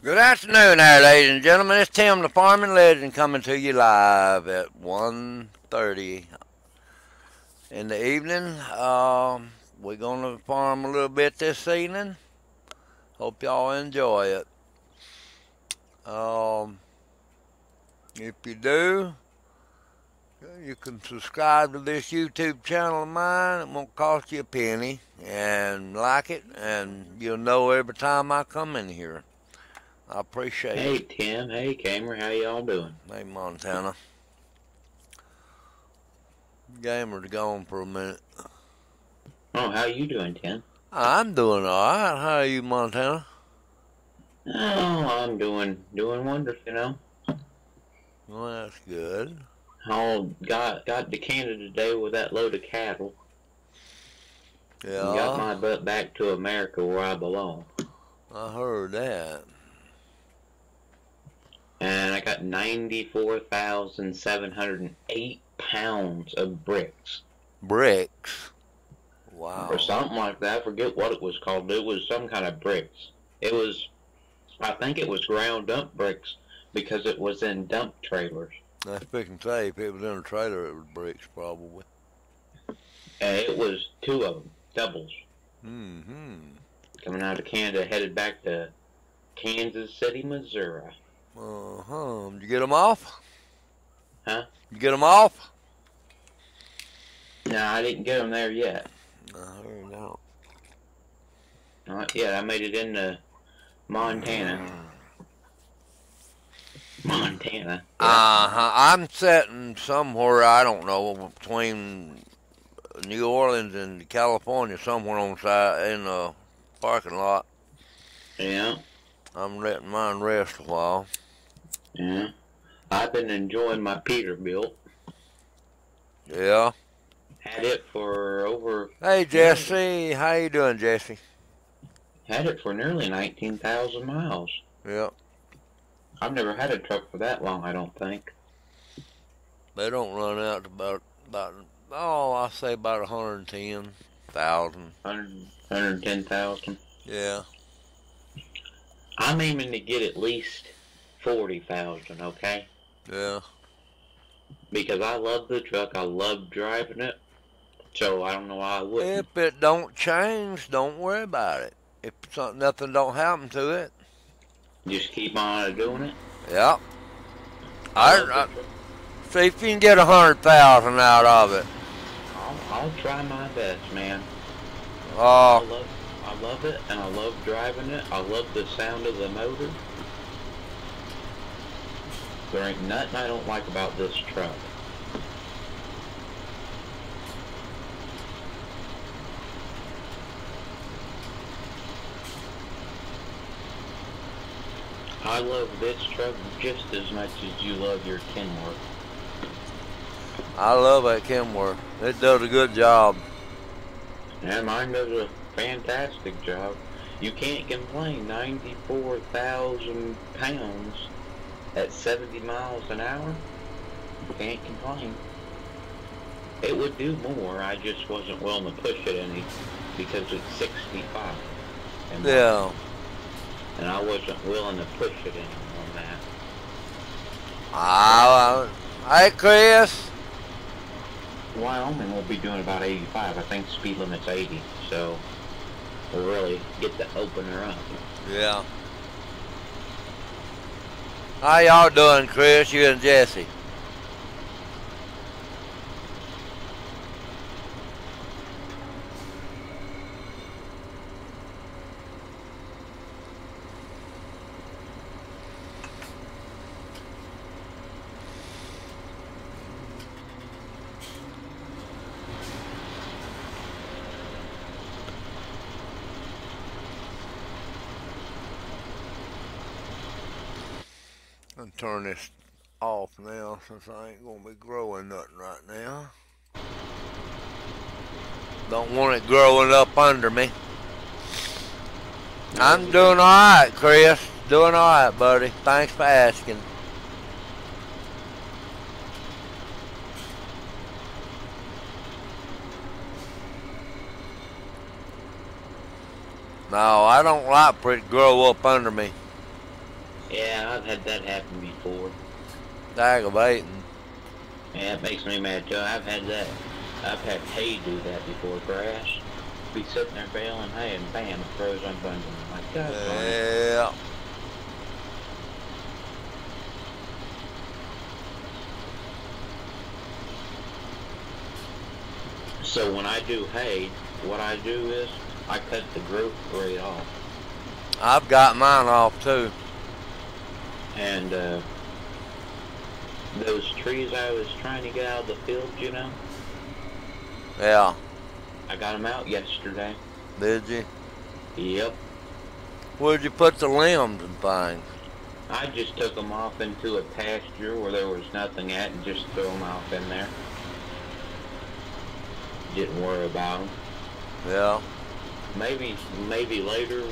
Good afternoon there, ladies and gentlemen. It's Tim the Farming Legend coming to you live at 1:30 in the evening. We're going to farm a little bit this evening. Hope y'all enjoy it. If you do, you can subscribe to this YouTube channel of mine. It won't cost you a penny. And like it, and you'll know every time I come in here. I appreciate Hey it. Tim, hey Gamer, how y'all doing? Hey, Montana. Gamer's gone for a minute. Oh, how you doing, Tim? I'm doing alright. How are you, Montana? Oh, I'm doing wonderful, you know. Well, that's good. Got to Canada today with that load of cattle. And got Yeah, my butt back to America where I belong. I heard that. And I got 94,708 pounds of bricks. Bricks. Or Wow. something like that. I forget what it was called. It was some kind of bricks. I think it was ground up bricks because it was in dump trailers. I was fixing to say, if it was in a trailer, it was bricks, probably. And it was two of them, doubles. Mm-hmm. Coming out of Canada, headed back to Kansas City, Missouri. Uh-huh. Did you get them off? Huh? You get them off? No, I didn't get them there yet. I heard that. Not yet. I made it into Montana. Montana. Yeah. Uh-huh. I'm sitting somewhere, I don't know, between New Orleans and California, somewhere on the side in the parking lot. Yeah. I'm letting mine rest a while. Yeah. I've been enjoying my Peterbilt. Yeah. Had it for over... Hey, Jesse. How you doing, Jesse? Had it for nearly 19,000 miles. Yep. I've never had a truck for that long, I don't think. They don't run out to about I say about 110,000. 110,000. Yeah. I'm aiming to get at least 40,000, okay? Yeah. Because I love the truck, I love driving it, so I don't know why I wouldn't. If it don't change, don't worry about it. If nothing don't happen to it. Just keep on doing it. Yep. I See if you can get 100,000 out of it. I'll try my best, man. Uh, I love it, and I love driving it. I love the sound of the motor. There ain't nothing I don't like about this truck. I love this truck just as much as you love your Kenworth. I love that Kenworth. It does a good job. And mine does a fantastic job. You can't complain. 94,000 pounds at 70 miles an hour. Can't complain. It would do more. I just wasn't willing to push it any because it's 65. Yeah. And I wasn't willing to push it any on that. Hey, Chris. Wyoming will be doing about 85. I think speed limit's 80. So we'll really get the opener up. Yeah. How y'all doing, Chris? You and Jesse? I'm gonna turn this off now since I ain't gonna be growing nothing right now. Don't want it growing up under me. I'm doing alright, Chris. Doing alright, buddy. Thanks for asking. No, I don't like for it to grow up under me. Yeah, I've had that happen before. Aggravating. Yeah, it makes me mad too. I've had that. I've had hay do that before. Grass. Be sitting there baling hay and bam, it throws up under me. I'm like, God darn it. Yeah. So when I do hay, what I do is I cut the growth rate off. I've got mine off too. And those trees I was trying to get out of the field, you know, Yeah. I got them out yesterday. Did you? Yep. Where'd you put the limbs and things? I just took them off into a pasture where there was nothing at and just threw them off in there. Didn't worry about them. Yeah. Maybe later,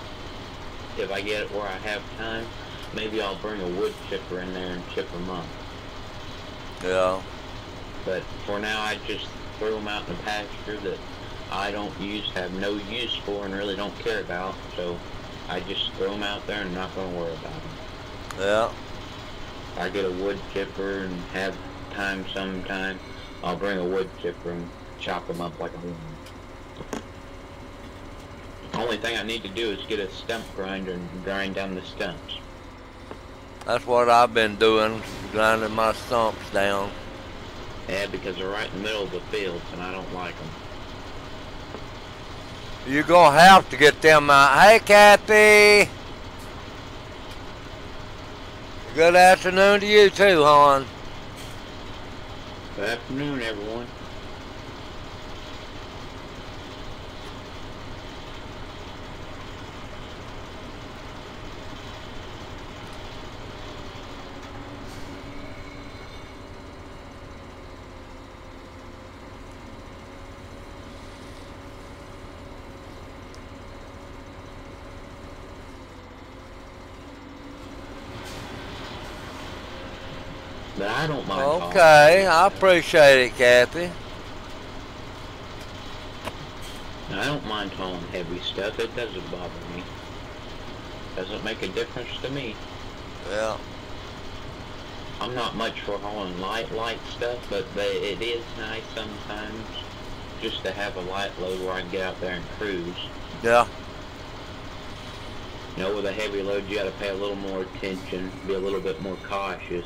if I get it where I have time, maybe I'll bring a wood chipper in there and chip them up. Yeah. But for now, I just throw them out in the pasture that I don't use, have no use for, and really don't care about. So I just throw them out there and not going to worry about them. Yeah. If I get a wood chipper and have time sometime, I'll bring a wood chipper and chop them up like a worm. Only thing I need to do is get a stump grinder and grind down the stumps. That's what I've been doing, grinding my stumps down. Yeah, because they're right in the middle of the fields and I don't like them. You're gonna have to get them out. Hey, Kathy. Good afternoon to you too, hon. Good afternoon, everyone. But I don't mind hauling. Okay, I appreciate it, Kathy. I don't mind hauling heavy stuff. It doesn't bother me. Doesn't make a difference to me. Yeah. I'm not much for hauling light stuff, but it is nice sometimes just to have a light load where I can get out there and cruise. Yeah. You know, with a heavy load, you got to pay a little more attention, be a little bit more cautious.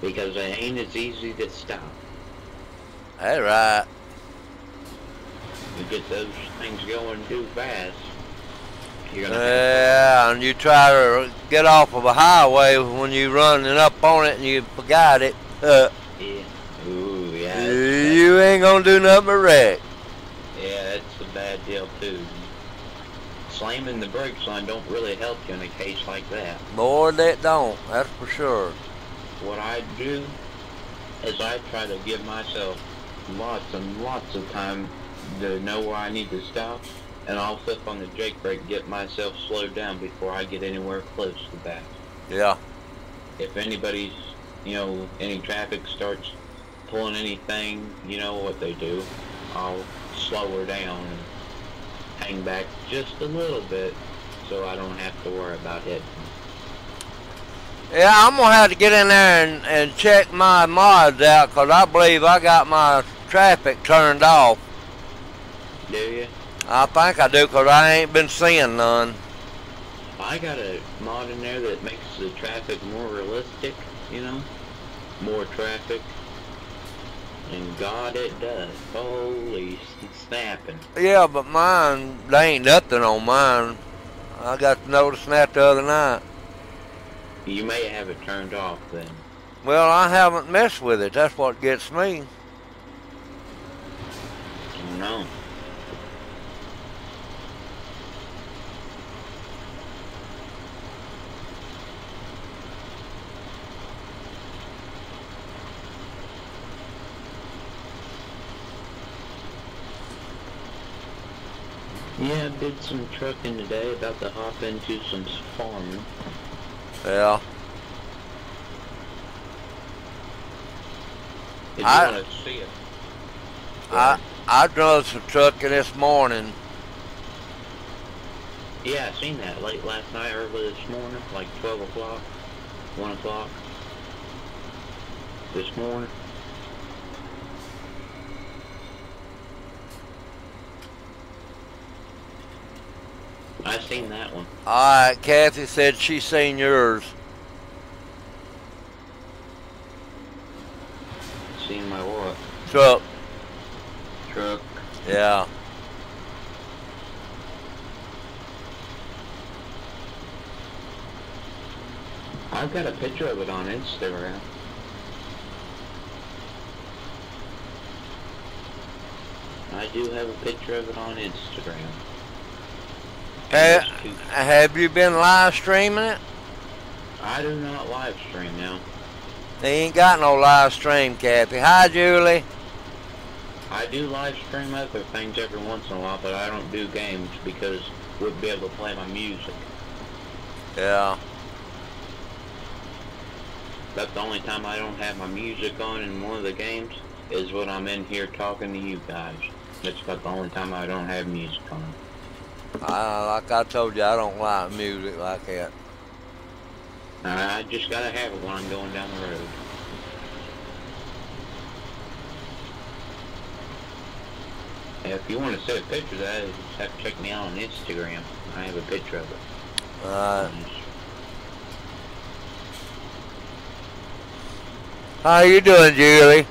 Because it ain't as easy to stop. That's right. You get those things going too fast, you're gonna Yeah, and you try to get off of a highway when you're running up on it and you forgot it. Yeah. Ooh, yeah. You ain't gonna do nothing but wreck. Yeah, that's a bad deal too. Slamming the brakes on don't really help you in a case like that. Lord, that don't. That's for sure. What I do is I try to give myself lots and lots of time to know where I need to stop, and I'll flip on the brake brake, get myself slowed down before I get anywhere close to that. Yeah. If anybody's, you know, any traffic starts pulling anything, you know what they do. I'll slow her down and hang back just a little bit so I don't have to worry about hitting. Yeah, I'm gonna have to get in there and check my mods out, because I believe I got my traffic turned off. Do you? I think I do, because I ain't been seeing none. I got a mod in there that makes the traffic more realistic, you know? More traffic. And God, it does. Holy snapping. Yeah, but mine, there ain't nothing on mine. I got to noticing that the other night. You may have it turned off then. Well, I haven't messed with it. That's what gets me. Oh no. Yeah, I did some trucking today, about to hop into some farming. Yeah. If you want to see it. I drove some trucking this morning. Yeah, I seen that late last night, early this morning, like 12 o'clock, 1 o'clock this morning. I seen that one. Alright, Kathy said she seen yours. Seen my what? Truck. Truck. Yeah. I've got a picture of it on Instagram. I do have a picture of it on Instagram. Have you been live streaming it? I do not live stream now. They ain't got no live stream, Kathy. Hi, Julie. I do live stream other things every once in a while, but I don't do games because I wouldn't be able to play my music. Yeah. That's the only time I don't have my music on in one of the games is when I'm in here talking to you guys. That's about the only time I don't have music on. Like I told you, I don't like music like that. I just gotta have it when I'm going down the road. If you want to see a picture of that, you just have to check me out on Instagram. I have a picture of it. How you doing, Julie?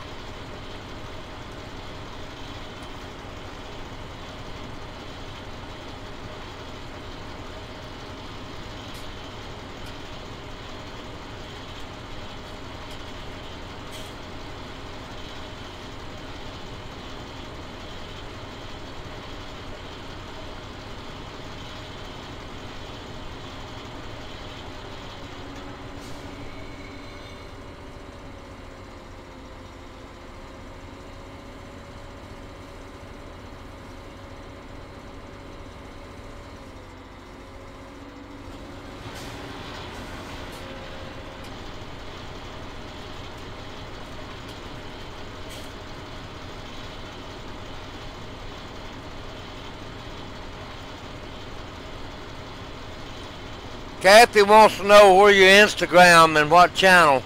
Kathy wants to know where your Instagram and what channel.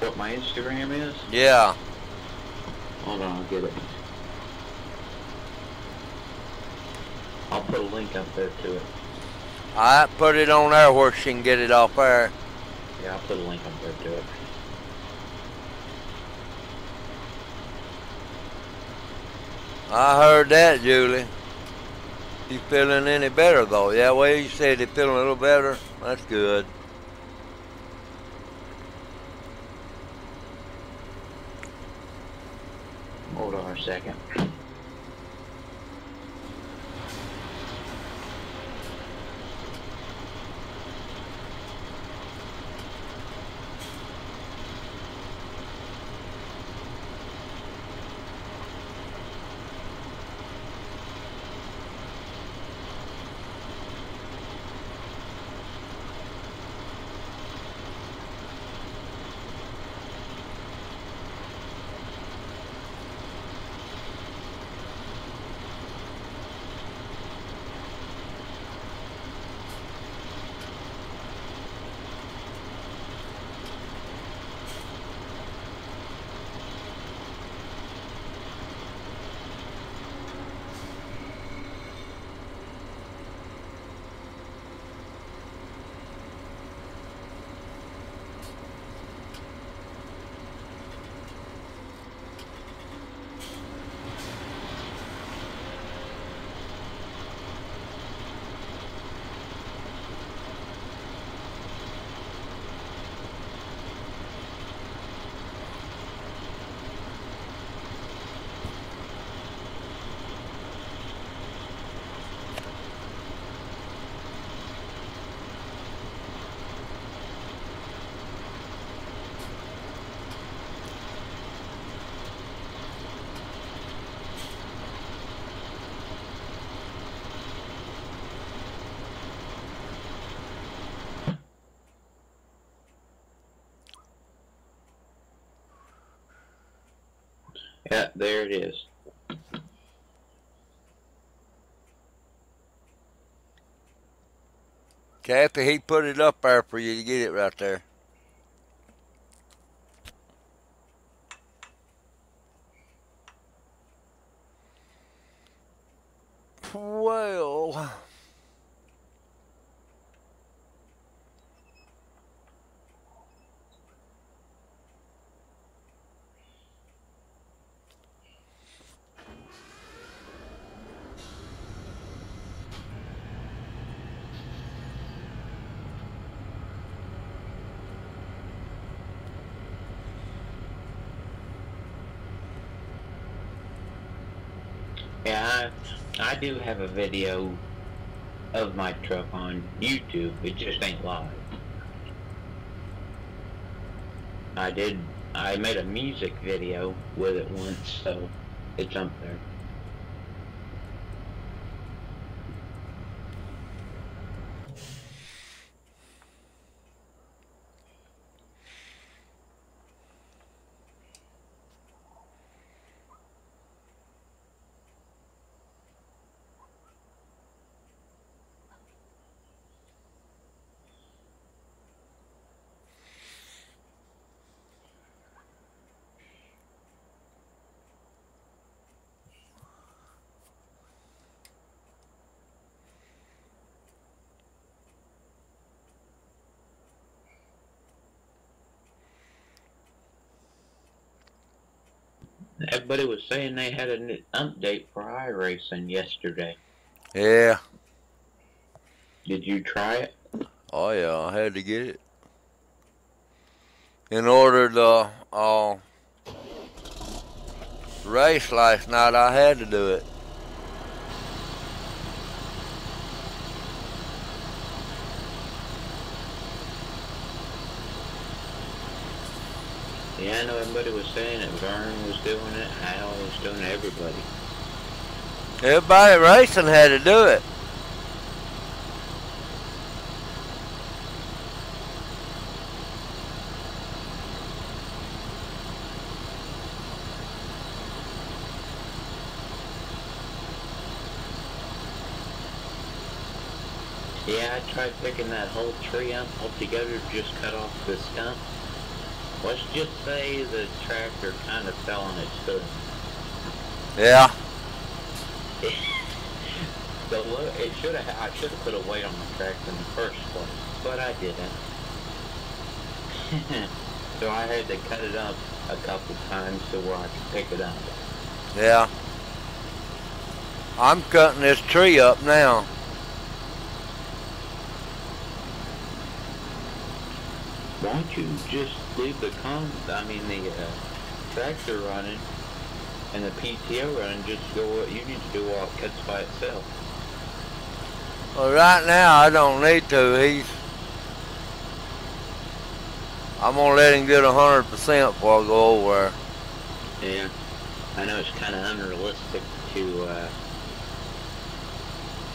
What my Instagram is? Yeah. Hold on, I'll get it. I'll put a link up there to it. I put it on there where she can get it off there. Yeah, I'll put a link up there to it. I heard that, Julie. You feeling any better though? Yeah, well, you said you're feeling a little better. That's good. Hold on a second. Yeah, there it is. Cappy, he put it up there for you to get it right there. Well, Yeah, I do have a video of my truck on YouTube. It just ain't live. I made a music video with it once, so it's up there. Everybody was saying they had an update for iRacing yesterday. yeah. Did you try it? Oh, yeah, I had to get it. In order to race last night, I had to do it. Yeah, I know everybody was saying it. Vern was doing it. Hal was doing it. Everybody. Everybody racing had to do it. Yeah, I tried picking that whole tree up altogether to just cut off the stump. Let's just say the tractor kind of fell on its hood. Yeah. I should have put a weight on the tractor in the first place, but I didn't. So I had to cut it up a couple times to where I could pick it up. Yeah. I'm cutting this tree up now. Why don't you just leave the tractor running and the PTO running, just go what you need to do while it cuts by itself. Well, right now I don't need to. I'm gonna let him get 100% before I go over there. Yeah, I know it's kind of unrealistic to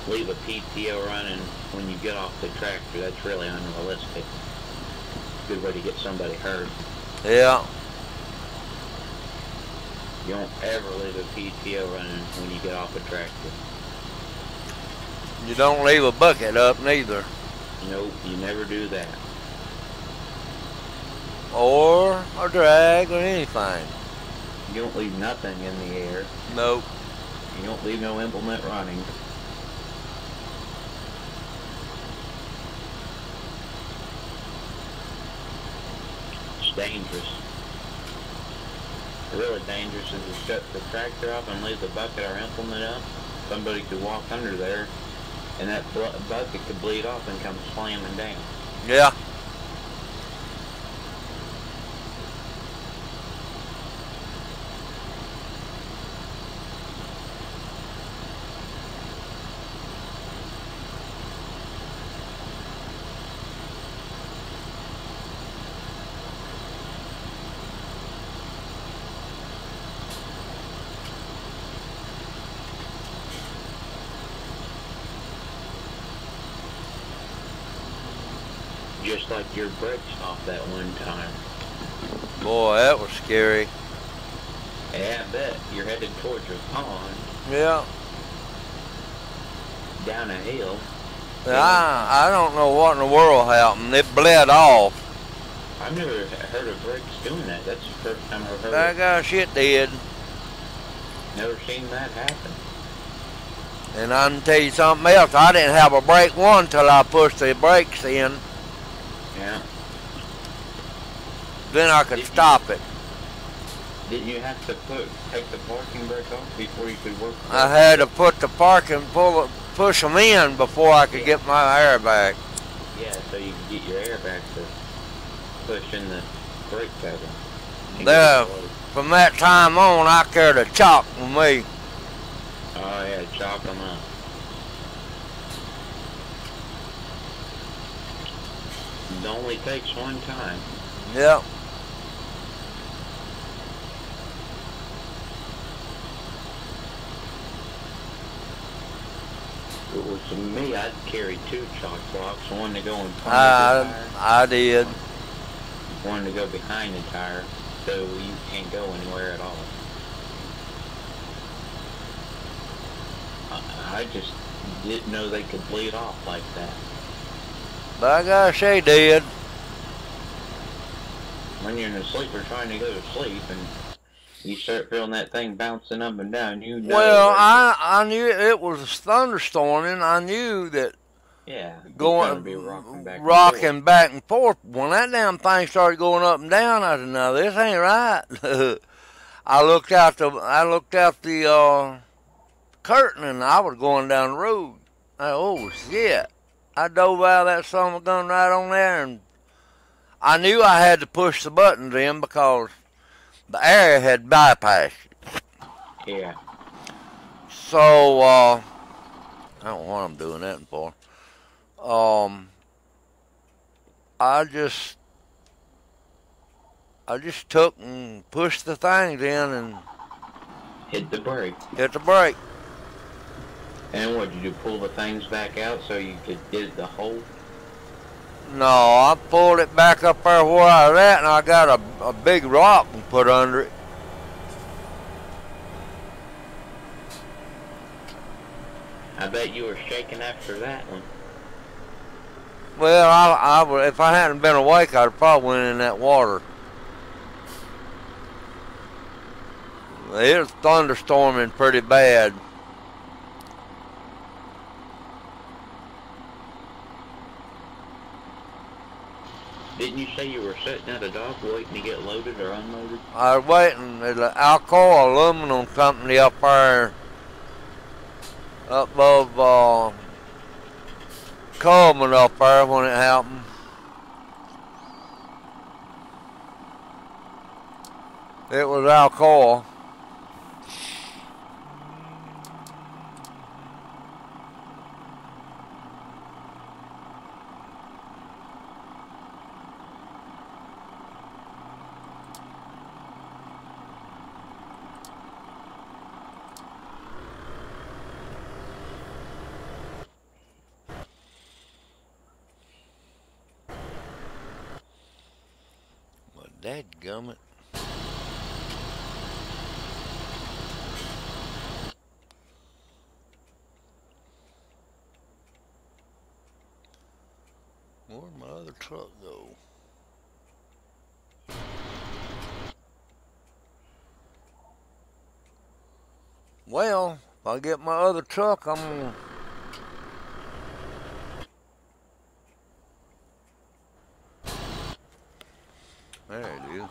leave a PTO running when you get off the tractor. That's really unrealistic. Good way to get somebody hurt. Yeah. You don't ever leave a PTO running when you get off a tractor. You don't leave a bucket up neither. Nope, you never do that. Or a drag or anything. You don't leave nothing in the air. Nope. You don't leave no implement running. It's dangerous. Really dangerous is to shut the tractor up and leave the bucket or implement up. Somebody could walk under there and that bucket could bleed off and come slamming down. Yeah. Just like your brakes off that one time. Boy, that was scary. Yeah, I bet. You're headed towards your pond. Yeah. Down a hill. I don't know what in the world happened. It bled off. I've never heard of brakes doing that. That's the first time I've heard That guy shit did. Never seen that happen. And I can tell you something else. I didn't have a brake one till I pushed the brakes in. Yeah. Then I could stop it. Didn't you have to take the parking brake off before you could work? I had to put the parking, push them in before I could get my air back. Yeah, so you could get your air back to push in the brake pedal. There, from that time on, I carried a chalk with me. Oh yeah, chalk them up. It only takes one time. Yep. If it was to me, I'd carry 2 chalk blocks, one to go in front of the tire. I did. One to go behind the tire, so you can't go anywhere at all. I just didn't know they could bleed off like that. By gosh, they did. When you're in a sleeper trying to go to sleep and you start feeling that thing bouncing up and down, you know. Well, I knew it was thunderstorming. I knew that. Yeah, going be rocking back and forth. When that damn thing started going up and down, I said, "No, this ain't right." I looked out the curtain and I was going down the road. Oh shit! I dove out of that son of a gun right on there, and I knew I had to push the buttons in because the air had bypassed it. Yeah. So I don't know what I'm doing that for. I just took and pushed the things in and hit the brake. And what did you do? Pull the things back out so you could get the hole? No, I pulled it back up there where I was at, and I got a big rock and put under it. I bet you were shaking after that one. Well, if I hadn't been awake, I'd probably went in that water. It was thunderstorming pretty bad. Didn't you say you were sitting at a dock waiting to get loaded or unloaded? I was waiting at the Alcoa Aluminum Company up there, up above Coleman up there when it happened. It was Alcoa. Dadgummit. Where'd my other truck go? Well, if I get my other truck, I'm gonna... There it is.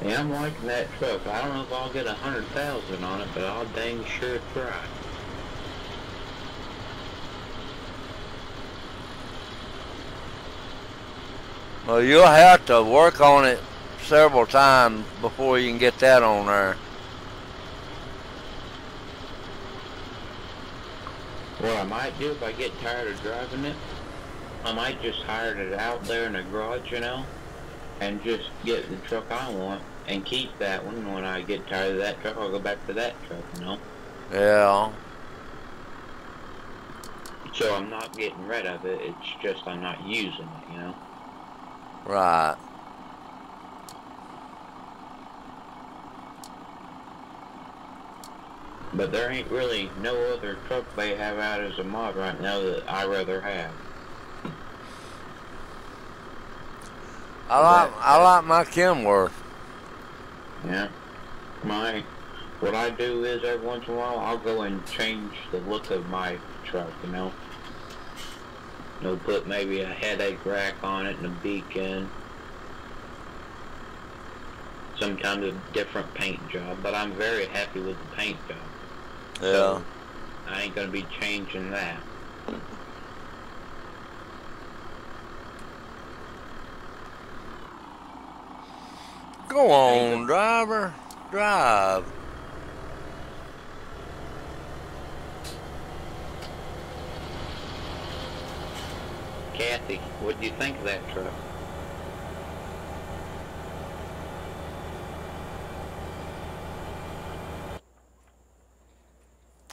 Yeah, I'm liking that truck. I don't know if I'll get 100,000 on it, but I'll dang sure try. Well, you'll have to work on it several times before you can get that on there. What I might do if I get tired of driving it I might just hire it out there in the garage, and just get the truck I want and keep that one. And when I get tired of that truck, I'll go back to that truck. Yeah. So I'm not getting rid of it. It's just I'm not using it. Right. But there ain't really no other truck they have out as a mod right now that I rather have. I like my Kenworth. Yeah. What I do is every once in a while I'll go and change the look of my truck. Put maybe a headache rack on it and a beacon. Sometimes a different paint job, but I'm very happy with the paint job. Yeah. So I ain't gonna be changing that. Go on, driver. Drive. Kathy, what do you think of that truck?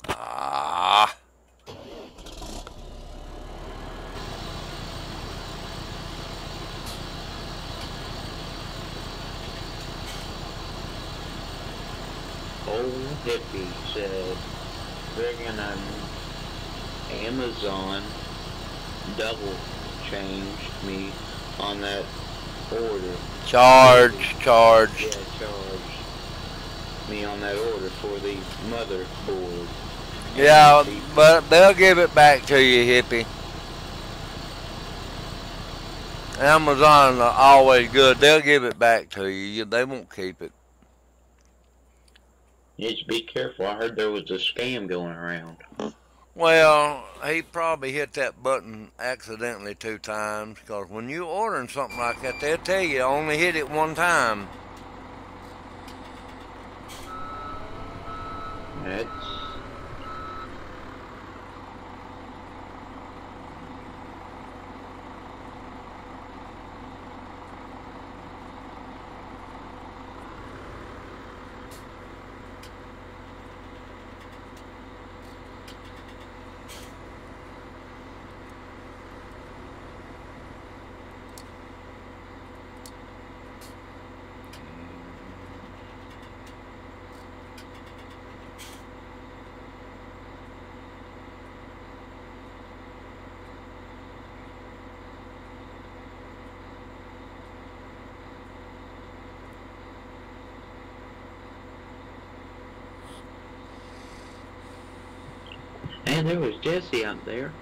Ah. Old Hippie said they're gonna Amazon double changed me on that order. Charge. Yeah, charged me on that order for the motherboard. Yeah, but they'll give it back to you, hippie. Amazon are always good. They'll give it back to you. They won't keep it. You need to be careful. I heard there was a scam going around. Well, he probably hit that button accidentally 2 times, because when you're ordering something like that, they'll tell you only hit it 1 time. That's and there was Jesse out there.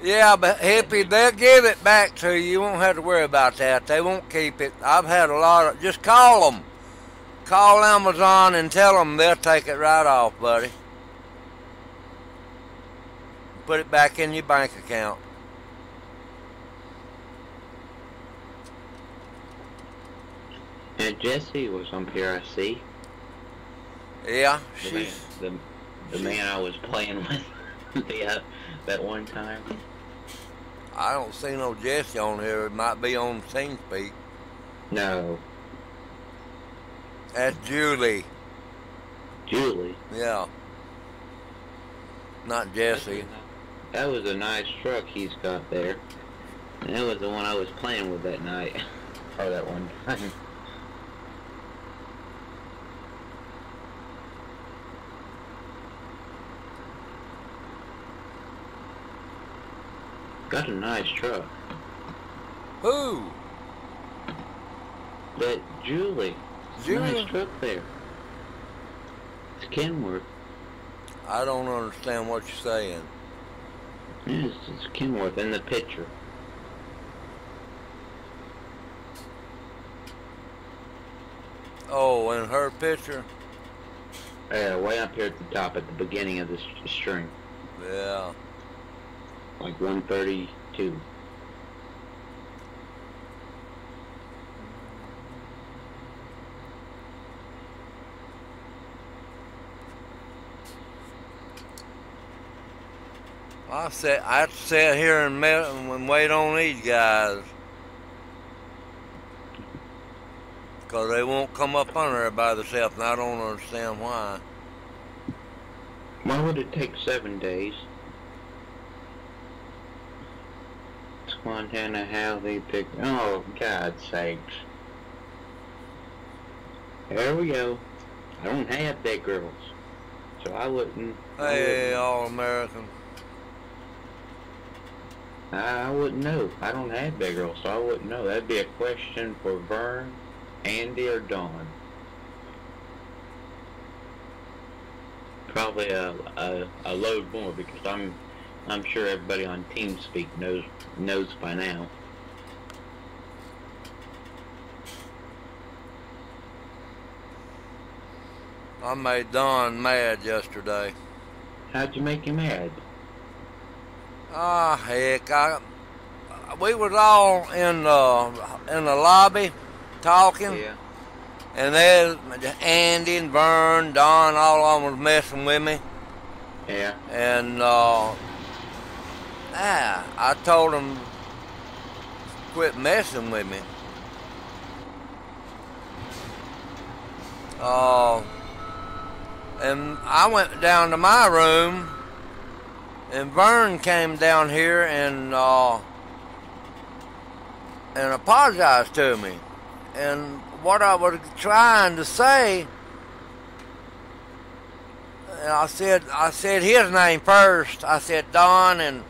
Yeah, but hippie, they'll give it back to you. You won't have to worry about that. They won't keep it. I've had a lot of... Just call them. Call Amazon and tell them they'll take it right off, buddy. Put it back in your bank account. And Jesse was on PRC. Yeah, The man I was playing with that one time. I don't see no Jesse on here. It might be on TeamSpeak. No. That's Julie. Julie? Yeah. Not Jesse. That was a nice truck he's got there. And that was the one I was playing with that night. Or that one time. Got a nice truck. Who? That Julie. Julie? Nice truck there. It's Kenworth. I don't understand what you're saying. Yes, it's Kenworth in the picture. Oh, in her picture? Yeah, way up here at the top at the beginning of the string. Yeah. Like 132. I have to sit here and wait on these guys because they won't come up under there by themselves, and I don't understand why. Why would it take 7 days? It's Montana how they pick. Oh, God's sakes. There we go. I don't have big girls, so I wouldn't. Hey, all American. I wouldn't know. I don't have big girls, so I wouldn't know. That'd be a question for Vern, Andy, or Dawn. Probably a load more because I'm sure everybody on TeamSpeak knows by now. I made Don mad yesterday. How'd you make him mad? Ah, heck, we was all in the lobby talking, Yeah. and there's Andy and Vern, Don, all of them was messing with me, Yeah. and I told them quit messing with me. And I went down to my room, and Vern came down here and apologized to me. And what I was trying to say, I said his name first. I said Don, and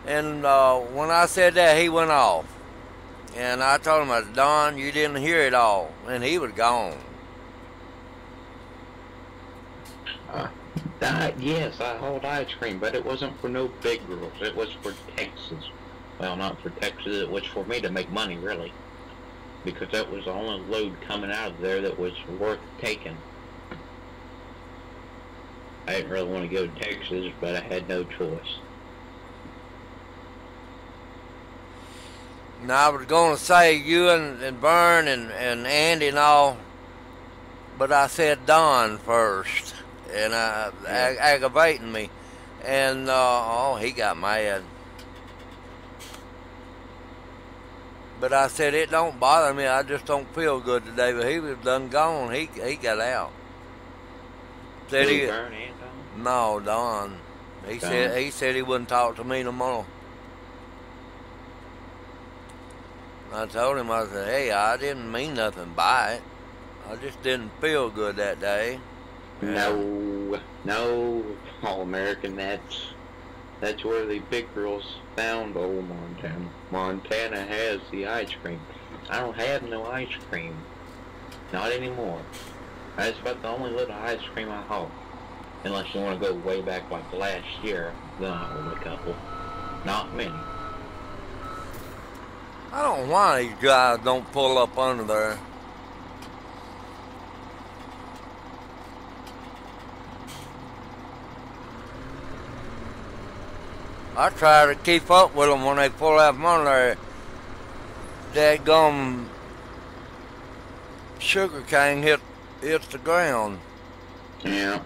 when I said that, he went off. And I told him, I said, Don, you didn't hear it all, and he was gone. Yes, I hauled ice cream, but it wasn't for no big girls. It was for Texas. Well, not for Texas. It was for me to make money, really. Because that was the only load coming out of there that was worth taking. I didn't really want to go to Texas, but I had no choice. Now, I was going to say you and Vern and Andy and all, but I said Don first, and aggravating me. And, he got mad. But I said, it don't bother me. I just don't feel good today. But he was done gone. He got out. Said he, Vern and Don? no, Don. He said he wouldn't talk to me no more. I told him, I said, hey, I didn't mean nothing by it. I just didn't feel good that day. No, All American. That's where the big girls found old Montana. Montana has the ice cream. I don't have no ice cream. Not anymore. That's about the only little ice cream I haul. Unless you want to go way back like last year, then I hauled a couple. Not many. I don't know why these guys don't pull up under there. I try to keep up with them when they pull out from under there. That gum sugar cane hits the ground. Yeah.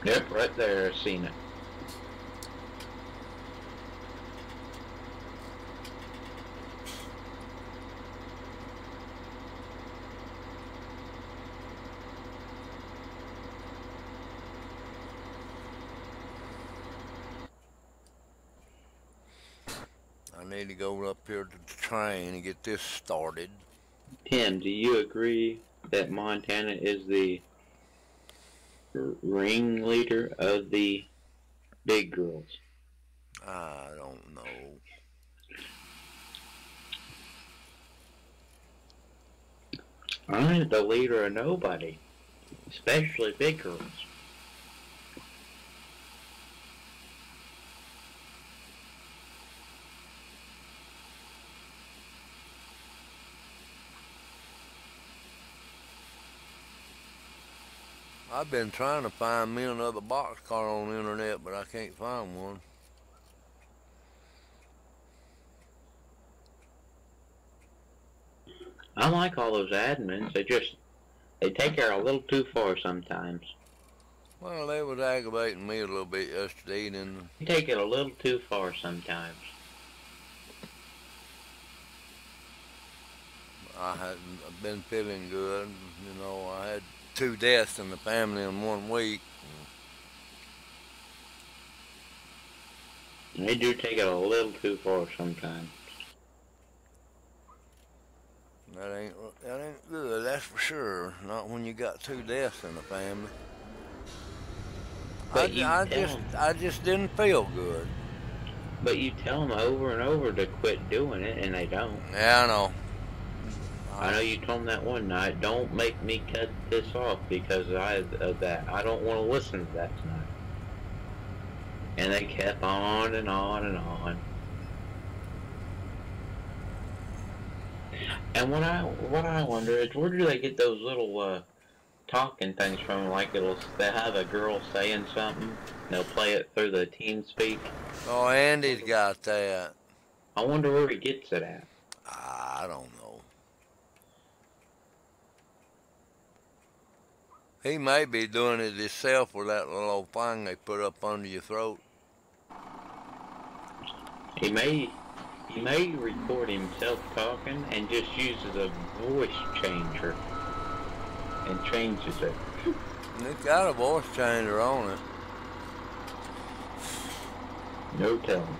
Yep, right there, I seen it. I need to go up here to the train and get this started. Tim, do you agree that Montana is the ringleader of the big girls? I don't know. I ain't the leader of nobody, especially big girls. I've been trying to find me another boxcar on the internet, but I can't find one. I like all those admins. They take her a little too far sometimes. Well, they was aggravating me a little bit yesterday, and You take it a little too far sometimes. I hadn't been feeling good. You know, I had two deaths in the family in 1 week. They do take it a little too far sometimes. That ain't that ain't good. That's for sure. Not when you got two deaths in the family. But you tell them, I just didn't feel good. but you tell them over and over to quit doing it, and they don't. Yeah, I know. I know you told them that one night. Don't make me cut this off because of that. I don't want to listen to that tonight. And they kept on and on and on. And what I wonder is where do they get those little talking things from? Like they have a girl saying something, they'll play it through the team speak. Oh, Andy's got that. I wonder where he gets it at. I don't know. He may be doing it himself with that little old thing they put up under your throat. He may record himself talking and just uses a voice changer and changes it. It's got a voice changer on it. No telling.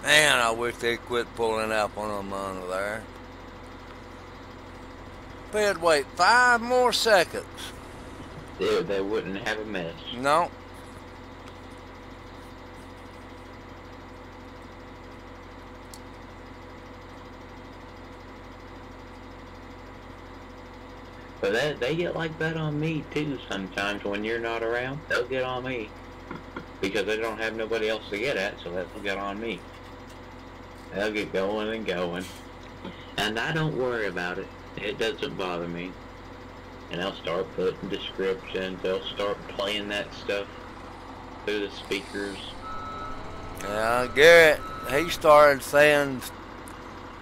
Man, I wish they'd quit pulling up on them under there. They'd wait 5 more seconds. They wouldn't have a mess. No. But they get like that on me too sometimes when you're not around. They'll get on me. Because they don't have nobody else to get at, so they'll get on me. They'll get going and going. And I don't worry about it. It doesn't bother me. And they'll start putting descriptions. They'll start playing that stuff through the speakers. Yeah, Garrett, he started saying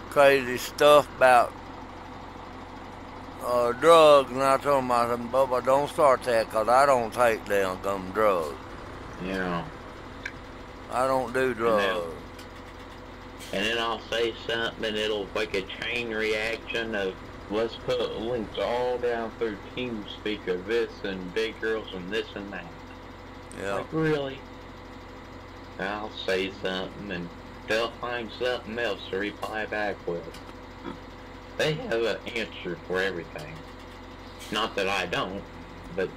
crazy stuff about drugs, and I told him, I said, Bubba, don't start that, because I don't take them drugs. You know. I don't do drugs. And then I'll say something, and it'll make a chain reaction of, let's put links all down through TeamSpeak of this, and big girls, and this and that. Yeah. Like, really? I'll say something, and they'll find something else to reply back with. They have an answer for everything. Not that I don't, but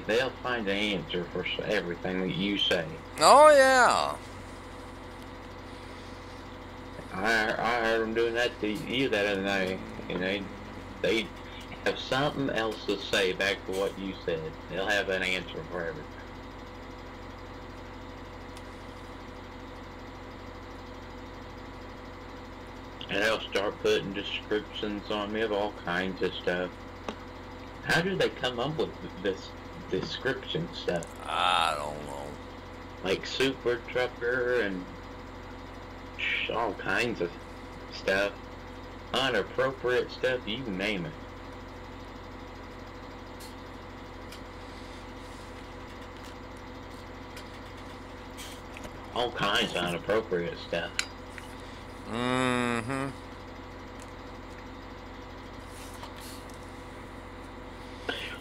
they'll find an answer for everything that you say. Oh, yeah. I heard them doing that to you that other night, and they have something else to say back to what you said. They'll have an answer for everything. And they'll start putting descriptions on me of all kinds of stuff. How do they come up with this description stuff? I don't know. Like super trucker and all kinds of stuff. Inappropriate stuff, you name it. All kinds of inappropriate stuff. Mm-hmm.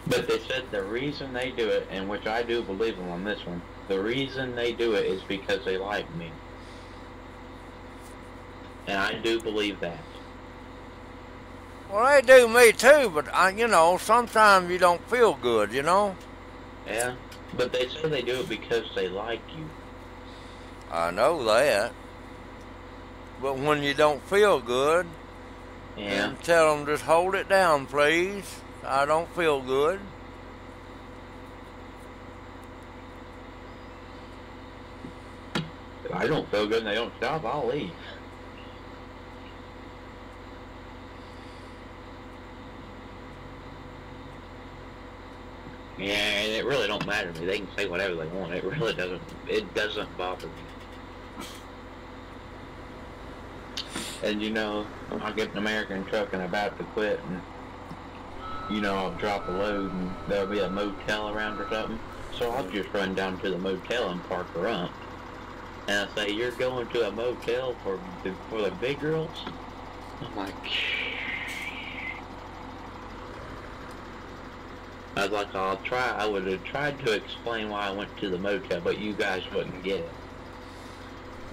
But they said the reason they do it, and which I do believe them on this one, the reason they do it is because they like me. And I do believe that. Well, they do me too, but, sometimes you don't feel good, Yeah, but they say they do it because they like you. I know that. But when you don't feel good, Yeah. tell them, just hold it down, please. I don't feel good. If I don't feel good and they don't stop, I'll leave. Yeah, and it really don't matter to me. They can say whatever they want. It really doesn't. It doesn't bother me. And you know, I'll get an American truck and about to quit, and you know, I'll drop a load and there'll be a motel around or something. So I'll just run down to the motel and park her up. And I say, you're going to a motel for the big girls? I'm like, I was like, I would have tried to explain why I went to the motel, but you guys wouldn't get it.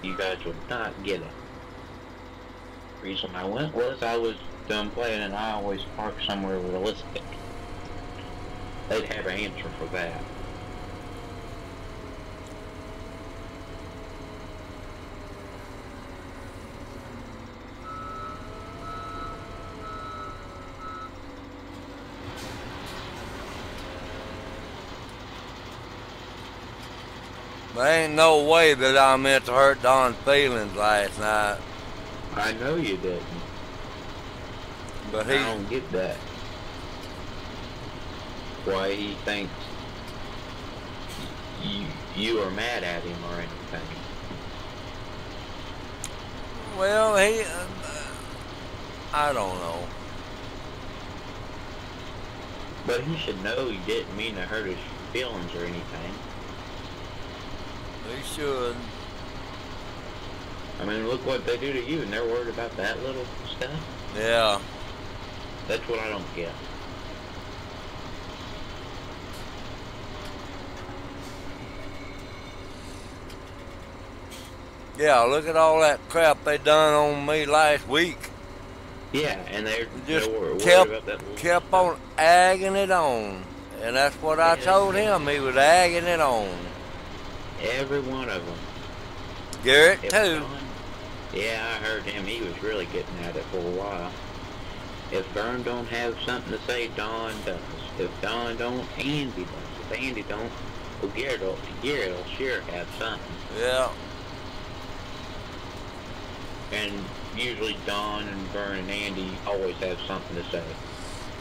You guys would not get it. The reason I went was I was done playing and I always park somewhere realistic. They'd have an answer for that. There ain't no way that I meant to hurt Don's feelings last night. I know you didn't. But I don't get that. Why he thinks you are mad at him or anything. Well, I don't know. But he should know he didn't mean to hurt his feelings or anything. He should. I mean, look what they do to you, and they're worried about that little stuff. Yeah. That's what I don't get. Yeah, look at all that crap they done on me last week. Yeah, and they're Just worried about that little kept stuff. on egging it on. And that's what I told him. He was egging it on. Every one of them. Garrett, If too. Don, yeah, I heard him. He was really getting at it for a while. If Vern don't have something to say, Don does. If Don don't, Andy does. If Andy don't, well, Garrett will sure have something. Yeah. And usually Don and Vern and Andy always have something to say.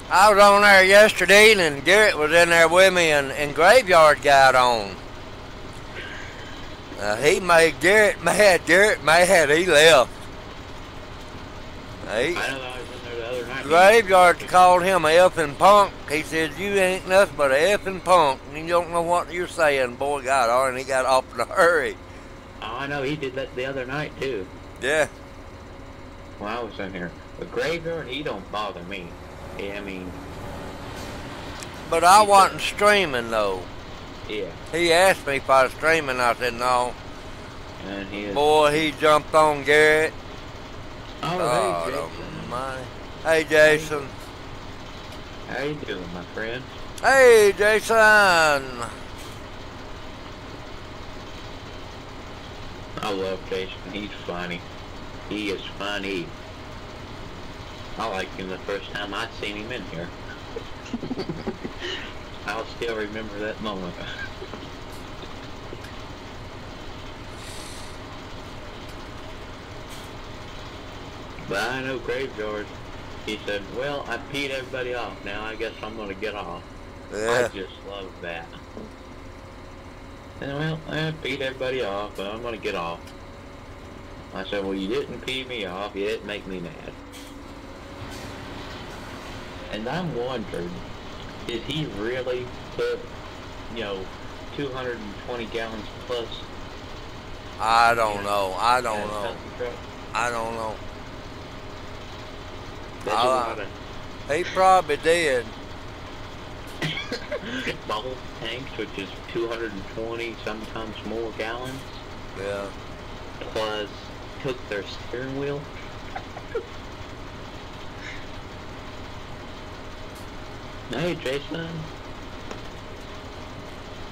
I was on there yesterday and Garrett was in there with me and Graveyard got on. He made Garrett mad. Garrett mad. He left. I know I was in there the other night. Graveyard called him a effing punk. He said, you ain't nothing but a effing punk. You don't know what you're saying. Boy got on and he got off in a hurry. Oh, I know. He did that the other night, too. Yeah. When I was in here. But Graveyard, he don't bother me. Yeah, I mean... But I wasn't streaming, though. Yeah. He asked me if I was streaming. I said, no. And he is... Boy, he jumped on Garrett. Oh, hey, God Jason. almighty. Hey, Jason. How you doing, my friend? Hey, Jason. I love Jason. He's funny. He is funny. I liked him the first time I'd seen him in here. I'll still remember that moment. But I know Graveyard. He said, well, I peed everybody off. Now I guess I'm going to get off. Yeah. I just love that. And well, I peed everybody off, but I'm going to get off. I said, well, you didn't pee me off. You didn't make me mad. And I'm wondering, did he really put, 220 gallons plus? I don't know. I don't know. I don't know. That's a lot of He probably did. bubble tanks, which is 220, sometimes more gallons. Yeah. Plus, took their steering wheel. Hey, Jason.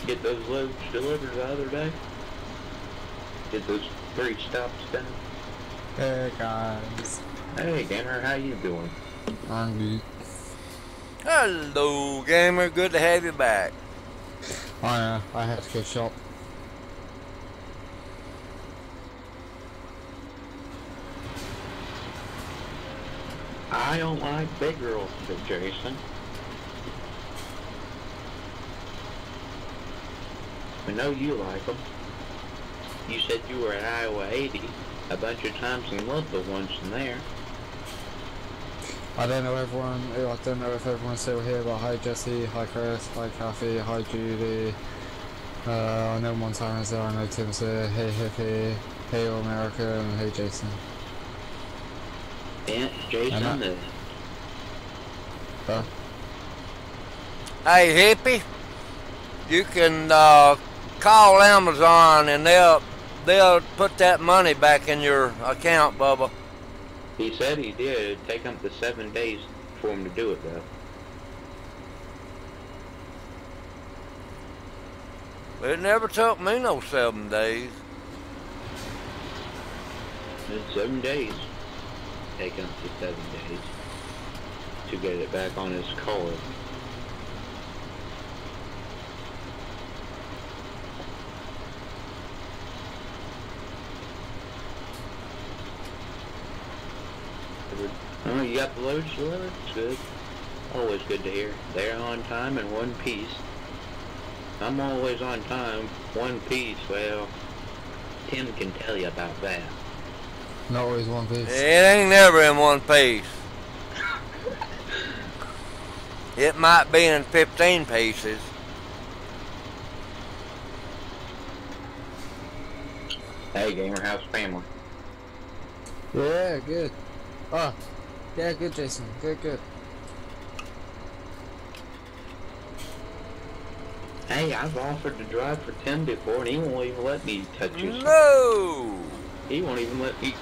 Get those loads delivered the other day. Get those 3 stops done. Hey guys. Hey, Gamer, how you doing? I'm good. Hello, gamer. Good to have you back. I had to go shop. I don't like big girls, Jason. I know you like them. You said you were at Iowa 80 a bunch of times and loved the ones in there. I don't know everyone. I don't know if everyone's still here, but hi Jesse, hi Chris, hi Kathy, hi Judy. I know Montana's there. I know Tim's there. Hey Hippie, hey America, and hey Jason. Yeah, Jason. Hey, hippie, you can call Amazon and they'll put that money back in your account, Bubba. He said he did. It'd take him to 7 days for him to do it, though. It never took me no 7 days. It's 7 days. Take him to 7 days to get it back on his card. Oh, you got the loads delivered? It's good. Always good to hear. They're on time in one piece. I'm always on time, one piece. Well, Tim can tell you about that. Not always one piece. It ain't never in one piece. It might be in 15 pieces. Hey, Gamer House family. Yeah, good. Oh, yeah, good, Jason. Good. Hey, I've offered to drive for Tim before, and he won't even let me touch his. No. He won't even let me.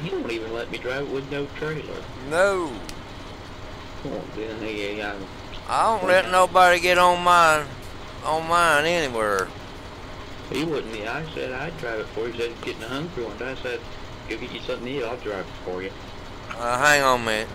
He won't even let me drive it with no trailer. No. Yeah. I don't let nobody get on mine anywhere. He wouldn't. I said I'd drive it for you. He said he's getting hungry one day. I said, go get you something to eat. I'll drive it for you. Hang on a minute.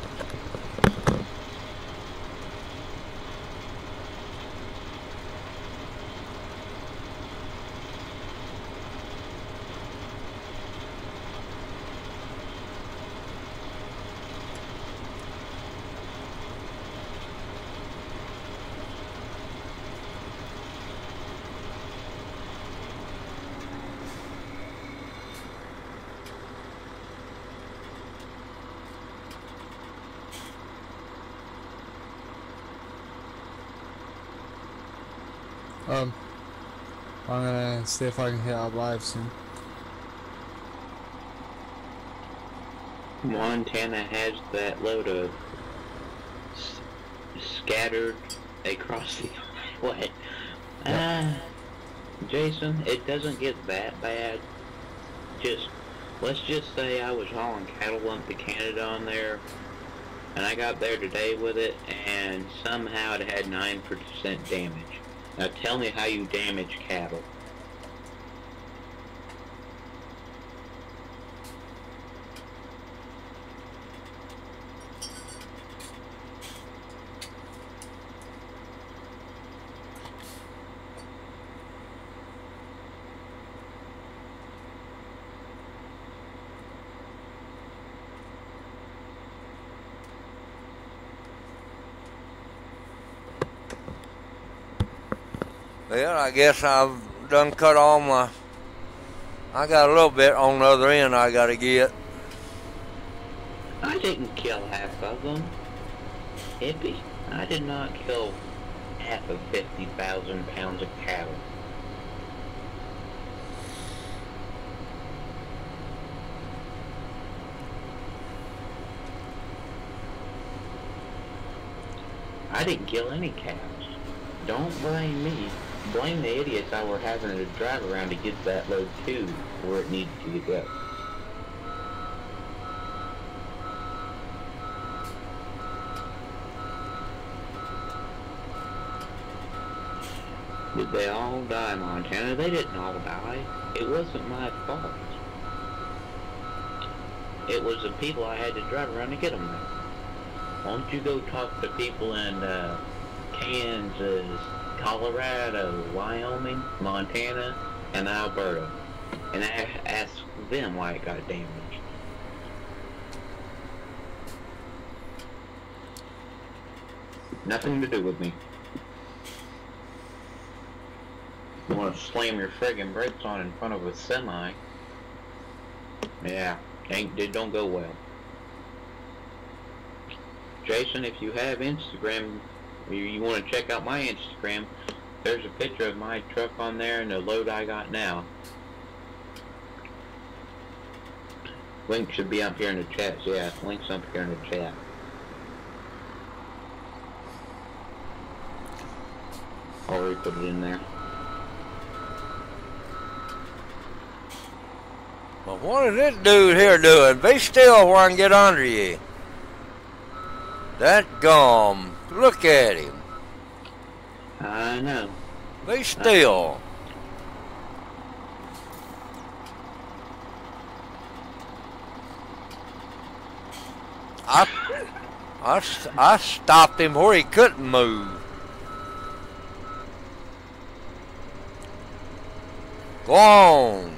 I'm gonna see if I can hit up live soon. Montana has that load of scattered across the highway. Jason, it doesn't get that bad. Let's just say I was hauling cattle up to Canada on there, and I got there today with it, and somehow it had 9% damage. Now tell me how you damage cattle. Well, I guess I've done cut all my... I got a little bit on the other end I gotta get. I didn't kill half of them. Hippie, I did not kill half of 50,000 pounds of cattle. I didn't kill any cows. Don't blame me. Blame the idiots I were having to drive around to get that load to where it needed to go. Did they all die, Montana? They didn't all die. It wasn't my fault. It was the people I had to drive around to get them there. Why don't you go talk to people in Kansas, Colorado, Wyoming, Montana, and Alberta, and ask them why it got damaged. Nothing to do with me. You want to slam your friggin' brakes on in front of a semi. Yeah, it don't go well. Jason, if you have Instagram, you want to check out my Instagram, there's a picture of my truck on there and the load I got now. Link should be up here in the chat. Yeah, link's up here in the chat. Already put it in there. Well, what is this dude here doing? Be still where I can get under you. That gum. Look at him. I know. Be still. I stopped him where he couldn't move. Go on.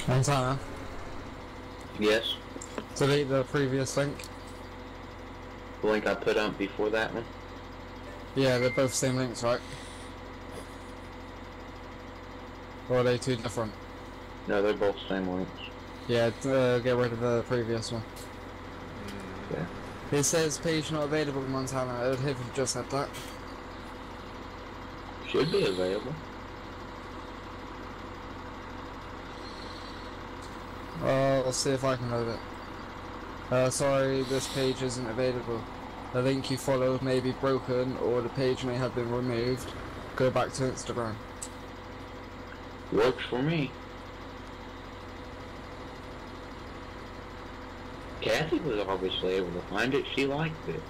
Montana, Yes. delete the previous link. The link I put up before that one. Yeah, they're both same links, right? Or are they two different? No, they're both same links. Yeah, get rid of the previous one. Yeah. It says page not available in Montana. I would have just said that. Should be available. I'll see if I can load it. Sorry, this page isn't available. The link you followed may be broken or the page may have been removed. Go back to Instagram. Works for me. Kathy was obviously able to find it. She liked it.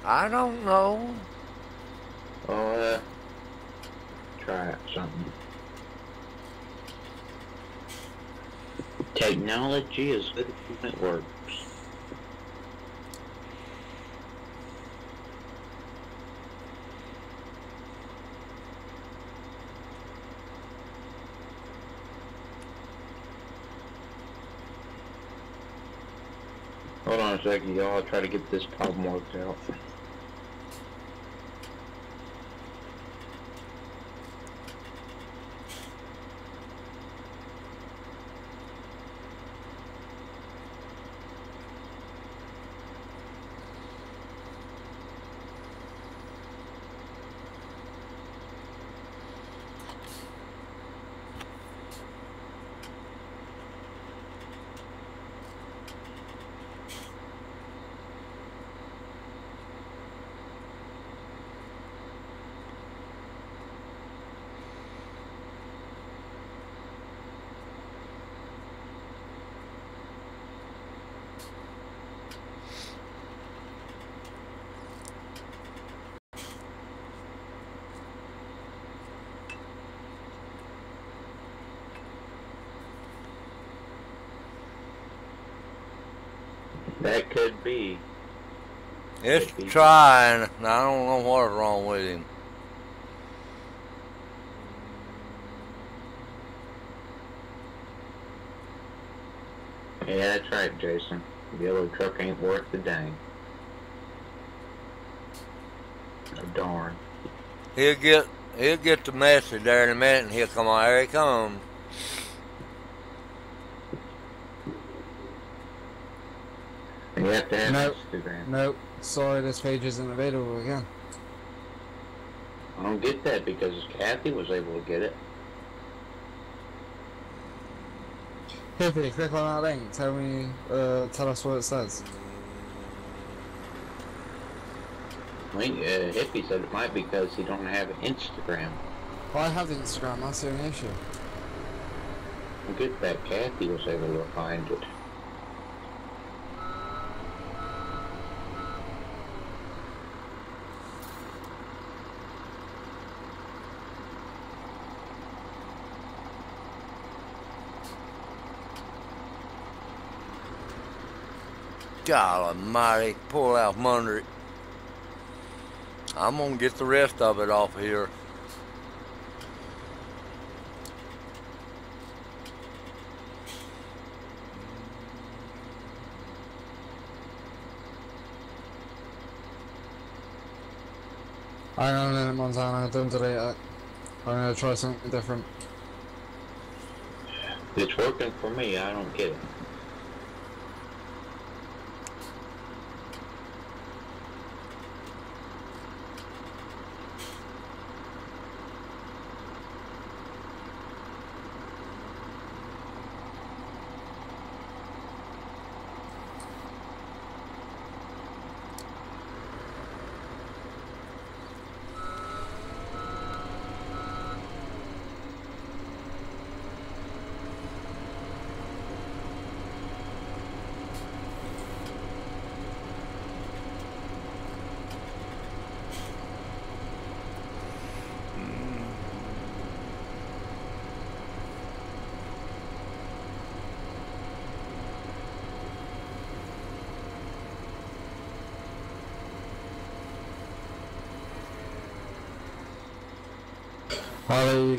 I don't know. Oh, try out something. Technology is good when it works. Hold on a second, y'all. I'll try to get this problem worked out. That could be. It's trying. I don't know what's wrong with him. Yeah, that's right, Jason. The yellow truck ain't worth the dang. Oh, darn. He'll get the message there in a minute and he'll come on. There he comes. You have to have Nope. Instagram. Nope. Sorry, this page isn't available again. I don't get that because Kathy was able to get it. Hippie, click on that link. Tell us what it says. Hippie said it might be because he don't have Instagram. Well, I have Instagram. That's the only issue. I get that Kathy was able to find it. God almighty, pull out from under it. I'm gonna get the rest of it off of here. Hang on a minute, Montana, don't delete it. I'm gonna try something different. It's working for me, I don't get it.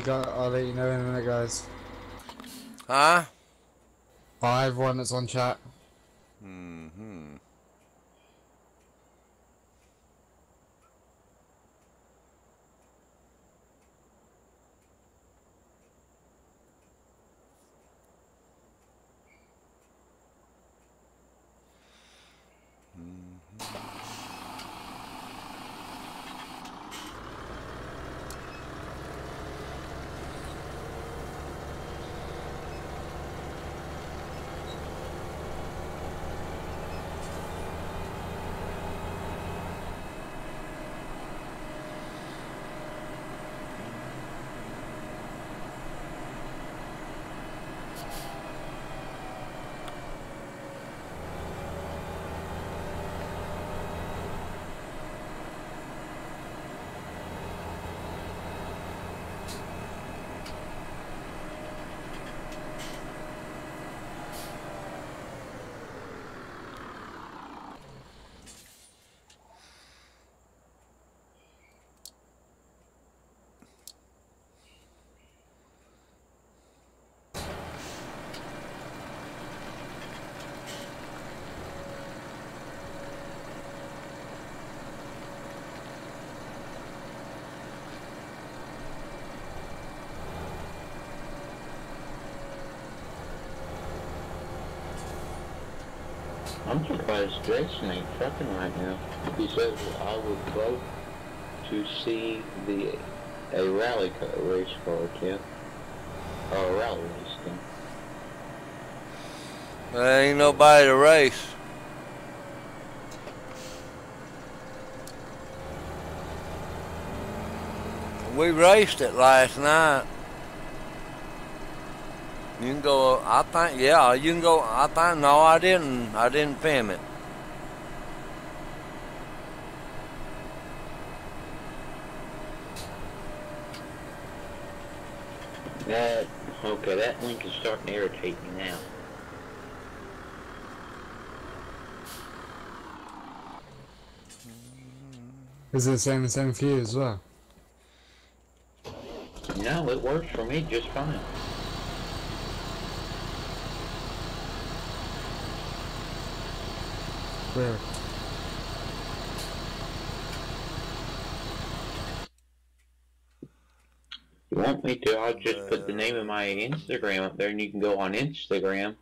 I'll let you know in a minute, guys. Huh? I have one that's on chat. Mm-hmm. I'm surprised Jason ain't trucking right now. He says I would love to see a rally race car, Ken. Or a rally race, Ken. There ain't nobody to race. We raced it last night. You can go, I think, yeah, you can go, I think, no, I didn't film it. Okay, that link is starting to irritate me now. Is it the same for you as well? No, it works for me just fine. Weird. If you want me to, I'll just put the name of my Instagram up there and you can go on Instagram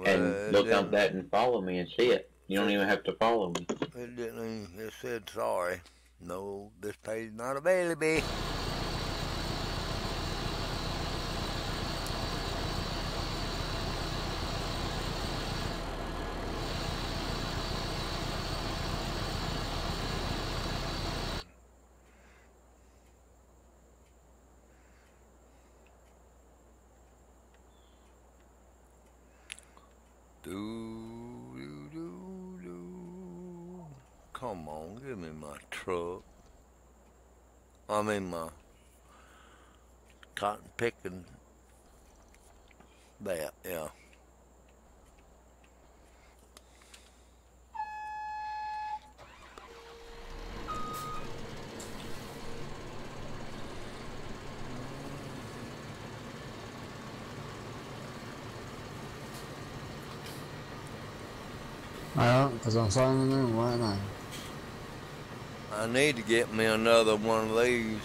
and look up that and follow me and see it. You don't even have to follow me. It didn't, it said sorry. No, this page not available. Come on, give me my truck. I mean my cotton picking that, yeah. I don't, because I'm signing in right now. I need to get me another one of these.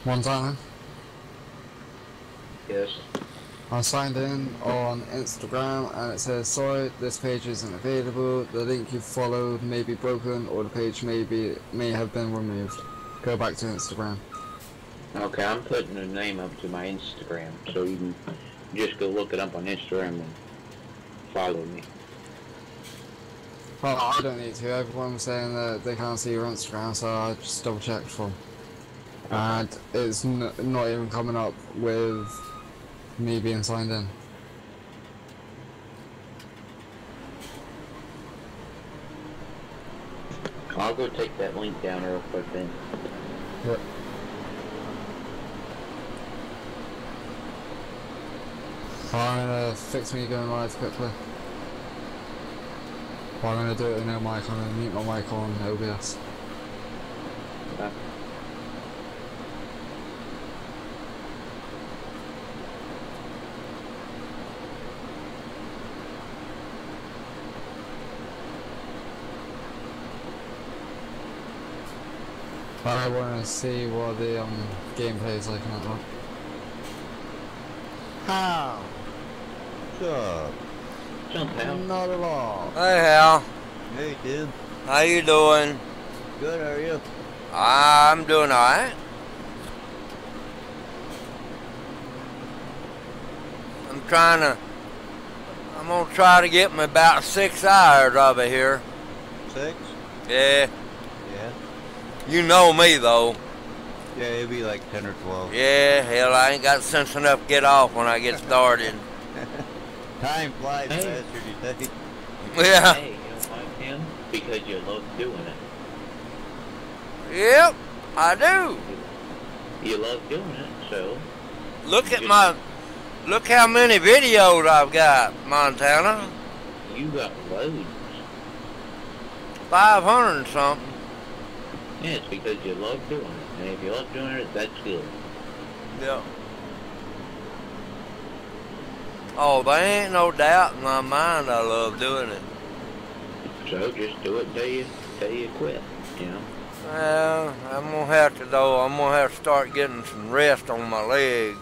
One time, Yes. I signed in on Instagram and it says, sorry, this page isn't available. The link you followed may be broken or the page may have been removed. Go back to Instagram. Okay, I'm putting a name up to my Instagram, so you can just go look it up on Instagram and follow me. Well, I don't need to. Everyone's saying that they can't see your Instagram, so I just double checked for them. And it's not even coming up with me being signed in. I'll go take that link down real quick then. Yep. I'm gonna fix me going live quickly. Well, I'm gonna do it with no mic. I'm gonna mute my mic on OBS. Okay. I wanna see what the gameplay is like on that one. How? What's Somehow. Not at all. Hey, Hal. Hey, Tim. How you doing? Good, how are you? I'm doing alright. I'm gonna try to get me about 6 hours of it here. 6? Yeah. Yeah. You know me, though. Yeah, it'd be like 10 or 12. Yeah, hell, I ain't got sense enough to get off when I get started. Time flies Hey. faster, you think? Yeah. Hey, you know why, Tim? Because you love doing it. Yep, I do. You love doing it, so Look how many videos I've got, Montana. you got loads. 500 and something. Yeah, it's because you love doing it. And if you love doing it, that's good. Yeah. Oh, there ain't no doubt in my mind I love doing it. So just do it till you quit, you know. Well, I'm gonna have to though. I'm gonna have to start getting some rest on my legs.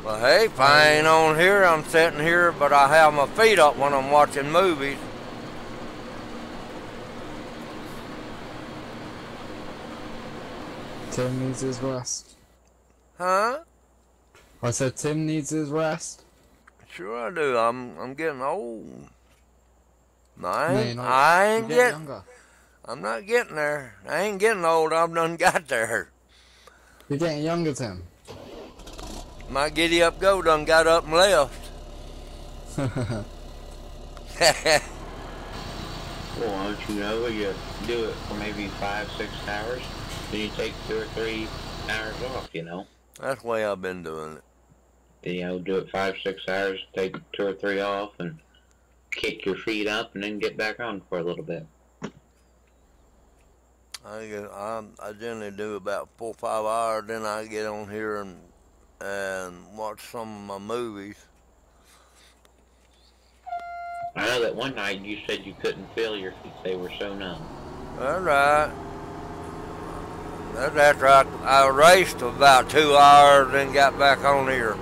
But hey, if I ain't on here, I'm sitting here, but I have my feet up when I'm watching movies. Tim needs his rest. Huh? I said Tim needs his rest. Sure I do. I'm getting old. No, I No, ain't, you're not. I You're ain't getting getting. younger. I'm not getting there. I ain't getting old. I've done got there. You're getting younger, Tim. My giddy up go done got up and left. Well, don't you know, you do it for maybe 5-6 hours, then you take 2 or 3 hours off, you know. That's the way I've been doing it. Then, you know, do it 5-6 hours, take 2 or 3 off, and kick your feet up, and then get back on for a little bit. I generally do about 4 or 5 hours, then I get on here and watch some of my movies. I know that one night you said you couldn't feel your feet, they were so numb. That's right. That's after I raced for about 2 hours, then got back on here.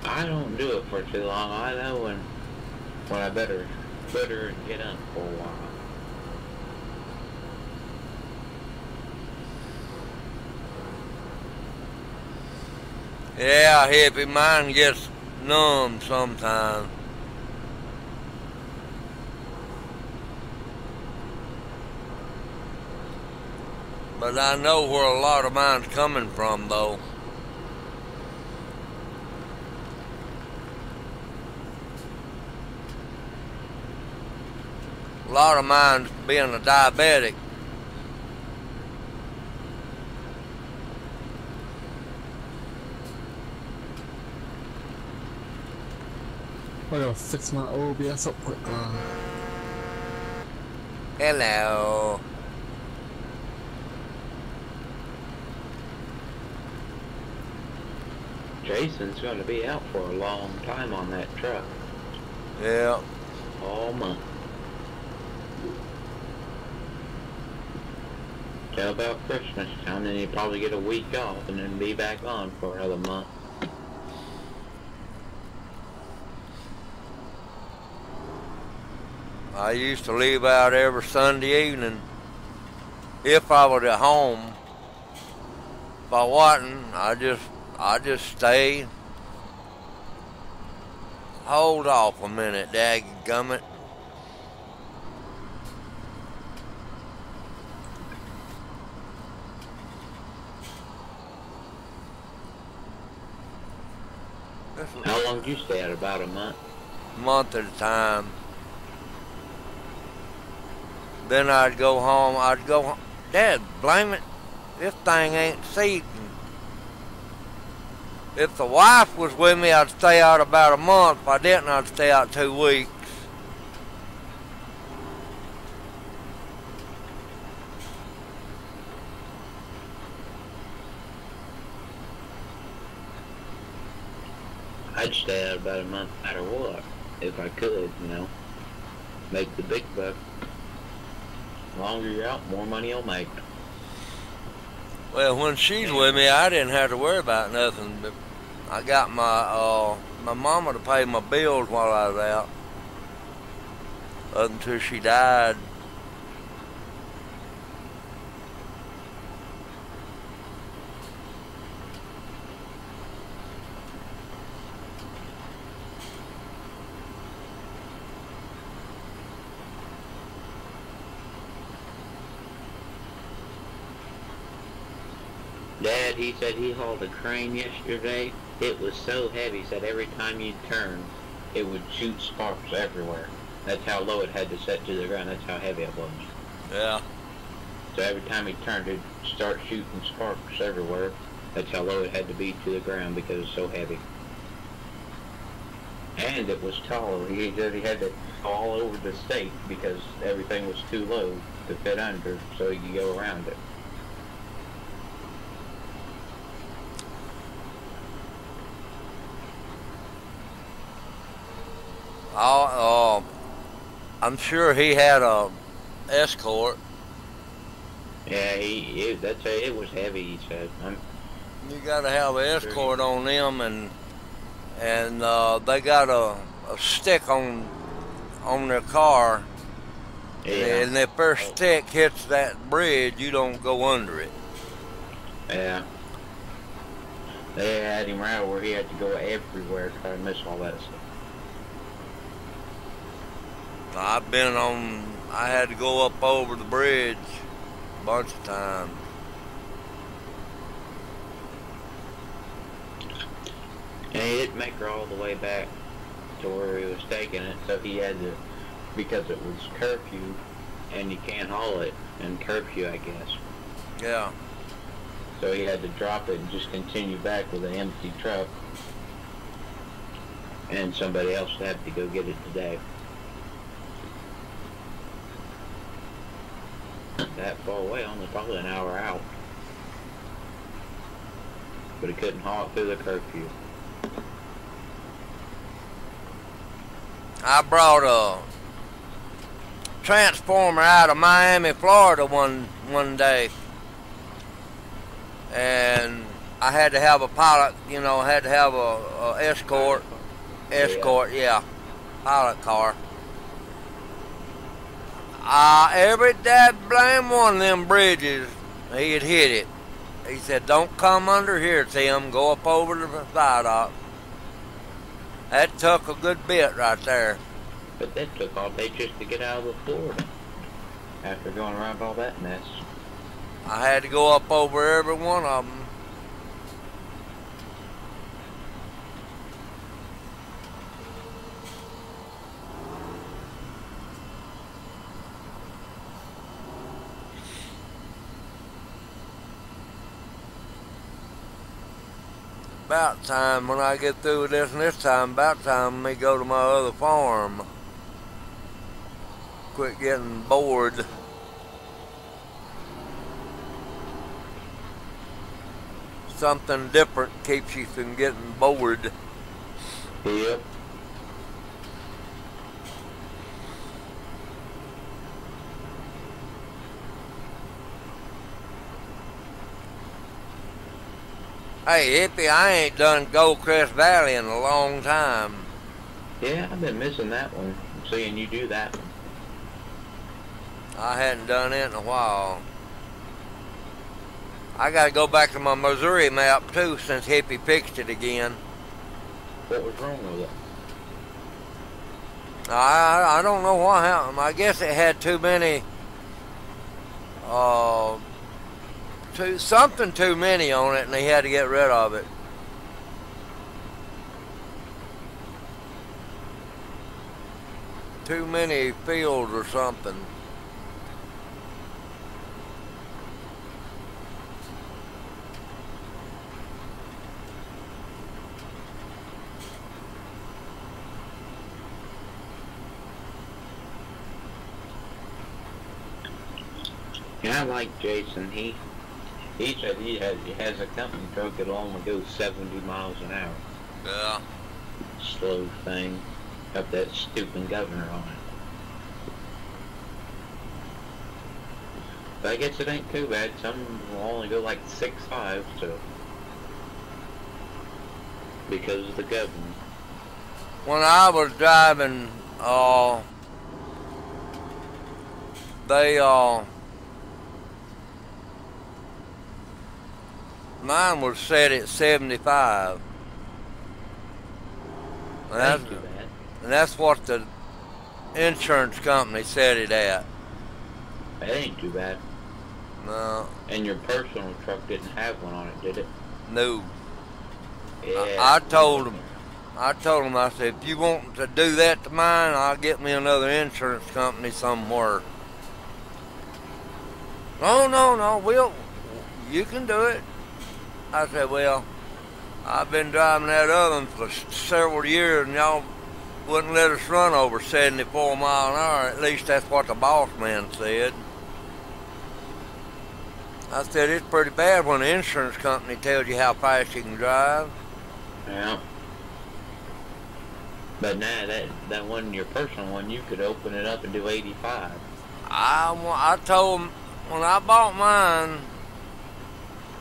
I don't do it for too long. I know when I better put her and get up for a while. Yeah, hippie, mine gets numb sometimes. But I know where a lot of mine's coming from, though. A lot of mine's being a diabetic. I gotta fix my OBS up quick. Hello. Jason's going to be out for a long time on that truck. Yeah. All month. Till about Christmas time, then he'll probably get a week off and then be back on for another month. I used to leave out every Sunday evening. If I was at home, if I wasn't, I just stay. Hold off a minute, dadgummit. How long did you stay out? About a month? Month at a time. Then I'd go home. Dad, blame it. This thing ain't seating. If the wife was with me, I'd stay out about a month. If I didn't, I'd stay out 2 weeks. I'd stay out about a month no matter what, if I could, you know. Make the big buck. The longer you're out, more money you'll make. Well, when she's with me, I didn't have to worry about nothing. But I got my mama to pay my bills while I was out, up until she died. Dad, he said he hauled a crane yesterday. It was so heavy, he said every time you turned, it would shoot sparks everywhere. That's how low it had to set to the ground. That's how heavy it was. Yeah. So every time he turned, it'd start shooting sparks everywhere. That's how low it had to be to the ground because it's so heavy. And it was tall. He said he had to all over the state because everything was too low to fit under, so he could go around it. I'm sure he had a escort. Yeah, it was heavy, he said. You gotta have an escort on them, and they got a stick on their car. Yeah. And if their stick hits that bridge, you don't go under it. Yeah. They had him right where he had to go everywhere trying to miss all that stuff. I had to go up over the bridge a bunch of times. And he didn't make her all the way back to where he was taking it, so he had to, because it was curfew, and you can't haul it in curfew, I guess. Yeah. So he had to drop it and just continue back with an empty truck. And somebody else would have to go get it today. That far away, only probably an hour out. But he couldn't haul it through the curfew. I brought a transformer out of Miami, Florida one day. And I had to have a pilot, had to have a escort, yeah, pilot car. Every blame one of them bridges, he had hit it. He said, "Don't come under here, Tim. Go up over the viaduct." That took a good bit right there. But that took all day just to get out of the Florida. After going around all that mess. I had to go up over every one of them. About time when I get through with this, and this time about time me go to my other farm. Quit getting bored. Something different keeps you from getting bored. Yep. Hey, hippie, I ain't done Goldcrest Valley in a long time. Yeah, I've been missing that one. I'm seeing you do that one. I hadn't done it in a while. I gotta go back to my Missouri map too since hippie fixed it again. What was wrong with it? I don't know what happened. I guess it had too many, something too many on it, and they had to get rid of it. Too many fields or something. Yeah, I like Jason. He said he has a company truck that'll only go 70 miles an hour. Yeah. Slow thing. Got that stupid governor on it. But I guess it ain't too bad. Some will only go like 6.5, so because of the governor. When I was driving, mine was set at 75. That ain't too bad. And that's what the insurance company set it at. That ain't too bad. No. And your personal truck didn't have one on it, did it? No. Yeah. I told them, I said, if you want to do that to mine, I'll get me another insurance company somewhere. No, you can do it. I said, well, I've been driving that other one for several years, and y'all wouldn't let us run over 74 miles an hour. At least that's what the boss man said. I said, it's pretty bad when the insurance company tells you how fast you can drive. Yeah. But now that one, your personal one, you could open it up and do 85. I told him, when I bought mine,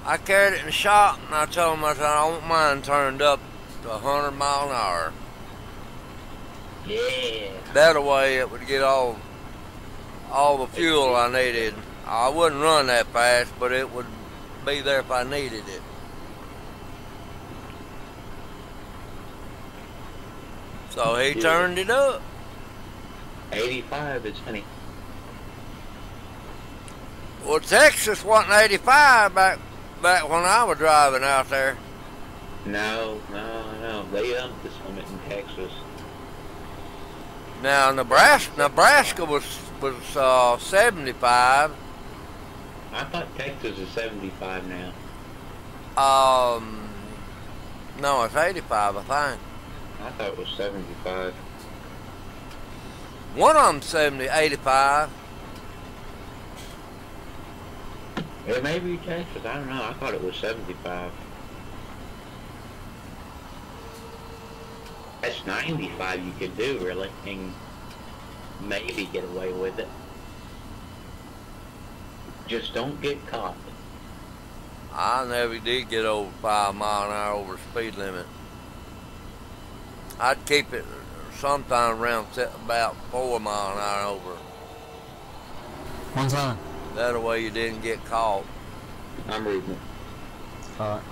I carried it in the shop, and I told him, I said, I want mine turned up to 100 miles an hour. Yeah. That way it would get all the fuel I needed. I wouldn't run that fast, but it would be there if I needed it. So he turned it up. 85 is funny. Well, Texas wasn't 85 back when I was driving out there. No. They upped the limit in Texas. Now Nebraska was 75. I thought Texas is 75 now. No, it's 85, I think. I thought it was 75. One of them 85. It may be Texas. I don't know. I thought it was 75. That's 95 you could do, really, and maybe get away with it. Just don't get caught. I never did get over 5 miles an hour over the speed limit. I'd keep it sometime around about 4 miles an hour over. One time. That way you didn't get caught. I'm reading it. Alright.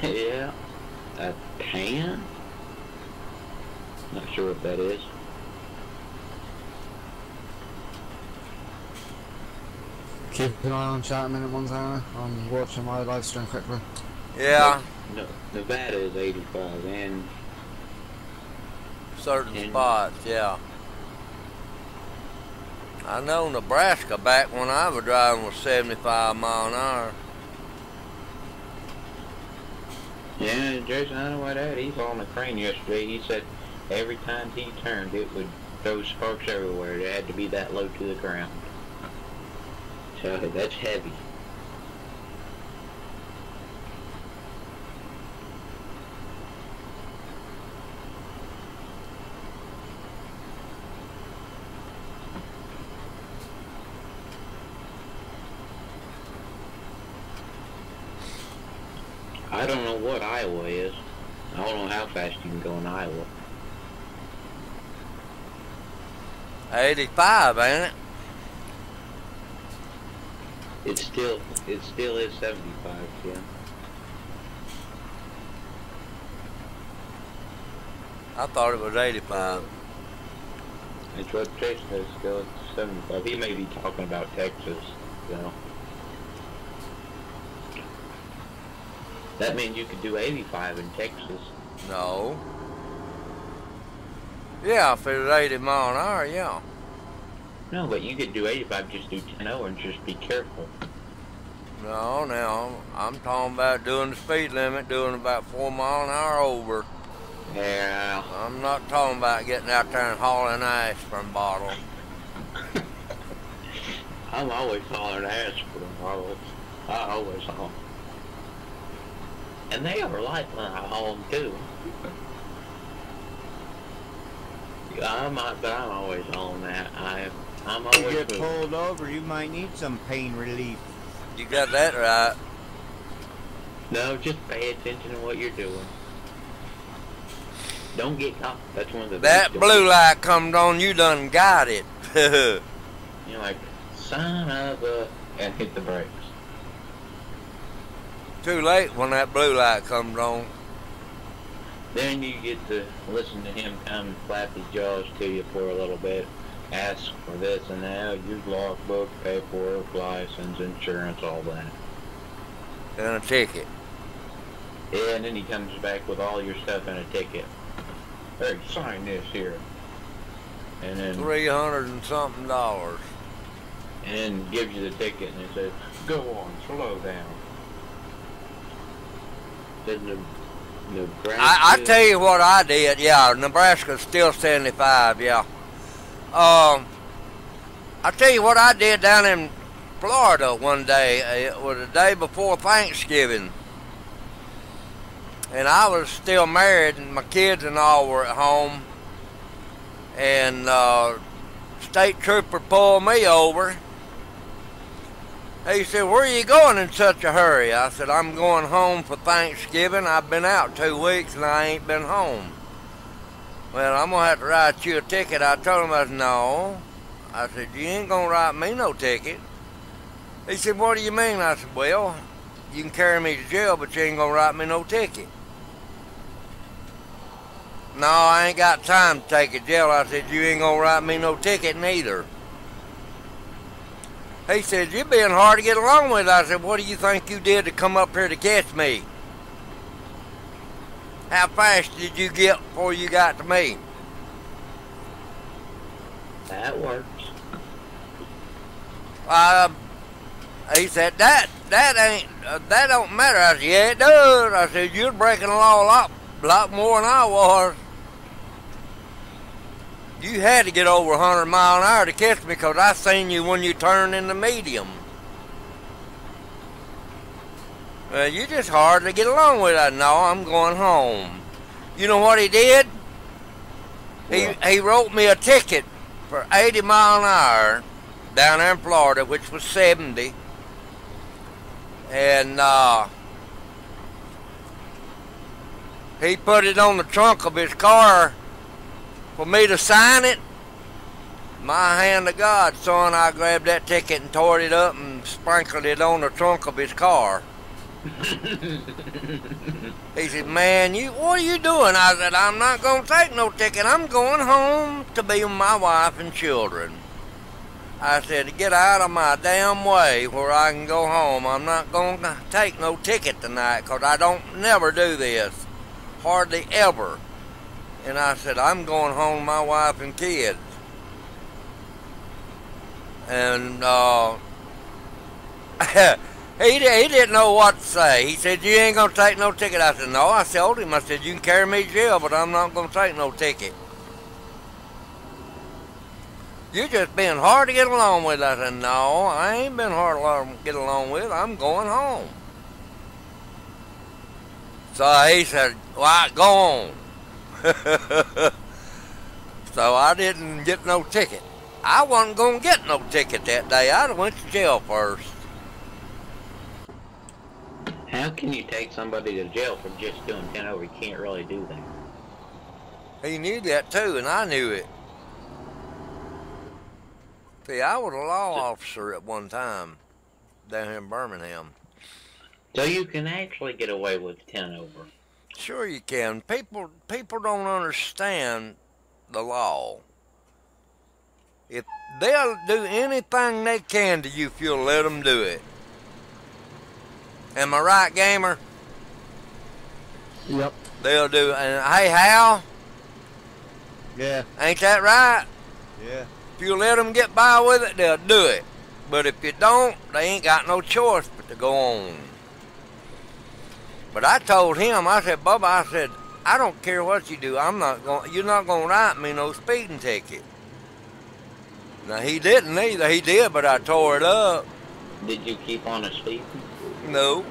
Yeah. A tan? Not sure what that is. Keep an eye on chat a minute, Montana. I'm watching my live stream quickly. Yeah, No, Nevada is 85, and certain spots, yeah. I know Nebraska back when I was driving was 75 mile an hour. Yeah, Jason, I know what that. He's on the crane yesterday. He said every time he turned, it would throw sparks everywhere. It had to be that low to the ground. So that's heavy. I don't know what Iowa is. I don't know how fast you can go in Iowa. 85, ain't it? It still is 75, yeah. I thought it was 85. It's what Jason says, still it's 75. He may be talking about Texas, you know. That means you could do 85 in Texas. No. Yeah, if it was 80 mile an hour, yeah. No, but you could do 85, just do 10 over and just be careful. No, now, I'm talking about doing the speed limit, doing about 4 mile an hour over. Yeah. I'm not talking about getting out there and hauling ice from bottles. I'm always hauling ass for the bottles. I always haul. And they are light when I haul them too. I'm always hauling that. I'm If you always get pulled over, you might need some pain relief. You got that right. No, just pay attention to what you're doing. Don't get caught. That's one of the That things. blue light comes on, you done got it. You're like, son of a... and hit the brakes. Too late when that blue light comes on. Then you get to listen to him come and flap his jaws to you for a little bit. Ask for this and that, use logbook, paperwork, license, insurance, all that. And a ticket. Yeah, and then he comes back with all your stuff and a ticket. Hey, sign this here. And then $300 and something. And then gives you the ticket and it says, go on, slow down. Then Nebraska... I tell you what I did, yeah, Nebraska's still 75, yeah. I tell you what I did down in Florida one day. It was the day before Thanksgiving. And I was still married, and my kids and all were at home. And state trooper pulled me over. He said, where are you going in such a hurry? I said, I'm going home for Thanksgiving. I've been out 2 weeks and I ain't been home. Well, I'm going to have to write you a ticket. I told him, I said, no. I said, you ain't going to write me no ticket. He said, what do you mean? I said, well, you can carry me to jail, but you ain't going to write me no ticket. No, I ain't got time to take you to jail. I said, you ain't going to write me no ticket neither. He said, you're being hard to get along with. I said, what do you think you did to come up here to catch me? How fast did you get before you got to me? That works. He said, that don't matter. I said, yeah, it does. I said, you're breaking the law a lot more than I was. You had to get over 100 mile an hour to catch me because I seen you when you turned in the medium. Well, you're just hard to get along with. I know, I'm going home. You know what he did? He wrote me a ticket for 80 mile an hour down there in Florida, which was 70. And he put it on the trunk of his car for me to sign it. My hand to God, son, I grabbed that ticket and tore it up and sprinkled it on the trunk of his car. He said, man, what are you doing? I said, I'm not going to take no ticket. I'm going home to be with my wife and children. I said, get out of my damn way where I can go home. I'm not going to take no ticket tonight because I don't never do this. Hardly ever. And I said, I'm going home to my wife and kids. and he didn't know what to say. He said, "You ain't gonna take no ticket." I said, "No." I told him, I said, "You can carry me to jail, but I'm not gonna take no ticket. You're just being hard to get along with." I said, "No, I ain't been hard to get along with. I'm going home." So he said, "Well, go on." So I didn't get no ticket. I wasn't going to get no ticket that day. I'd have went to jail first. How can you take somebody to jail for just doing 10 over? You can't really do that. He knew that too, and I knew it. See, I was a law officer at one time down here in Birmingham. So you can actually get away with 10 over. Sure you can. People don't understand the law. If they'll do anything they can to you if you'll let them do it. Am I right, Gamer? Yep. They'll do. And hey, Hal? Yeah. Ain't that right? Yeah. If you let them get by with it, they'll do it. But if you don't, they ain't got no choice but to go on. But I told him, I said, "Bubba," I said, "I don't care what you do. You're not going to write me no speeding ticket." Now, he didn't either. He did, but I tore it up. Did you keep on a speeding? No.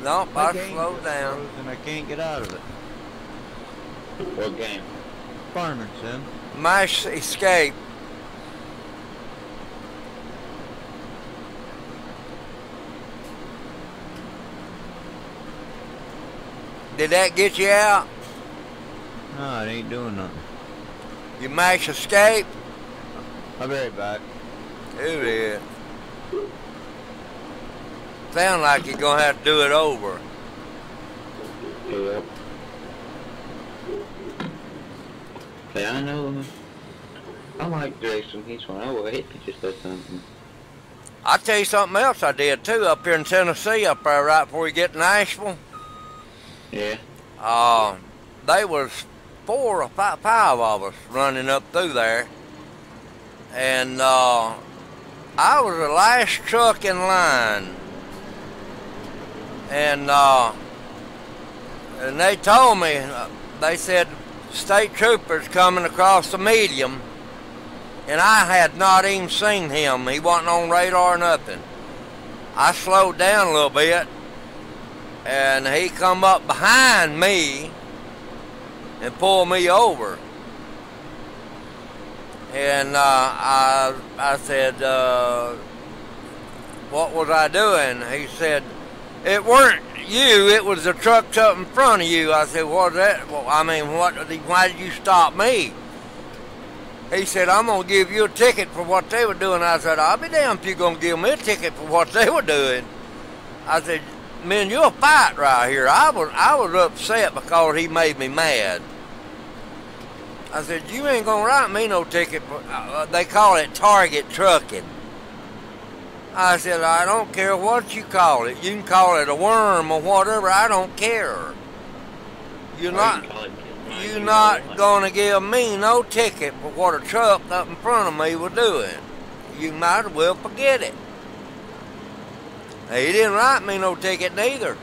Nope, My I game slowed just down. froze and I can't get out of it. What game? Farming sim. Mash escape. Did that get you out? No, it ain't doing nothing. You mash escape? I'll be right back. It is. Sound like you're gonna have to do it over. Yep. Yeah, I know. I like Jason. He's one. Oh, I hate to just do something. I'll tell you something else I did too up here in Tennessee, up there right before you get to Nashville. Yeah. They was 4 or 5 of us running up through there. And I was the last truck in line. And they told me, they said, state troopers coming across the medium. And I had not even seen him. He wasn't on radar or nothing. I slowed down a little bit. And he come up behind me and pulled me over. And I said, "What was I doing?" He said, "It weren't you, it was the truck up in front of you." I said, "What's that? Well, I mean, why did you stop me?" He said, "I'm going to give you a ticket for what they were doing." I said, "I'll be damned if you're going to give me a ticket for what they were doing." I said, "Man, you'll fight right here." I was upset because he made me mad. I said, "You ain't gonna write me no ticket for," they call it target trucking. I said, "I don't care what you call it. You can call it a worm or whatever. I don't care. You're not gonna give me no ticket for what a truck up in front of me was doing. You might as well forget it." He didn't write me no ticket neither.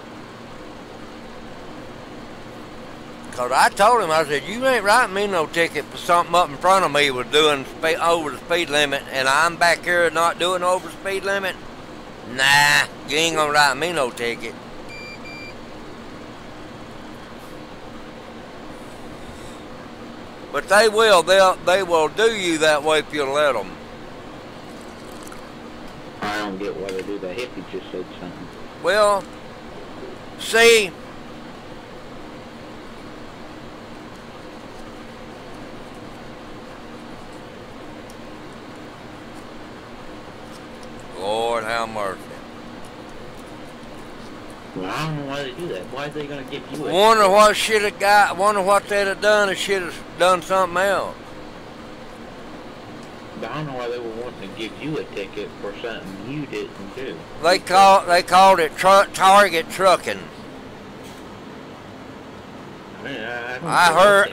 Because I told him, I said, "You ain't writing me no ticket for something up in front of me was doing over the speed limit, and I'm back here not doing over the speed limit. Nah, you ain't gonna write me no ticket." But they will do you that way if you let them. I don't get why they do that. Hippie just said something. Well, see, Lord have mercy. Well, I don't know why they do that. Why are they going to give you a Wonder what they'd have done if she'd have done something else. But I don't know why they were wanting to give you a ticket for something you didn't do. They called it target trucking. Yeah,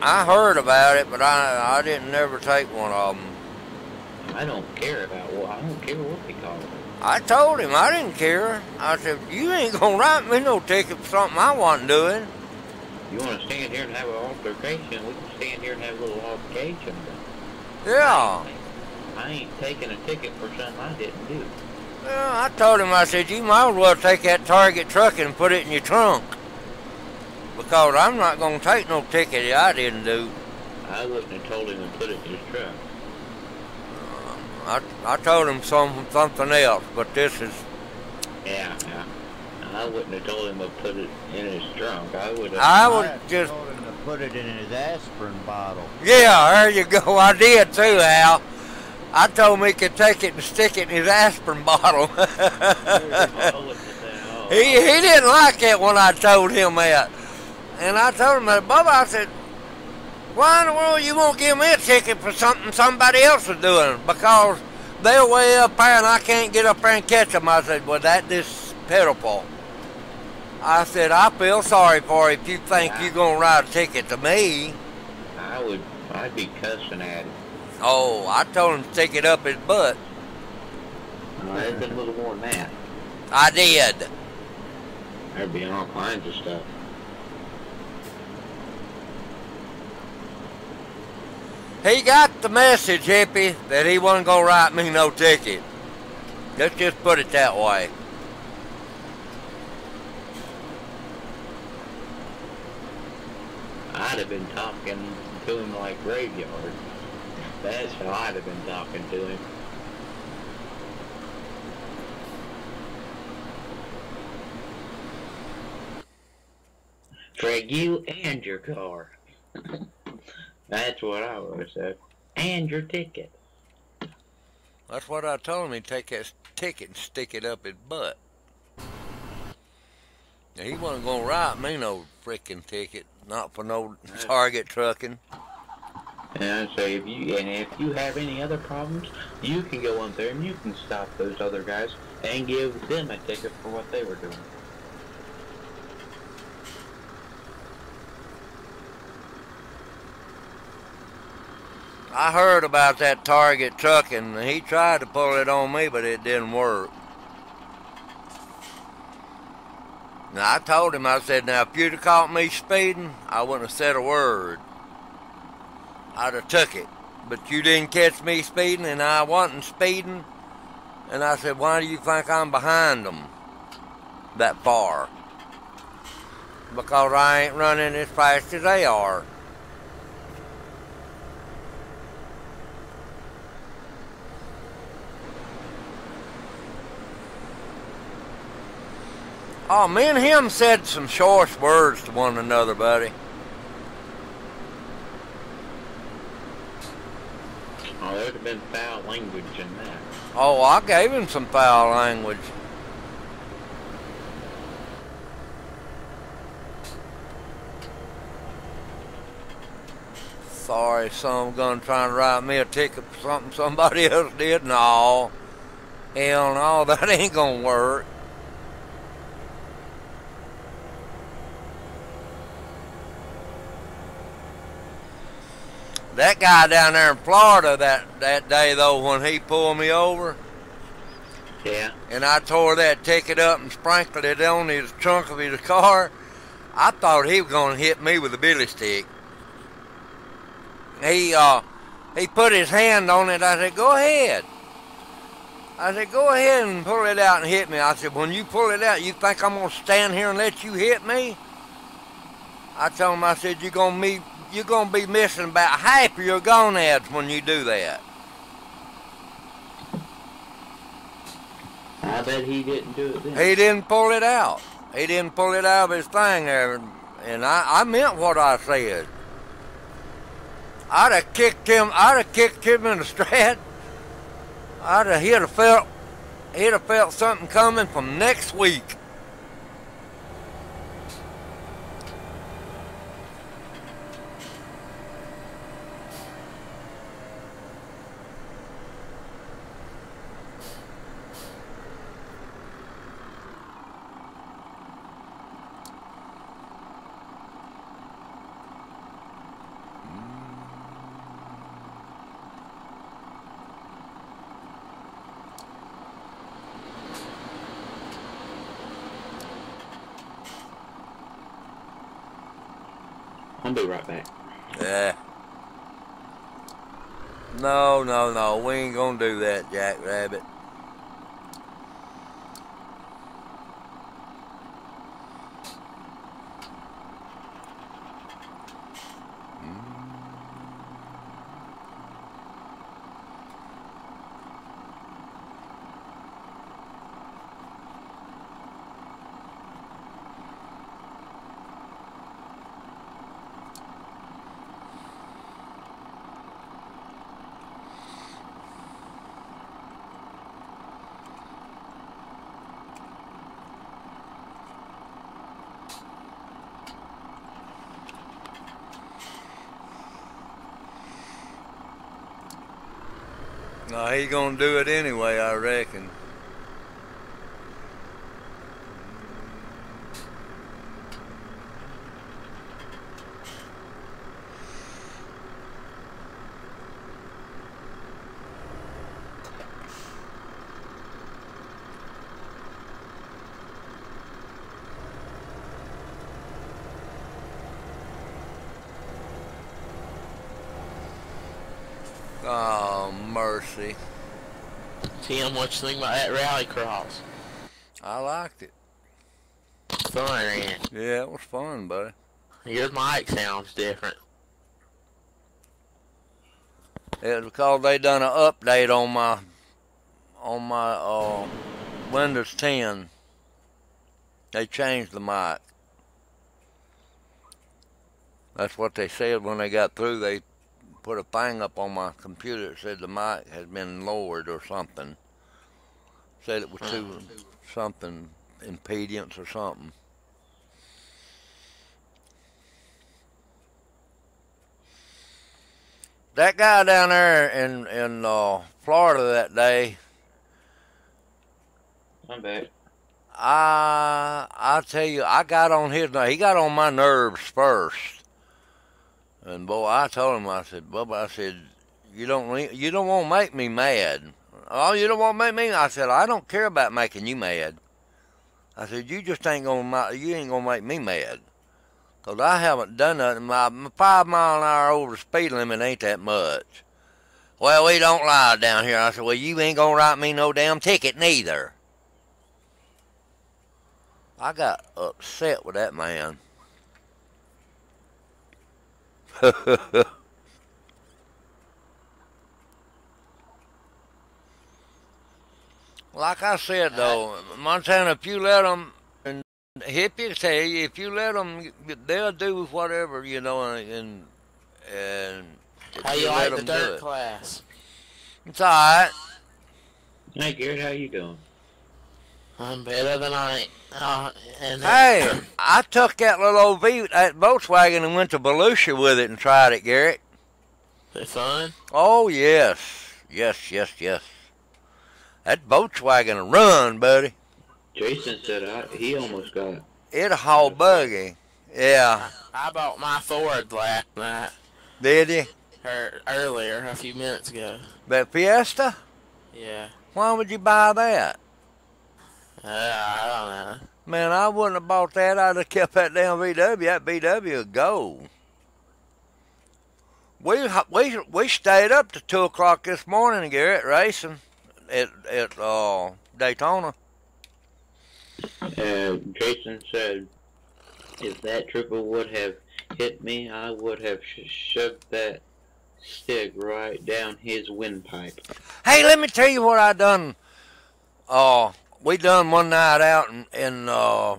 I heard about it, but I didn't never take one of them. I don't care about what. I don't care what they call it. I told him I didn't care. I said, you ain't gonna write me no ticket for something I wasn't doing. You want to stand here and have an altercation? We can stand here and have a little altercation. Yeah. I ain't taking a ticket for something I didn't do. Well, I told him, I said, you might as well take that Target trucking and put it in your trunk. Because I'm not going to take no ticket that I didn't do. I wouldn't have told him to put it in his truck. I told him something else, but this is... Yeah. I wouldn't have told him to put it in his trunk. I would I just told him to put it in his aspirin bottle. Yeah, there you go. I did too, Al. I told him he could take it and stick it in his aspirin bottle. he didn't like it when I told him that. And I told him that, Bubba, I said, why in the world you won't give me a ticket for something somebody else is doing? Because they're way up there and I can't get up there and catch them. I said, well, that is pitiful. I said, I feel sorry for you if you think you're going to write a ticket to me. I'd be cussing at him. Oh, I told him to stick it up his butt. There'd been a little more than that. I did. There'd be all kinds of stuff. He got the message, hippie, that he wasn't going to write me no ticket. Let's just put it that way. I'd have been talking to him like graveyard. That's how I'd have been talking to him. For you and your car. That's what I would have said. And your ticket. That's what I told him. He'd take that ticket and stick it up his butt. Now, he wasn't going to write me no freaking ticket. Not for no Target trucking. And I say, if you have any other problems, you can go on there and you can stop those other guys and give them a ticket for what they were doing. I heard about that Target trucking. He tried to pull it on me, but it didn't work. Now, I told him, I said, now, if you'd have caught me speeding, I wouldn't have said a word. I'd have took it. But you didn't catch me speeding, and I wasn't speeding. And I said, why do you think I'm behind them that far? Because I ain't running as fast as they are. Oh, me and him said some choice words to one another, buddy. Oh, there would have been foul language in that. Oh, I gave him some foul language. Sorry, some gun trying to write me a ticket for something somebody else did. No. Hell no, that ain't gonna work. That guy down there in Florida that day, though, when he pulled me over, Yeah. and I tore that ticket up and sprinkled it on his trunk of his car, I thought he was going to hit me with a billy stick. He put his hand on it. I said, go ahead. I said, go ahead and pull it out and hit me. I said, when you pull it out, you think I'm going to stand here and let you hit me? I told him, I said, you're going to be missing about half of your gonads when you do that. I bet he didn't do it then. He didn't pull it out. He didn't pull it out of his thing there. And I meant what I said. I'd have kicked him in the strap. He'd have felt something coming from next week. I'll be right back. Yeah. No, no, no. We ain't gonna do that, Jackrabbit. No, he's gonna do it anyway, I reckon. Oh, mercy. Tim, what you think about that rally cross? I liked it. Fun, ain't it? Yeah, it was fun, buddy. Your mic sounds different. It was because they done an update on my Windows 10. They changed the mic. That's what they said when they got through. They put a thing up on my computer that said the mic had been lowered or something. Said it was too something impedance or something. That guy down there in Florida that day, I'm back. I tell you, I got on his. He got on my nerves first. And boy, I told him, I said, Bubba, I said, you don't want to make me mad. Oh, you don't want to make me? I said, I don't care about making you mad. I said, you just ain't gonna make me mad. 'Cause I haven't done nothing. My 5 mile an hour over the speed limit ain't that much. Well, we don't lie down here. I said, well, you ain't gonna write me no damn ticket neither. I got upset with that man. Like I said, though, Montana, if you let them, and Hippie tell you, if you let them, they'll do whatever, and if How you you let like the them do dirt it. class? It's all right. Hey, Garrett, how you doing? I'm better than and Hey, I took that little old that Volkswagen and went to Volusia with it and tried it, Garrett. Is it fun? Oh, yes. Yes, yes, yes. That Volkswagen will run, buddy. Jason said he almost got. It'll haul buggy. Yeah. I bought my Ford last night. Did you? Or earlier, a few minutes ago. That Fiesta? Yeah. Why would you buy that? I don't know. Man, I wouldn't have bought that. I'd have kept that damn VW. That VW would go. We stayed up to 2 o'clock this morning, Garrett, racing at Daytona. Jason said, if that trooper would have hit me, I would have shoved that stick right down his windpipe. Hey, let me tell you what I done. We done one night out oh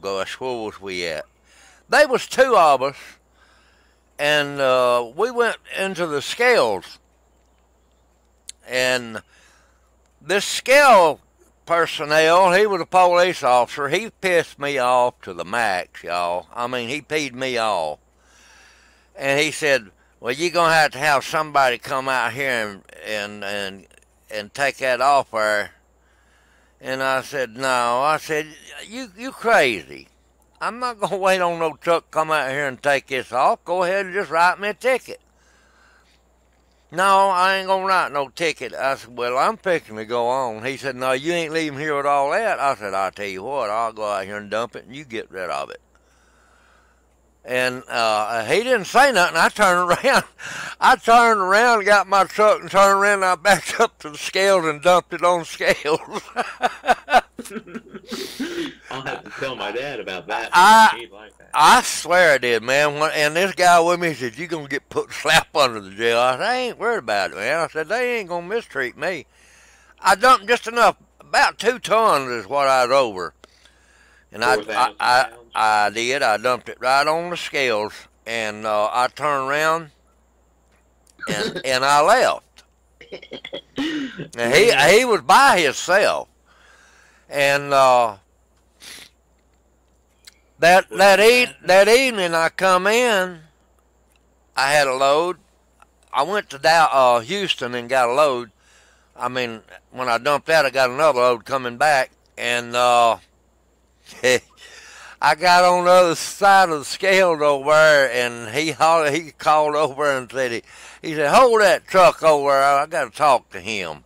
gosh, where was we at? They was 2 of us, and we went into the scales, and this scale personnel, he was a police officer. He pissed me off to the max, y'all. I mean, he peed me off, and he said, well, you're going to have somebody come out here and take that off there. And I said, no. I said, you crazy. I'm not going to wait on no truck to come out here and take this off. Go ahead and just write me a ticket. No, I ain't gonna write no ticket. I said, well, I'm fixing to go on. He said, no, you ain't leaving here with all that. I said, I'll tell you what, I'll go out here and dump it, and you get rid of it. And he didn't say nothing. I turned around. I turned around, got my truck, and turned around, and I backed up to the scales and dumped it on scales. I'll have to tell my dad about that. He'd like that. I swear I did, man. And this guy with me said, you going to get put slap under the jail. I said, I ain't worried about it, man. I said, they ain't going to mistreat me. I dumped just enough. About 2 tons is what I was over. And 4,000 pounds? I did. I dumped it right on the scales. And I turned around and I left. And he was by himself. And that evening I come in, I had a load. I went to Houston and got a load. I mean, when I dumped that, I got another load coming back, and I got on the other side of the scales over there, and he called over and said, he said, hold that truck over there. I got to talk to him.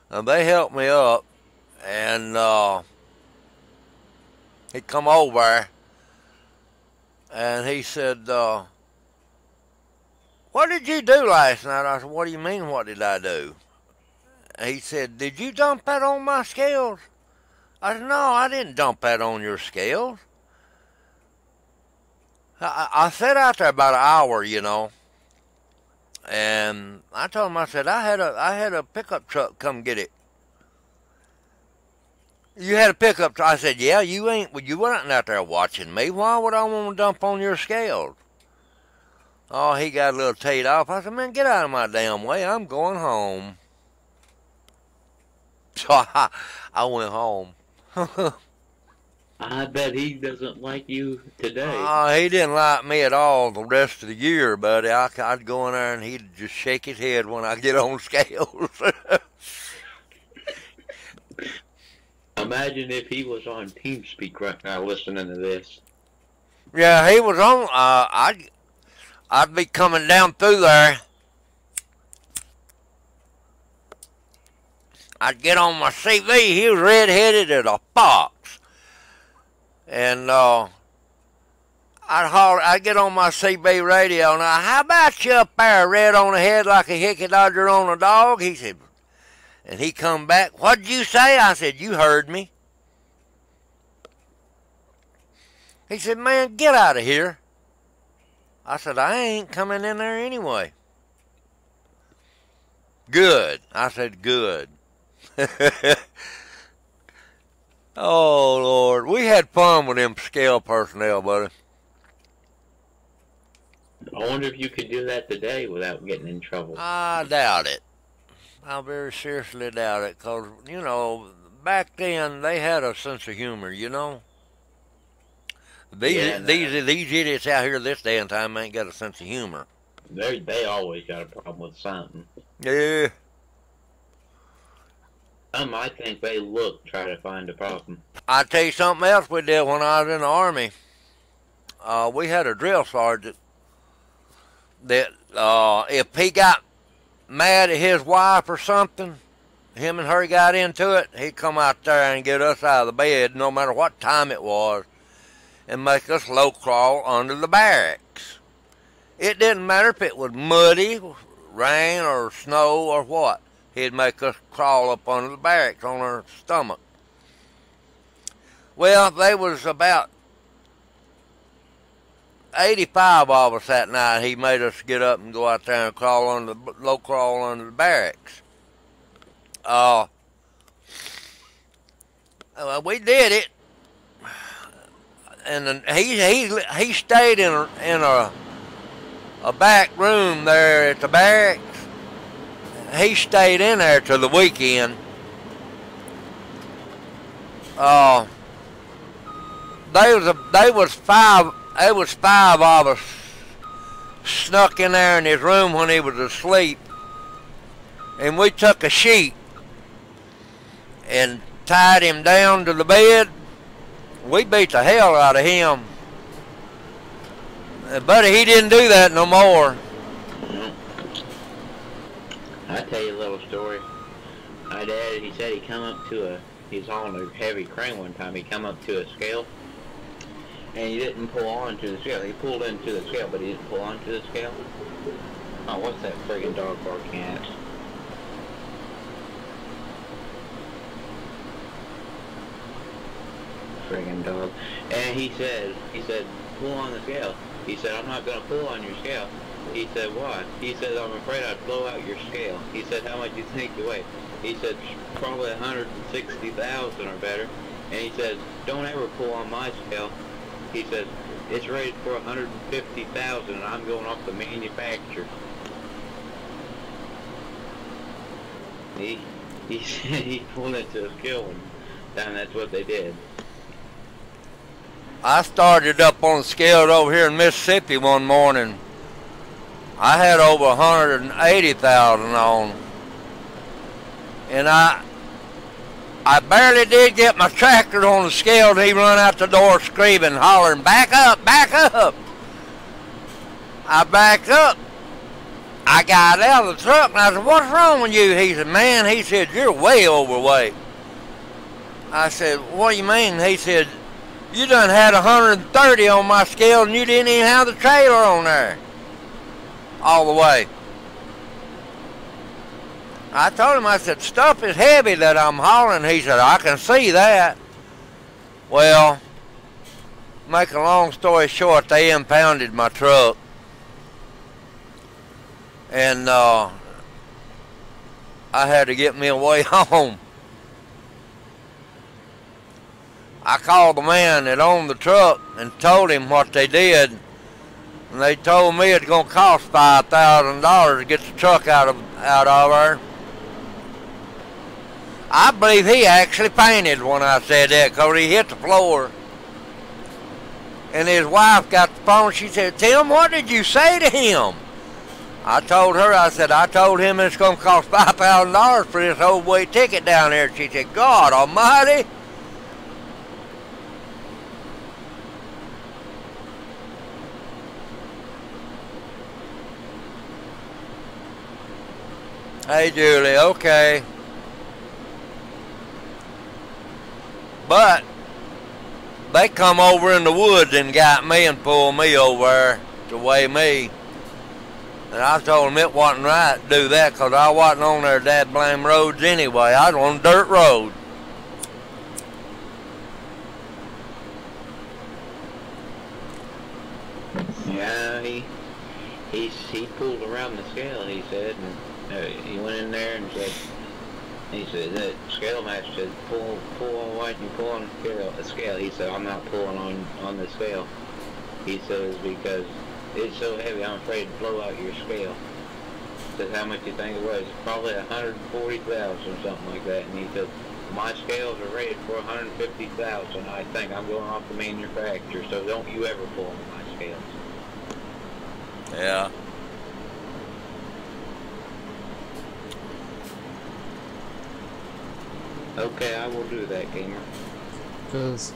And they helped me up, and he come over, and he said, what did you do last night? I said, what do you mean, what did I do? He said, did you dump that on my scales? I said, no, I didn't dump that on your scales. I sat out there about an hour, you know, and I told him, I said, I had a pickup truck come get it. You had a pickup truck? I said, yeah, you weren't out there watching me. Why would I want to dump on your scales? Oh, he got a little teed off. I said, man, get out of my damn way. I'm going home. So I went home. I bet he doesn't like you today. He didn't like me at all the rest of the year, buddy. I'd go in there and he'd just shake his head when I get on scales. Imagine if he was on TeamSpeak right now listening to this. Yeah, he was on. I'd be coming down through there. I'd get on my CV. He was red-headed as a fox. And I'd get on my CB radio. Now, how about you up there, red on the head like a hickey dodger on a dog? He said, and he come back, what'd you say? I said, you heard me. He said, man, get out of here. I said, I ain't coming in there anyway. Good. I said, good. Oh, Lord. We had fun with them scale personnel, buddy. I wonder if you could do that today without getting in trouble. I doubt it. I very seriously doubt it, because, you know, back then they had a sense of humor, you know? These idiots out here this day and time ain't got a sense of humor. They always got a problem with something. Yeah. I think they try to find a problem. I'll tell you something else we did when I was in the Army. We had a drill sergeant that if he got mad at his wife or something, him and her got into it, he'd come out there and get us out of the bed, no matter what time it was, and make us low crawl under the barracks. It didn't matter if it was muddy, rain, or snow, or what. He'd make us crawl up under the barracks on our stomach. Well, there was about 85 of us that night. He made us get up and go out there and low crawl under the barracks. We did it, and he stayed in a back room there at the barracks. He stayed in there till the weekend. There was five of us snuck in there in his room when he was asleep, and we took a sheet and tied him down to the bed. We beat the hell out of him. Buddy, he didn't do that no more. I tell you a little story. My dad, he said he was hauling a heavy crane one time. He come up to a scale, and he didn't pull onto the scale. He pulled into the scale, but he didn't pull onto the scale. Oh, what's that friggin' dog barking at? Friggin' dog. And he said, pull on the scale. He said, I'm not gonna pull on your scale. He said, why? He said, I'm afraid I'd blow out your scale. He said, how much do you think you weigh? He said, probably 160,000 or better. And he says, don't ever pull on my scale. He says, it's rated for 150,000 and I'm going off the manufacturer. He said he pulled into a scale and that's what they did. I started up on the scales over here in Mississippi one morning. I had over 180,000 on, and I barely did get my tractor on the scale, and he run out the door screaming, hollering, back up, back up. I backed up. I got out of the truck, and I said, what's wrong with you? He said, man, he said, you're way overweight. I said, what do you mean? He said, you done had 130 on my scale, and you didn't even have the trailer on there. All the way. I told him, I said, stuff is heavy that I'm hauling. He said, I can see that. Well, make a long story short, they impounded my truck. And I had to get me a way home. I called the man that owned the truck and told him what they did. And they told me it's going to cost $5,000 to get the truck out of there. I believe he actually fainted when I said that because he hit the floor. And his wife got the phone. She said, Tim, what did you say to him? I told her, I told him it's going to cost $5,000 for this overweight ticket down there. She said, God almighty. Hey, Julie, okay. But they come over in the woods and got me and pulled me over there to weigh me. And I told them it wasn't right to do that because I wasn't on their dad blame roads anyway. I was on a dirt road. Yeah, he pulled around the scale, he said, and he went in there and said, that scale master said, pull on white and pull on the scale. He said, I'm not pulling on the scale. He says, because it's so heavy, I'm afraid to blow out your scale. He says, how much do you think it was? Probably 140,000 or something like that. And he said, my scales are rated for 150,000. I think I'm going off the manufacturer, so don't you ever pull on my scales. Yeah. Okay, I will do that, gamer. Cause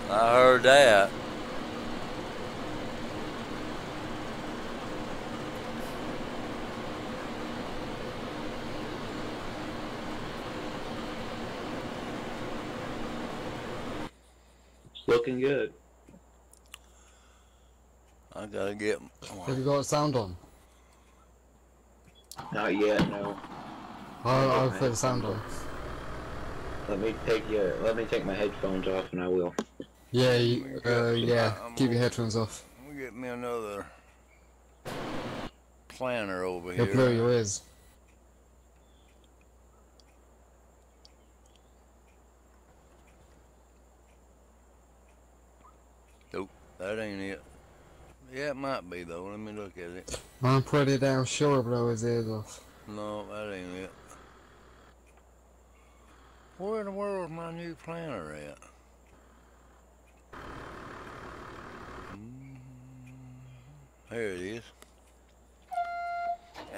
I heard that. Looking good. I gotta get. have you got sound on? Not yet, no. I'll put the sound on. Let me take my headphones off and I will. Yeah, yeah. Keep your headphones off. Let me get me another planner over You'll here. blow your ears. Nope, that ain't it. Yeah, it might be though. Let me look at it. I'm pretty damn sure he'll blow his ears off. No, that ain't it. Where in the world is my new planner at? There it is.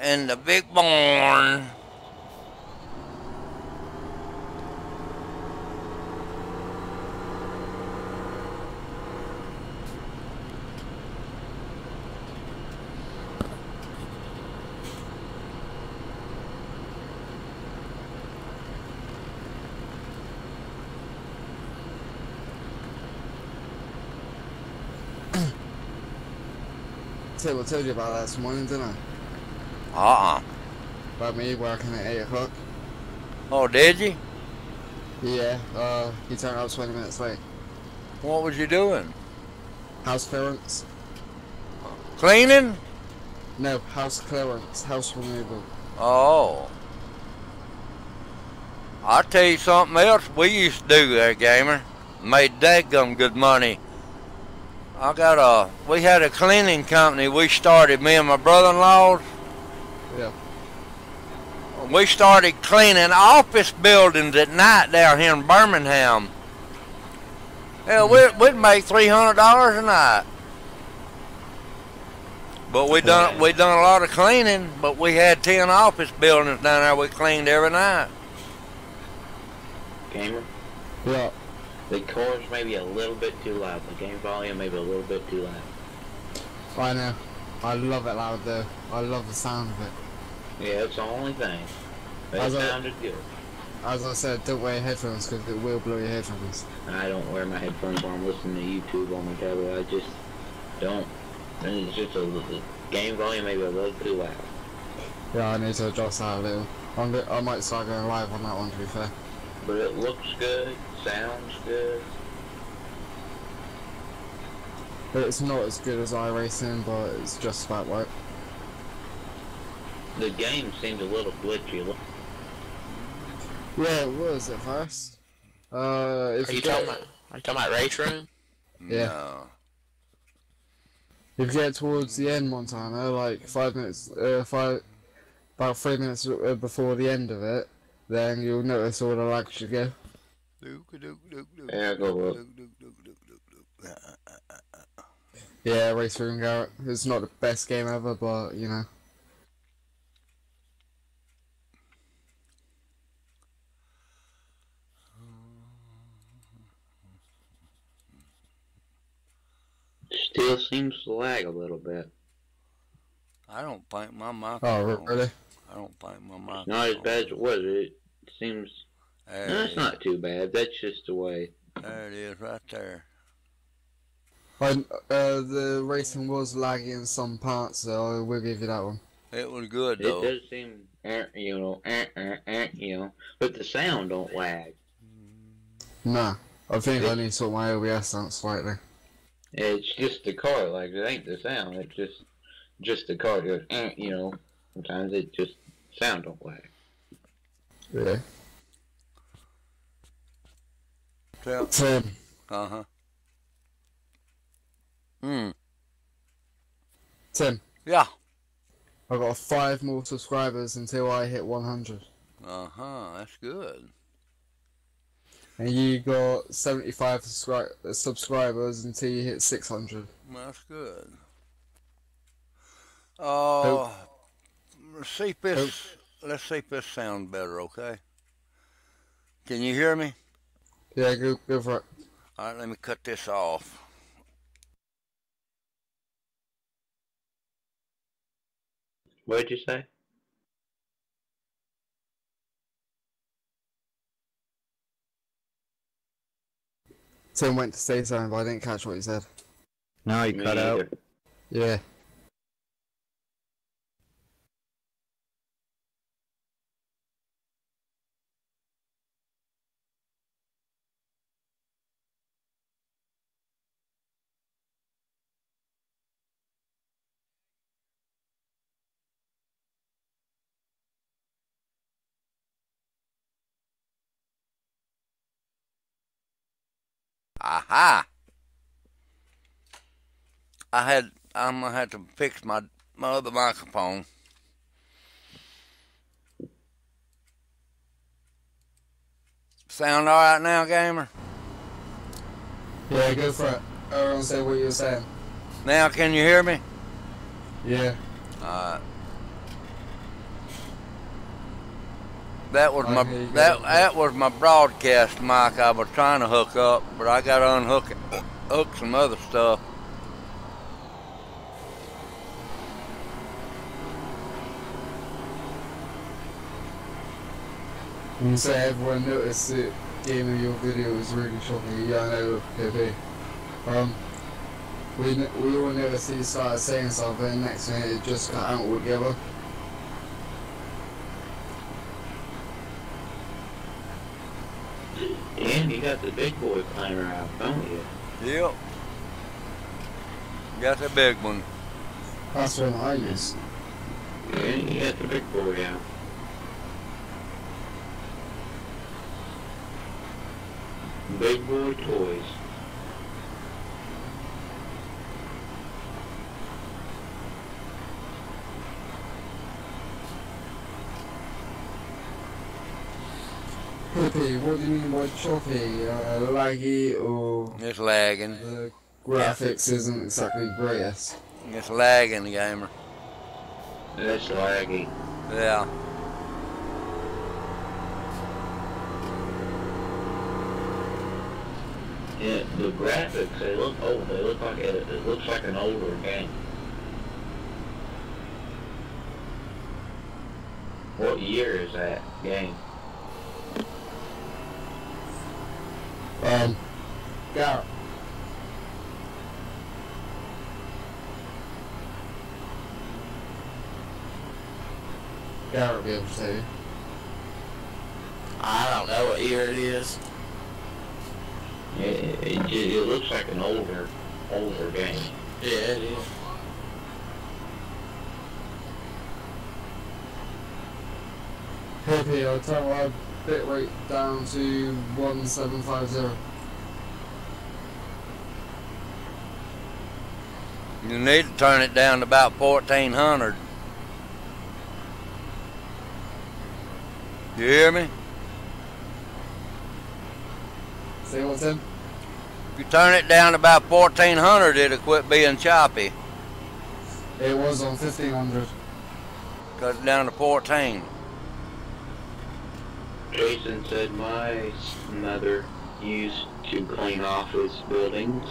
in the big barn. I told you about that this morning, didn't I? Uh-uh. About me working at 8 o'clock. Oh, did you? Yeah, he turned up 20 minutes late. What was you doing? House clearance? Cleaning? No, house clearance, house removal. Oh. I'll tell you something else we used to do there, gamer. Made daggum good money. We had a cleaning company we started, me and my brother-in-laws. Yeah. We started cleaning office buildings at night down here in Birmingham. Hell, we'd make $300 a night. But we done a lot of cleaning, but we had 10 office buildings down there we cleaned every night. Gamer? Yeah. The chorus maybe a little bit too loud. The game volume maybe a little bit too loud. I know. I love it loud though. I love the sound of it. Yeah, it's the only thing. But it sounded good. As I said, don't wear headphones because it will blow your headphones. I don't wear my headphones when I'm listening to YouTube on my tablet. I just don't. And it's just the game volume maybe a little too loud. Yeah, I need to adjust that a little. I might start going live on that one, to be fair. But it looks good, sounds good. It's not as good as iRacing, but it's just about right. The game seemed a little glitchy. Yeah, it was at first. Are you talking about Race Room? Yeah. No. If you get towards the end one time, like 5 minutes, about 3 minutes before the end of it, then you'll notice all the lag should go. Yeah, go up. Yeah, Race Room Garrett. It's not the best game ever, but you know. Still seems to lag a little bit. I don't think my microphone. Oh, really? I don't think my microphone. Not as bad as it was. It seems. No, it's not too bad. That's just the way. There it is, right there. The racing was laggy in some parts, so I will give you that one. It was good It though. does seem, but the sound don't lag. Nah, I think I need to sort my OBS out slightly. It's just the car, like it ain't the sound. It's just the car. Goes, sometimes it just sound don't lag. Yeah. Tell. Tim. Uh-huh. Tim. Yeah. I've got 5 more subscribers until I hit 100. Uh-huh. That's good. And you got 75 subscribers until you hit 600. That's good. Let's see if this sounds better, okay? Can you hear me? Yeah, go for it. All right, let me cut this off. What did you say? Tim went to say something, but I didn't catch what he said. No, you cut out. Yeah. Aha! I'm gonna have to fix my other microphone. Sound all right now, gamer? Yeah, go for it. I don't say what you were saying. Now, can you hear me? Yeah. Alright. That was I my can hear you that good. that was my broadcast mic I was trying to hook up, but I got to hook some other stuff. You say everyone noticed that game of your video was really shocking. Yeah, I know, PP. We all noticed that you started saying something, and next minute it just got out altogether. And you got the big boy climber out, don't you? Yep. Got the big one. That's one I use. Yeah, you got the big boy out. Big boy toys. PP, what do you mean by choppy? Laggy, or It's lagging. the graphics isn't exactly greatest? It's lagging, gamer. That's laggy. Yeah. Yeah, the graphics, they look old. They look like it looks like an older game. What year is that game? Garrett. Garrett will be able to tell you. I don't know what year it is. It looks like an older game. Yeah, it is. PP, I'll turn my bitrate down to 1750. You need to turn it down to about 1400. You hear me? Say what's in? If you turn it down to about 1400, it'll quit being choppy. It was on 1500. Cut it down to 14. Jason said my mother used to clean office buildings,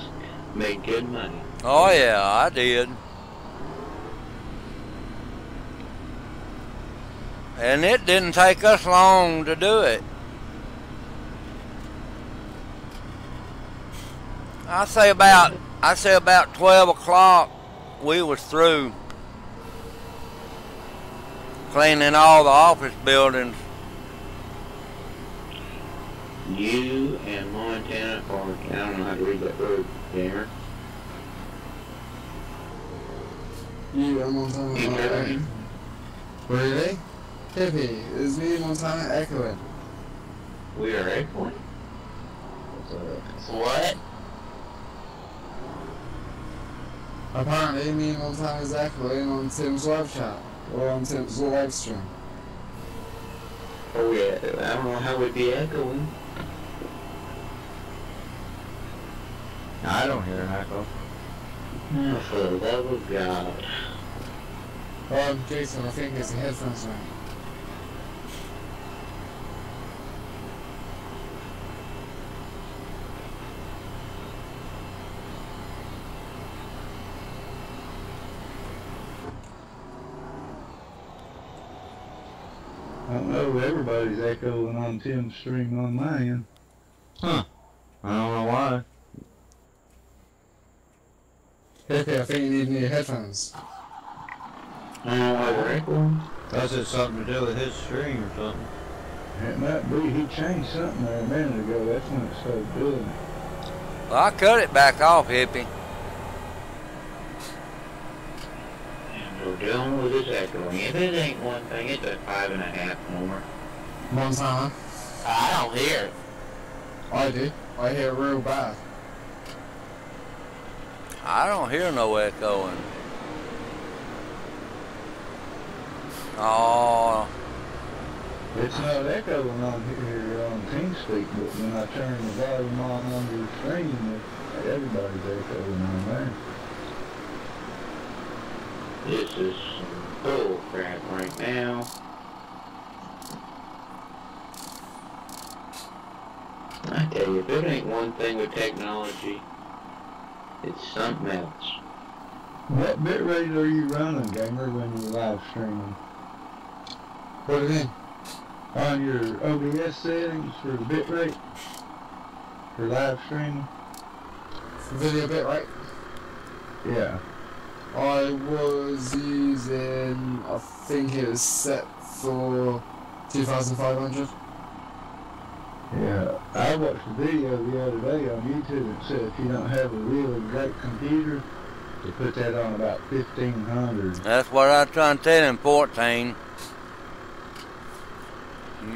made good money. Oh yeah, I did. And it didn't take us long to do it. I say about 12 o'clock we was through cleaning all the office buildings. You and Montana Park, I don't know how to read that word, gamer. You and Montana You are heard me? echoing. Really? Hippie, is me and Montana echoing? We are echoing. What? Apparently me and Montana's echoing on Tim's live chat, or on Tim's live stream. Oh yeah, I don't know how we'd be echoing. I don't hear an echo. Oh, for the love of God. Jason, I think it's a headphones man. I don't know, everybody's echoing on Tim's stream on my end. Huh. I don't know why. Hippie, I think you need new headphones. I don't know why we're echoing. That's just something to do with his stream or something. It might be, he changed something there a minute ago, that's when it started doing it. Well, I cut it back off, hippie. And we're dealing with this echoing. If it ain't one thing, it's a 5.5 more. Montana, I don't hear it. I do. I hear it real bad. I don't hear no echoing. Oh, It's not echoing on here on TeamSpeak, but when I turn the volume on your stream, everybody's echoing on there. This is some bull crap right now. tell you, if it ain't one thing with technology, it's something else. What bit rate are you running, gamer, when you're live streaming? What do you mean? On your OBS settings for the bit rate for live streaming? Video bit, right? Yeah. I was using, I think it was set for 2,500. Yeah. I watched a video the other day on YouTube that said if you don't have a really great computer, to put that on about 1,500. That's what I was trying to tell him, 14.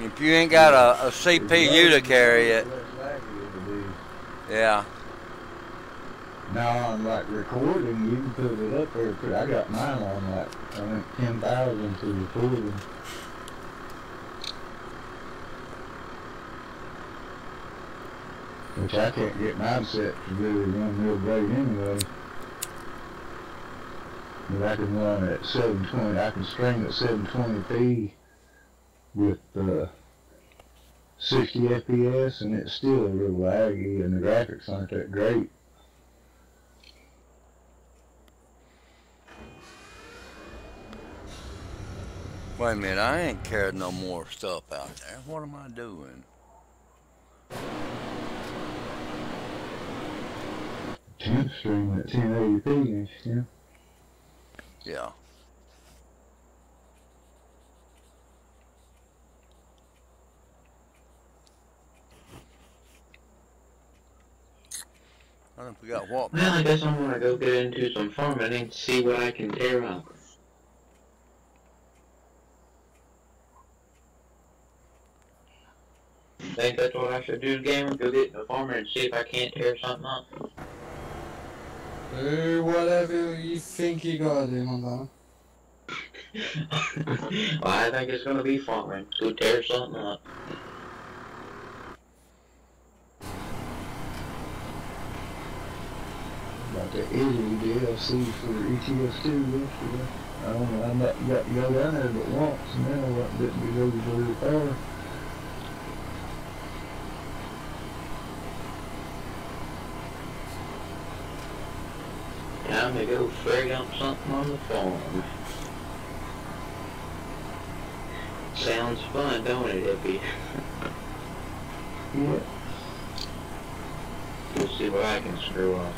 If you ain't got a CPU to carry it, yeah. Now on like recording, you can put it up there. I got mine on like, I think 10,000 for recording. Which I can't get mine set to really run real great anyway. But I can run at 720, I can stream at 720p with 60 FPS, and it's still a little laggy, and the graphics aren't that great. Wait a minute, I ain't carried no more stuff out there. What am I doing? Can't stream at 1080p, yeah. Yeah. I done forgot what. Well, I guess I'm gonna go get into some farming and see what I can tear up. Think that's what I should do, gamer? Go get in the farmer and see if I can't tear something up. Do whatever you think you gotta do, Montana. Well, I think it's gonna be farming. Go tear something up. About the Italy DLC for ETS2 yesterday. I don't know, I got to go down there but once, and then I didn't go very far. Time to go frig up something on the farm. Sounds fun, don't it, Hippie? Yeah. We'll see what I can screw up.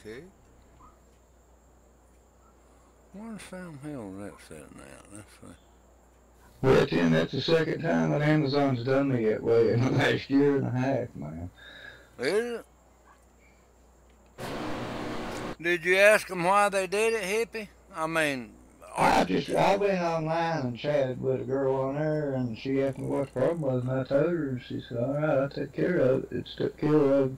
Okay. Where's Sam Hill that sitting at? Let's see. Well, Tim, that's the second time that Amazon's done me that way in the last year and a half, man. Is it? Did you ask them why they did it, Hippie? I mean, I went online and chatted with a girl on there, and she asked me what the problem was, and I told her, and she said, all right, I'll take care of it. It's took care of.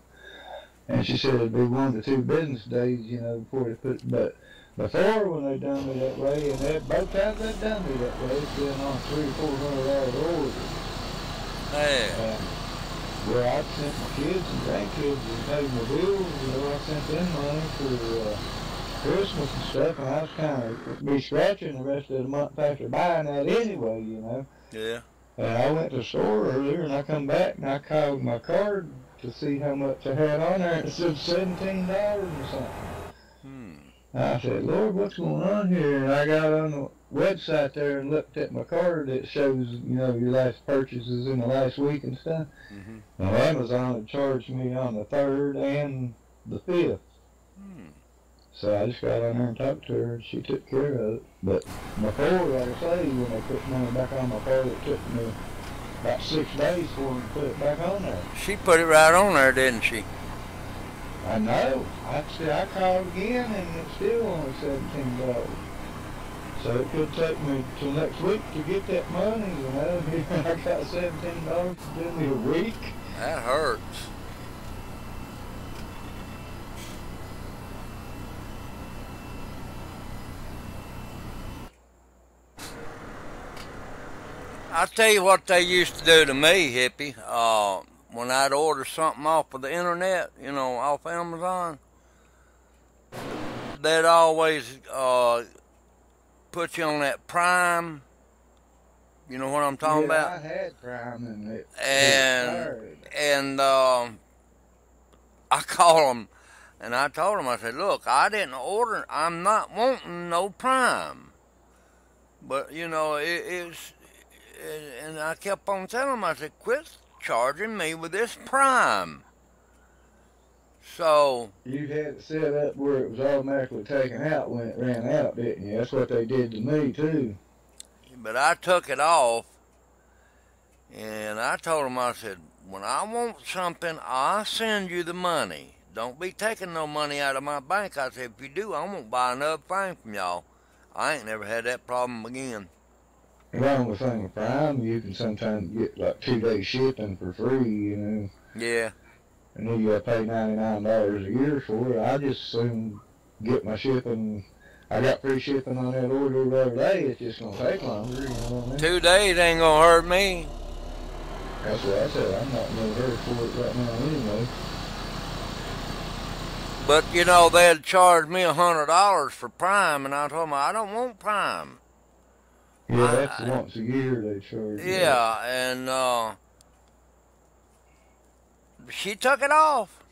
And she said it'd be 1 to 2 business days, you know, before they put it. But before, when they done me that way, and both times they done me that way, it's been on $300 or $400 order. yeah. Where I sent my kids and grandkids and paid my bills, you know, I sent them money for Christmas and stuff, and I was kind of be scratching the rest of the month after buying that anyway, you know. Yeah. And I went to the store earlier, and I come back, and I called my card to see how much I had on there, and it said $17 or something. I said, Lord, what's going on here? And I got on the website there and looked at my card that shows, you know, your last purchases in the last week and stuff. Now, Amazon had charged me on the 3rd and the 5th. So I just got on there and talked to her, and she took care of it. But before, like I say, when they put money back on my card, it took me about 6 days for them to put it back on there. She put it right on there, didn't she? I know. I called again, and it's still only $17. So it could take me till next week to get that money, you know. I got $17 to do me a week. That hurts. I tell you what they used to do to me, hippie. When I'd order something off of the internet, off Amazon, they'd always put you on that Prime. You know what I'm talking Yeah, about? I had Prime and it And expired. and I called them and I told them, I said, look, I didn't order. I'm not wanting no Prime. But it's and I kept on telling them, I said, quit charging me with this Prime. So, You had it set up where it was automatically taken out when it ran out, didn't you? That's what they did to me too. but I took it off and I told them, I said, when I want something, I'll send you the money. Don't be taking no money out of my bank. I said, if you do, I won't buy another thing from y'all. I ain't never had that problem again. The only thing with Prime, you can sometimes get like 2 days shipping for free, Yeah. and then you gotta pay $99 a year for it. I just soon get my shipping. I got free shipping on that order the other day. It's just gonna take longer, you know what I mean? 2 days ain't gonna hurt me. That's what I said. I'm not in no hurry for it right now anyway. But they had charged me $100 for Prime, and I told them I don't want Prime. Yeah, that's once a year they charge. Yeah, and she took it off.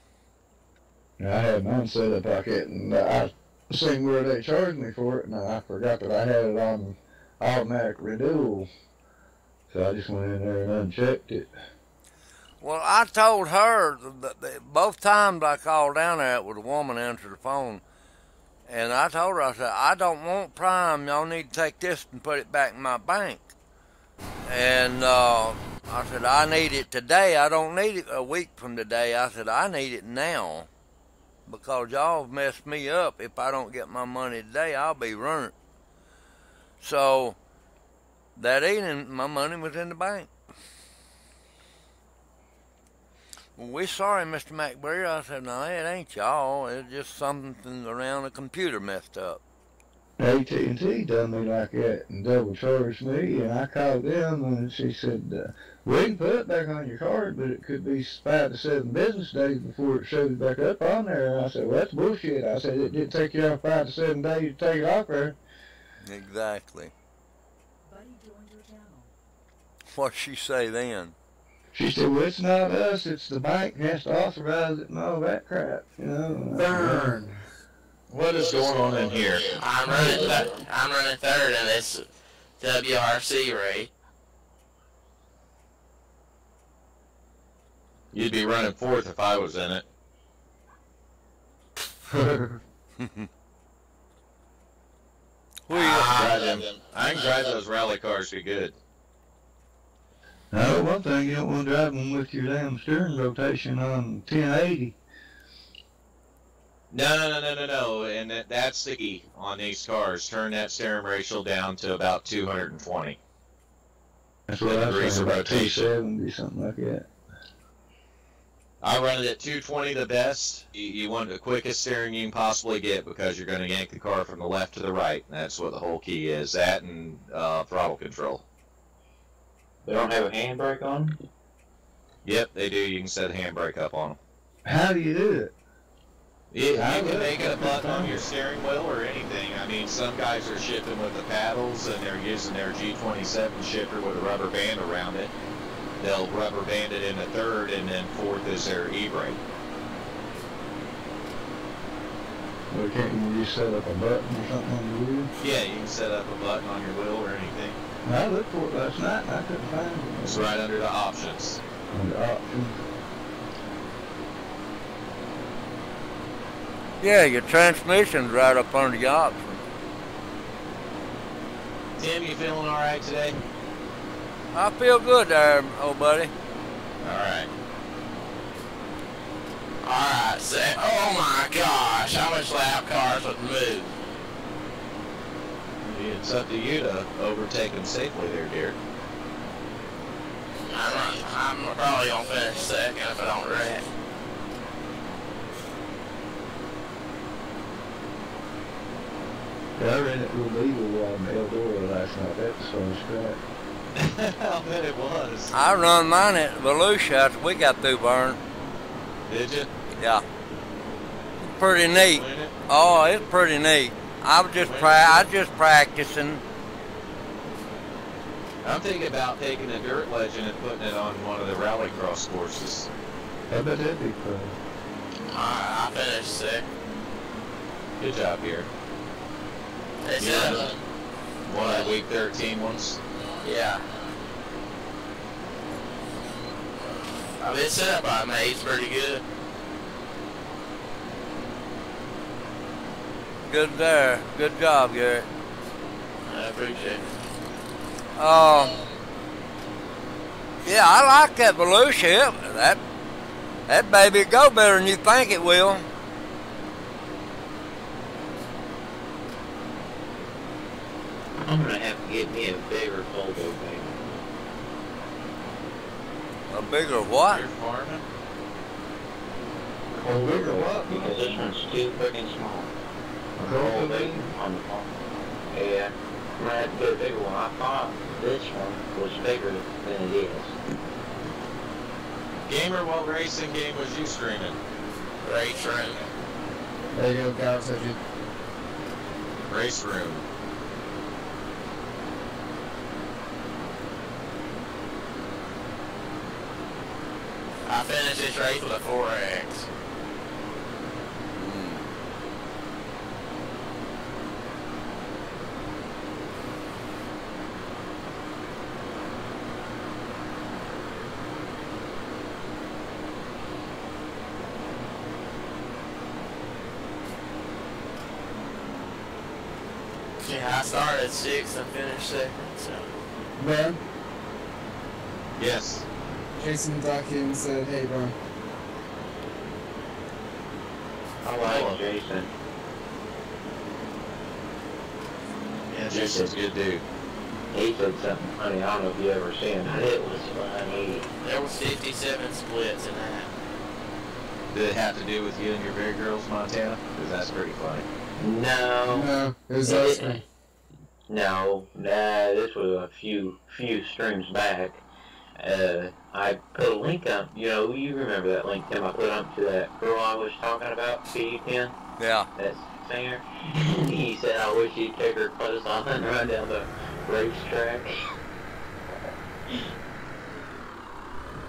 I had mine set up like it, and I seen where they charged me for it, and I forgot that I had it on automatic renewal. So I just went in there and unchecked it. Well, I told her that both times I called down there, it was a woman answered the phone. And I told her, I said, I don't want Prime. Y'all need to take this and put it back in my bank. And I said, I need it today. I don't need it a week from today. I said, I need it now. Because y'all have messed me up. If I don't get my money today, I'll be ruined. So that evening, my money was in the bank. Well, we're sorry, Mr. McBreer. I said, no, it ain't y'all. It's just something around the computer messed up. AT&T done me like that and double charged me, and I called them, and she said, we can put it back on your card, but it could be 5 to 7 business days before it shows back up on there. And I said, well, that's bullshit. I said, it didn't take you 5 to 7 days to take it off there. Exactly. Buddy joined your channel. What'd she say then? She said, well, it's not us, it's the bank has to authorize it and all that crap, Burn. What is going on in here? I'm running third in this WRC race. You'd be running fourth if I was in it. I can drive those rally cars to good. No, one thing, you don't want to drive them with your damn steering rotation on 1080. No, and that's the key on these cars. Turn that steering ratio down to about 220. That's what I degrees said, of about rotation. 270, something like that. I run it at 220 the best. You want the quickest steering you can possibly get because you're going to yank the car from the left to the right. That's what the whole key is. That and throttle control. They don't have a handbrake on them? Yep, they do. You can set a handbrake up on them. How do you do it? You can make it a button on your steering wheel or anything. I mean, some guys are shipping with the paddles and they're using their G27 shifter with a rubber band around it. They'll rubber band it in the third, and then fourth is their e-brake. Well, can't you just set up a button or something on your wheel? Yeah, you can set up a button on your wheel or anything. I looked for it last night and I couldn't find it. It's right under the options. Under options. Yeah, your transmission's right up under the option. Tim, you feeling all right today? I feel good there, old buddy. All right. Alright, so, oh my gosh, how much lap cars would move? It's up to you to overtake them safely there, dear. I'm probably gonna finish second if I don't wreck. Yeah, I ran it real legal on Eldora last night. That was fun as crap. I bet it was. I run mine at Volusia after we got through burn. Did you? Yeah. Pretty neat. Win it? Oh, it's pretty neat. I was just practicing. I'm thinking about taking a dirt legend and putting it on one of the rallycross courses. I bet that'd be fun. I finished sick. Good job here. They Yeah. said, One of the week 13 ones. yeah. I've been set up by me. He's pretty good. Good there. Good job, Garrett. I appreciate it. Yeah, I like that Volusia. That baby go better than you think it will. I'm gonna have to get me a bigger Volvo, baby. A bigger what? You're farming? A bigger what? Because this one's too freaking small. A The whole Volvo, thing baby? on the farm. Yeah. I'm gonna have to get a bigger one. I thought this one was bigger than it is. Gamer, what racing game was you streaming? Race room. There you go, Garrett. So you Race Room. I finished this race with a 4X. Yeah, I started 6th and finished 2nd, so. Ben, Yes. Jason Dawkins said, hey, bro. I like Jason. Yeah, Jason's a good dude. He said something funny. I don't know if you ever seen it, but it was funny. There was 57 splits in that. Did it have to do with you and your Bear Girls, Montana? Because that's pretty funny. No. No, it was It us. didn't. No, nah, this was a few streams back. I put a link up, you remember that link, Tim, I put up to that girl I was talking about, PU10, Yeah. that singer. He said, I wish he'd take her clothes off and run down the racetrack.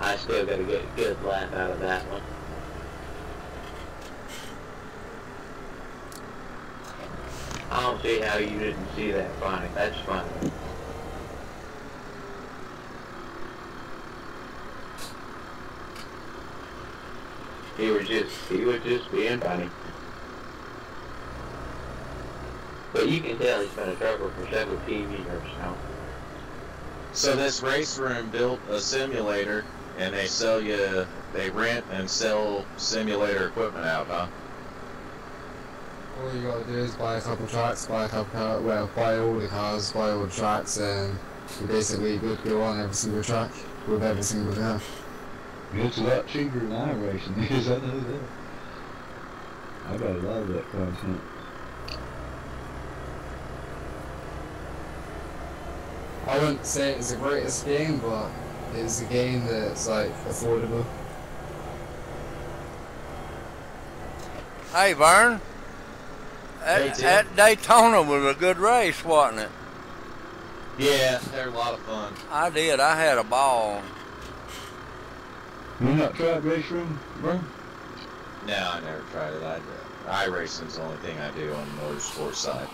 I still got a good laugh out of that one. I don't see how you didn't see that funny. That's funny. He was just being funny. But you can tell he's been a trucker for several years now. So this Race Room built a simulator, and they rent and sell simulator equipment out, huh? All you gotta do is buy a couple tracks, buy all the cars, buy all the tracks, and you're basically good to go on every single track with every single car. It's a lot cheaper than iRacing is, I know that. I got a lot of that content. I wouldn't say it's the greatest game, but it's a game that's like affordable. Hey, Vern. Hey, Tim. That Daytona was a good race, wasn't it? Yeah, they're a lot of fun. I did. I had a ball. You not tried Race Room, bro? No, I never tried it. iRacing's the only thing I do on the motorsport side.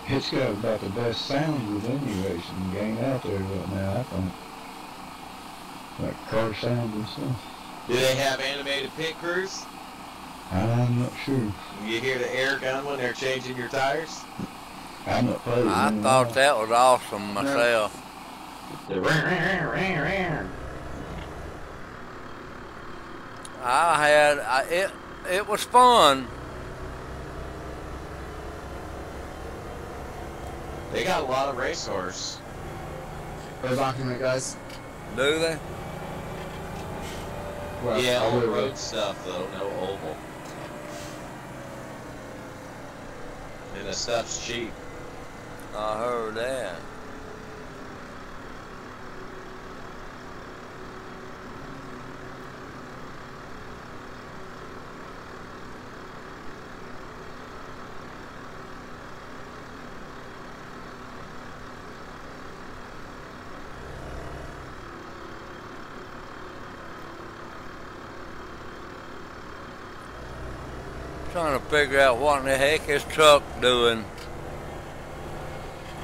It's got about the best sounds of any racing game out there right now, I think. Like car sounds and stuff. Do they have animated pit crews? I'm not sure. You hear the air gun when they're changing your tires? I'm not playing. I thought that was awesome myself. The ring. It was fun. They got a lot of racehorse. We're backing it, guys. Do they? Well, Yeah, I all will. road stuff though, no oval. And the stuff's cheap. I heard that. Trying to figure out what in the heck his truck doing.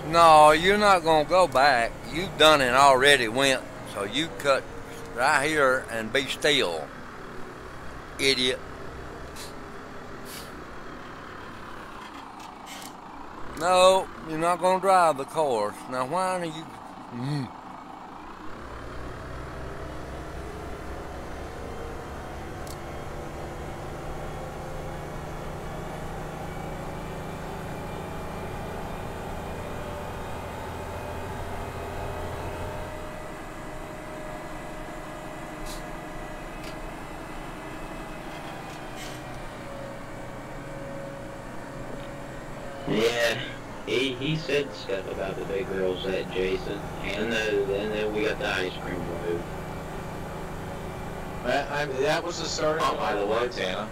No, you're not gonna go back. You've done it already went. So you cut right here and be still. Idiot. No, you're not gonna drive the course. Now why are you Yeah, he said stuff about the big girls at Jason, and then we got the ice cream load. That was the start Oh, of by the way, Montana.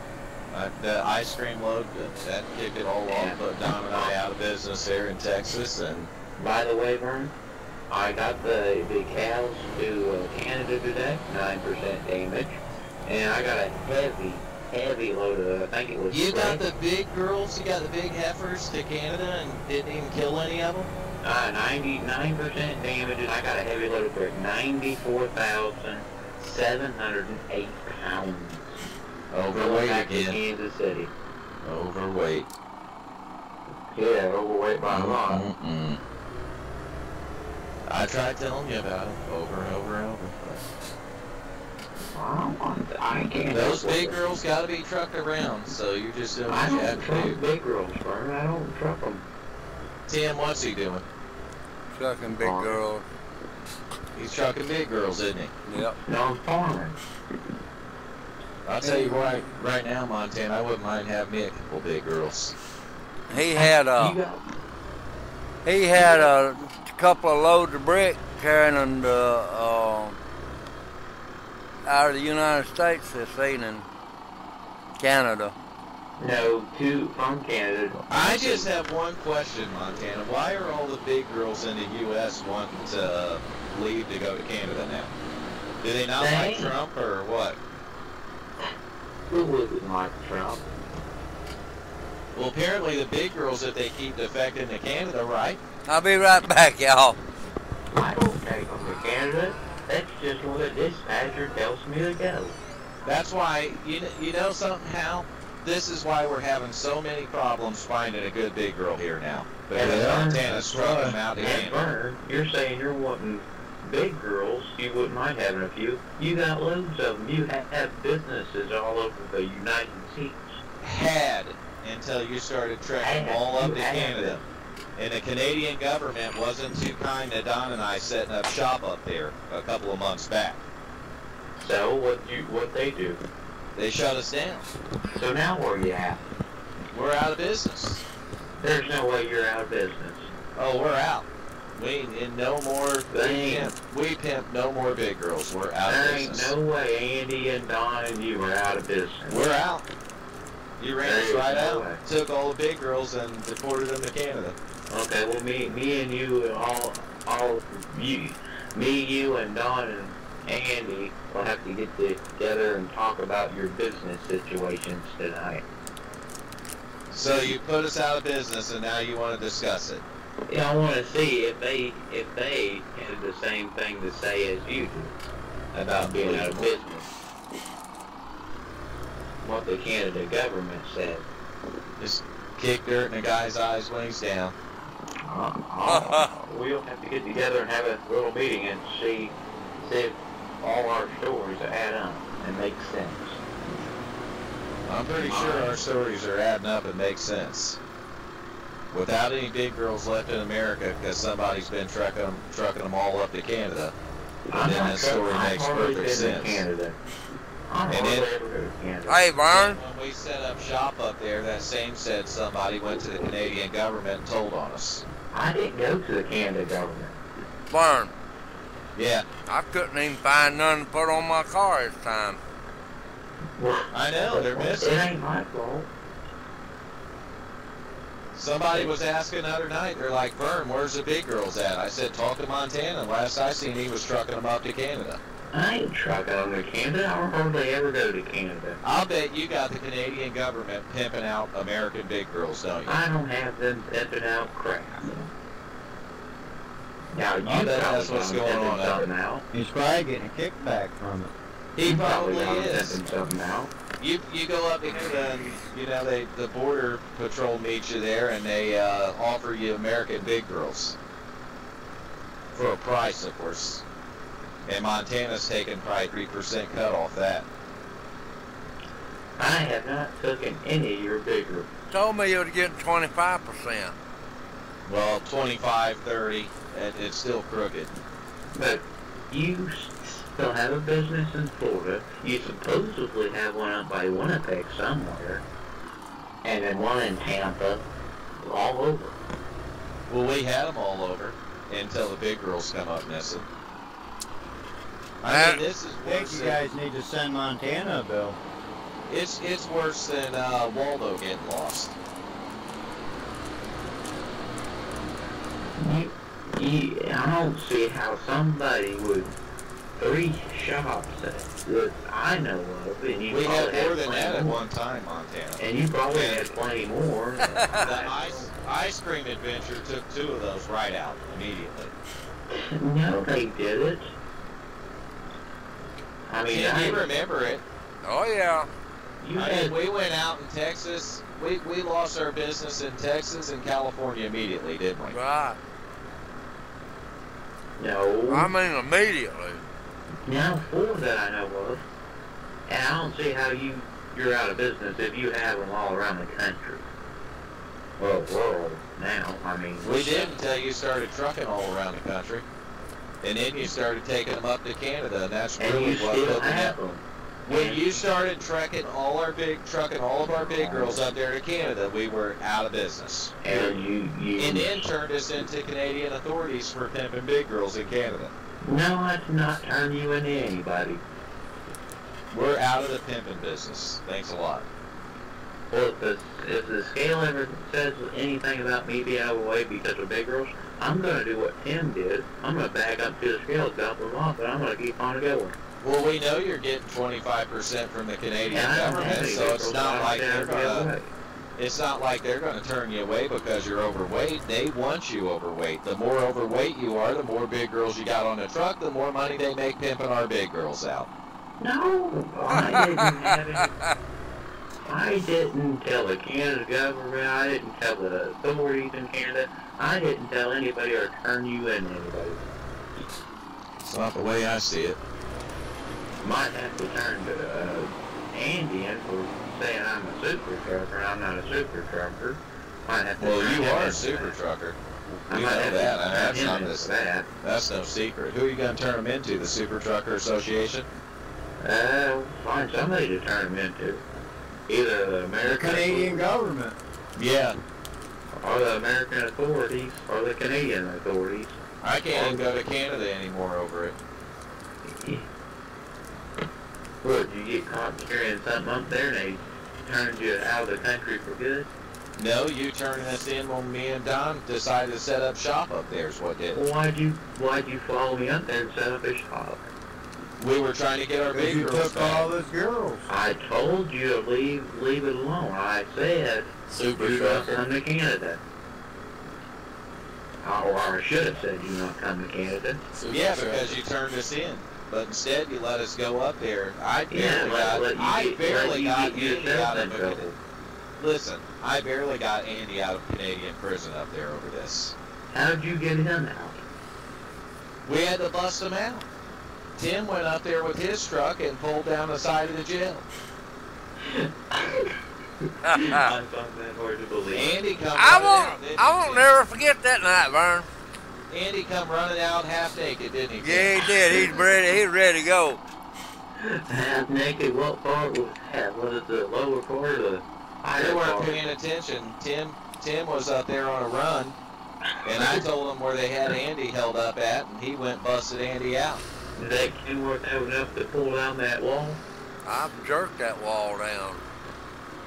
The ice cream load, that kicked it all off, put Don and I out of business there in Texas. And by the way, Vern, I got the cows to Canada today, 9% damage, and I got a heavy load of, I think it was you got the big girls, you got the big heifers to Canada and didn't even kill any of them? 99% damage, and I got a heavy load of brick, 94,708 pounds. Overweight back to again. Kansas City. Overweight. Yeah, overweight by a lot. I tried telling you about it over and over and over. I can't. Those big girls got to be trucked around, so you're just doing I what you don't have to truck do. big girls, Vern. I don't truck them. Tim, what's he doing? trucking big girls? He's trucking big girls, isn't he? Yep. No, I'm farming. I'll tell you right now, Montana, I wouldn't mind having me a couple big girls. He had You got a couple of loads of brick carrying them out of the United States this evening. Canada. no two from Canada. I just have one question, Montana. Why are all the big girls in the U.S. wanting to leave to go to Canada now? Do they not like Trump or what? Who wouldn't like Trump? Well, apparently the big girls that they keep defecting to Canada, right? I'll be right back, y'all. I don't take them to Canada. That's just what a dispatcher tells me to go. That's why, you know something, Hal? This is why we're having so many problems finding a good big girl here now. Because Montana's trucking them out to And Canada. Vern, you're saying you're wanting big girls. You wouldn't mind having a few. You got loads of them. You have businesses all over the United States. Had until you started trekking them all up to Canada. And the Canadian government wasn't too kind to Don and I setting up shop up there a couple of months back. So what they do? They shut us down. So now where you at? We're out of business. There's no way you're out of business. Oh, we're out. We pimp no more big girls. We're out There of ain't business. no way Andy and Don and you are out of business. We're out. You ran us There right is no out. way. Took all the big girls and deported them to Canada. Okay, well me and you and you and Don and Andy will have to get together and talk about your business situations tonight. So you put us out of business, and now you want to discuss it. Yeah, I want to see if they have the same thing to say as you do about being out of business. What the Canada government said. Just kick dirt in a guy's eyes when he's down. We'll have to get together and have a little meeting and see if all our stories add up and make sense. I'm pretty sure our stories are adding up and make sense. Without any big girls left in America because somebody's been trucking them all up to Canada, and then that story makes perfect sense. Canada. And then, Hey, Vern. when we set up shop up there, that same said somebody went to the Canadian government and told on us. I didn't go to the Canada government. Vern. Yeah, I couldn't even find nothing to put on my car this time. I know, they're missing. It ain't my fault. Somebody was asking the other night, they're like, Vern, where's the big girls at? I said, talk to Montana. Last I seen, he was trucking them up to Canada. I ain't trucking on to Canada. I hardly ever go to Canada. I'll bet you got the Canadian government pimping out American big girls, don't you? I don't have them pimping out crap. Now you I bet that's what's going on something out. He's probably getting a kickback from it. He probably is. Pimping something out. You go up to Canada and, you know, the border patrol meets you there and they offer you American big girls. For a price, of course. And Montana's taking probably 3% cut off that. I have not taken any of your big girls. Told me you were getting 25%. Well, 25, 30, and it's still crooked. But you still have a business in Florida. You supposedly have one up by Winnipeg somewhere. And then one in Tampa. All over. Well, we had them all over until the big girls come up missing. I mean, this is I think worse you than, guys need to send Montana a bill. it's worse than Waldo getting lost. I don't see how somebody with 3 shops that I know of, and you We probably had more than plenty that at more. one time, Montana. And you probably had plenty more. The ice cream adventure took 2 of those right out immediately. No, they didn't. I mean, Can you remember it? Oh, yeah. you I had mean, we went out in Texas. We lost our business in Texas and California immediately, didn't we? Right. no. I mean, immediately. Now 4 that I know of, and I don't see how you're out of business if you have them all around the country. Well, world now. I mean, We did until you started trucking all around the country. And then you started taking them up to Canada, and that's and really you what still hooked me have up. them. When you started trucking all of our big girls up there to Canada, we were out of business. And you And then turned us into Canadian authorities for pimping big girls in Canada. No, I did not turn you into anybody. We're out of the pimping business. Thanks a lot. Well, if the scale ever says anything about me being overweight because of big girls, I'm going to do what Tim did. I'm going to back up to the scale, dump them off, and I'm going to keep on going. Well, we know you're getting 25% from the Canadian And I don't have government, any so big it's girls, not I like don't they're care the other gonna. way. It's not like they're gonna turn you away because you're overweight. They want you overweight. The more overweight you are, the more big girls you got on the truck, the more money they make pimping our big girls out. No, I didn't have any. I didn't tell the Canada government. I didn't tell the authorities in Canada. I didn't tell anybody or turn you into anybody. It's not the way I see it. Might have to turn to Andy in for saying I'm a super trucker. I'm not a super trucker. Might have to Well, turn you him are a into super that. trucker. I We might know have that. to and turn That's him not into this. that. That's no secret. Who are you gonna turn them into? The Super Trucker Association? Find somebody to turn him into. Either the The American Canadian government. Yeah. or the American authorities or the Canadian authorities. I can't even go to Canada anymore over it. Would you get caught carrying something up there and they turned you out of the country for good? No, you turning us in when me and Don decided to set up shop up there is what did it. Well, why'd you follow me up there and set up a shop? We were trying to get our big You girls took all back. those girls. I told you to leave it alone. I said Super do not Trucker. come to Canada. Or I should have said do not come to Canada. Yeah, because you turned us in. But instead you let us go up there. I Yeah, barely got Andy out of trouble. Listen, I barely got Andy out of Canadian prison up there over this. How'd you get him out? We had to bust him out. Tim went up there with his truck and pulled down the side of the jail. I found that hard to believe. Andy come I running out, didn't won't he, never forget that night, Vern. Tim? Andy come running out half naked, didn't he? Tim? Yeah, he did. He's ready to go. Half naked, what part was that? Was it the lower part or the They higher weren't part? paying attention. Tim was up there on a run, and I told him where they had Andy held up at, and he went and busted Andy out. Did that Kenworth have enough to pull down that wall? I've jerked that wall down.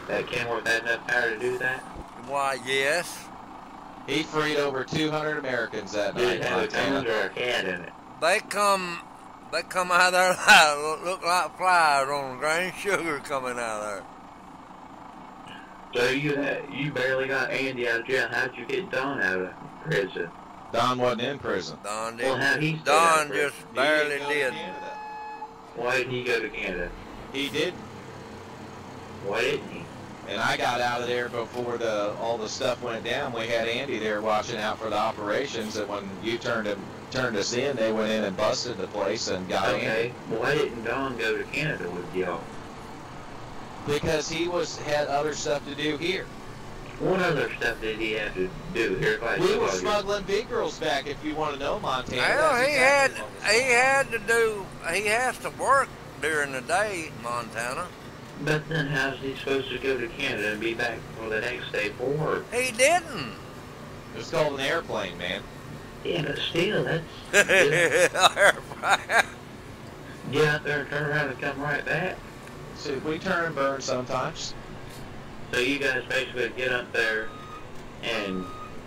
That Kenworth had enough power to do that? Why, yes. He freed over 200 Americans that Did night, it have a Montana. Cummins or a cat in it? They come They come out of there like, look like flies on grain sugar coming out of there. So you barely got Andy out of jail. How'd you get Don out of prison? Don wasn't in prison. Don Well, how he didn't. stay out Don of prison? just He barely didn't go to did. Canada. Why didn't he go to Canada? He didn't. Why didn't he? And I got out of there before all the stuff went down. We had Andy there watching out for the operations, and when you turned us in, they went in and busted the place and got Andy. Okay. Well, why didn't Don go to Canada with y'all? Because he had other stuff to do here. What other stuff did he have to do here? We were smuggling big girls back, if you want to know, Montana. Well, That's exactly what he has to work during the day in Montana. But then how's he supposed to go to Canada and be back for the next day for work? He didn't. It's called an airplane, man. Yeah, but still, that's... Get out there and turn around and come right back. So we turn and burn sometimes. So you guys basically get up there and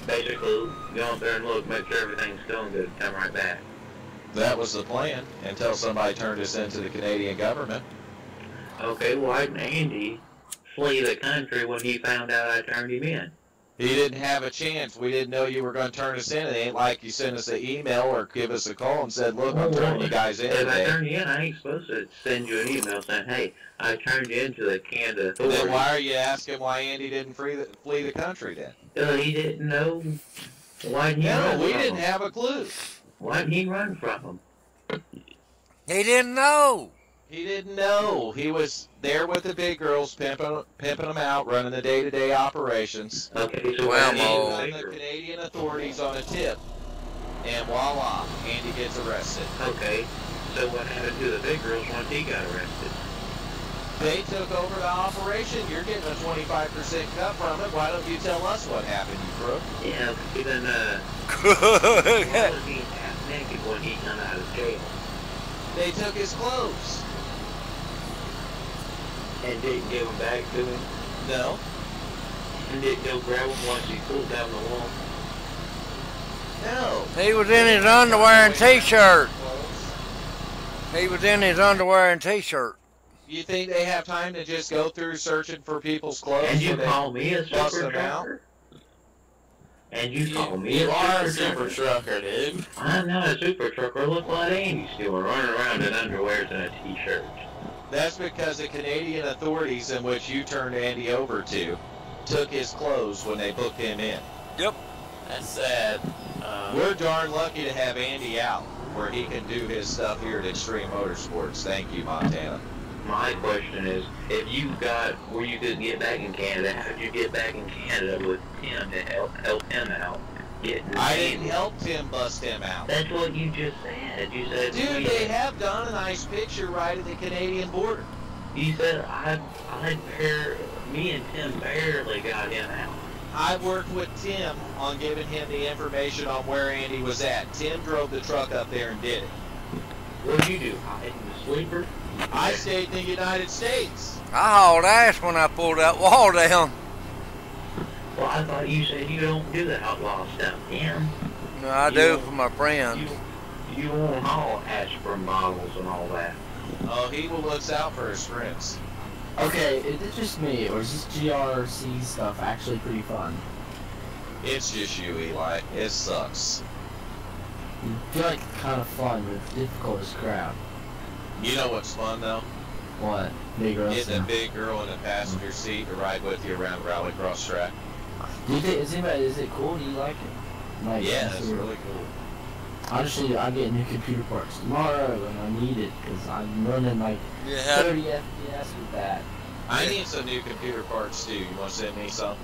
basically go up there and look, make sure everything's going good, come right back. That was the plan until somebody turned us into the Canadian government. Okay, why didn't Andy flee the country when he found out I turned him in? He didn't have a chance. We didn't know you were going to turn us in. It ain't like you sent us an email or give us a call and said, look, I'm turning you guys in If today. I turned you in, I ain't supposed to send you an email saying, hey, I turned you into the Canada Then authorities. why are you asking why Andy didn't flee the country then? He didn't know. Why didn't he No, run we from didn't him? have a clue. Why didn't he run from him? He didn't know. He didn't know. He was there with the big girls, pimping them out, running the day-to-day operations. Okay, so Well, why He Mo. called the Canadian authorities on a tip, and voila, Andy gets arrested. Okay, so what happened to the big girls once he got arrested? They took over the operation. You're getting a 25% cut from it. Why don't you tell us what happened, you crook? Yeah, then, why was he half naked when he come out of jail? They took his clothes. And didn't give them back to him? No. And didn't go grab them once he pulled down the wall? No. He was in his underwear and t-shirt. He was in his underwear and t-shirt. You think they have time to just go through searching for people's clothes? And you when they call me a bust super them out? trucker? And you call me You a are a super super trucker? trucker, dude. I'm not a super trucker. Look like Andy's doing, running around in underwears and a t-shirt. That's because the Canadian authorities, in which you turned Andy over to, took his clothes when they booked him in. Yep. That's sad. We're darn lucky to have Andy out, where he can do his stuff here at Extreme Motorsports. Thank you, Montana. My question is, if you got where you couldn't get back in Canada, how did you get back in Canada with him to help him out? I didn't help Tim bust him out. That's what you just said. You said, Dude, they have done a nice picture right at the Canadian border. You said me and Tim barely got him out. I worked with Tim on giving him the information on where Andy was at. Tim drove the truck up there and did it. What did you do? Hide in the sleeper? I stayed in the United States. I hauled ass when I pulled that wall down. Well, I thought you said you don't do the outlaw stuff, Tim. No, I do for my friends. You won't haul aspirin bottles and all that. Oh, he will looks out for his friends. Okay, is it just me, or is this GRC stuff actually pretty fun? It's just you, Eli. It sucks. I feel like it's kind of fun, but it's difficult as crap. You know what's fun, though? What? Big girls? Getting a big girl in the passenger seat to ride with you around the rallycross track. Do you think, is it cool? Do you like it? Like, Yeah, it's it's really cool. Honestly, I get new computer parts tomorrow, and I need it, because I'm running like You had 30 FPS with that. I need some new computer parts, too. You want to send me some?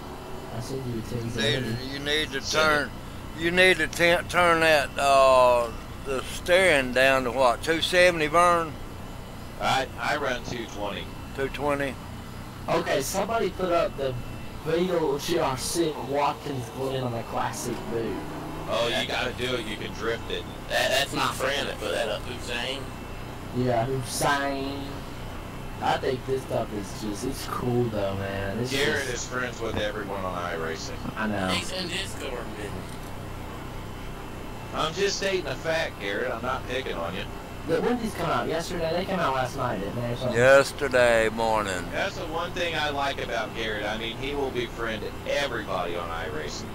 I send you things already. you need to turn turn that the steering down to what, 270 burn? I run 220. 220. Okay, somebody put up the Beetle GR6 Watkins blend on the classic boot. Oh, you got to do it. You can drift it. That's my friend that put that up, Hussein. Yeah, Hussein. I think this stuff is just, it's cool though, man. It's Garrett just, is friends with everyone on iRacing. I know. He's in Discord, man. I'm just stating a fact, Garrett. I'm not picking on you. When did these come out? Yesterday? They came out last night, didn't they? Or something? Yesterday morning. That's the one thing I like about Garrett. I mean, he will befriend everybody on iRacing.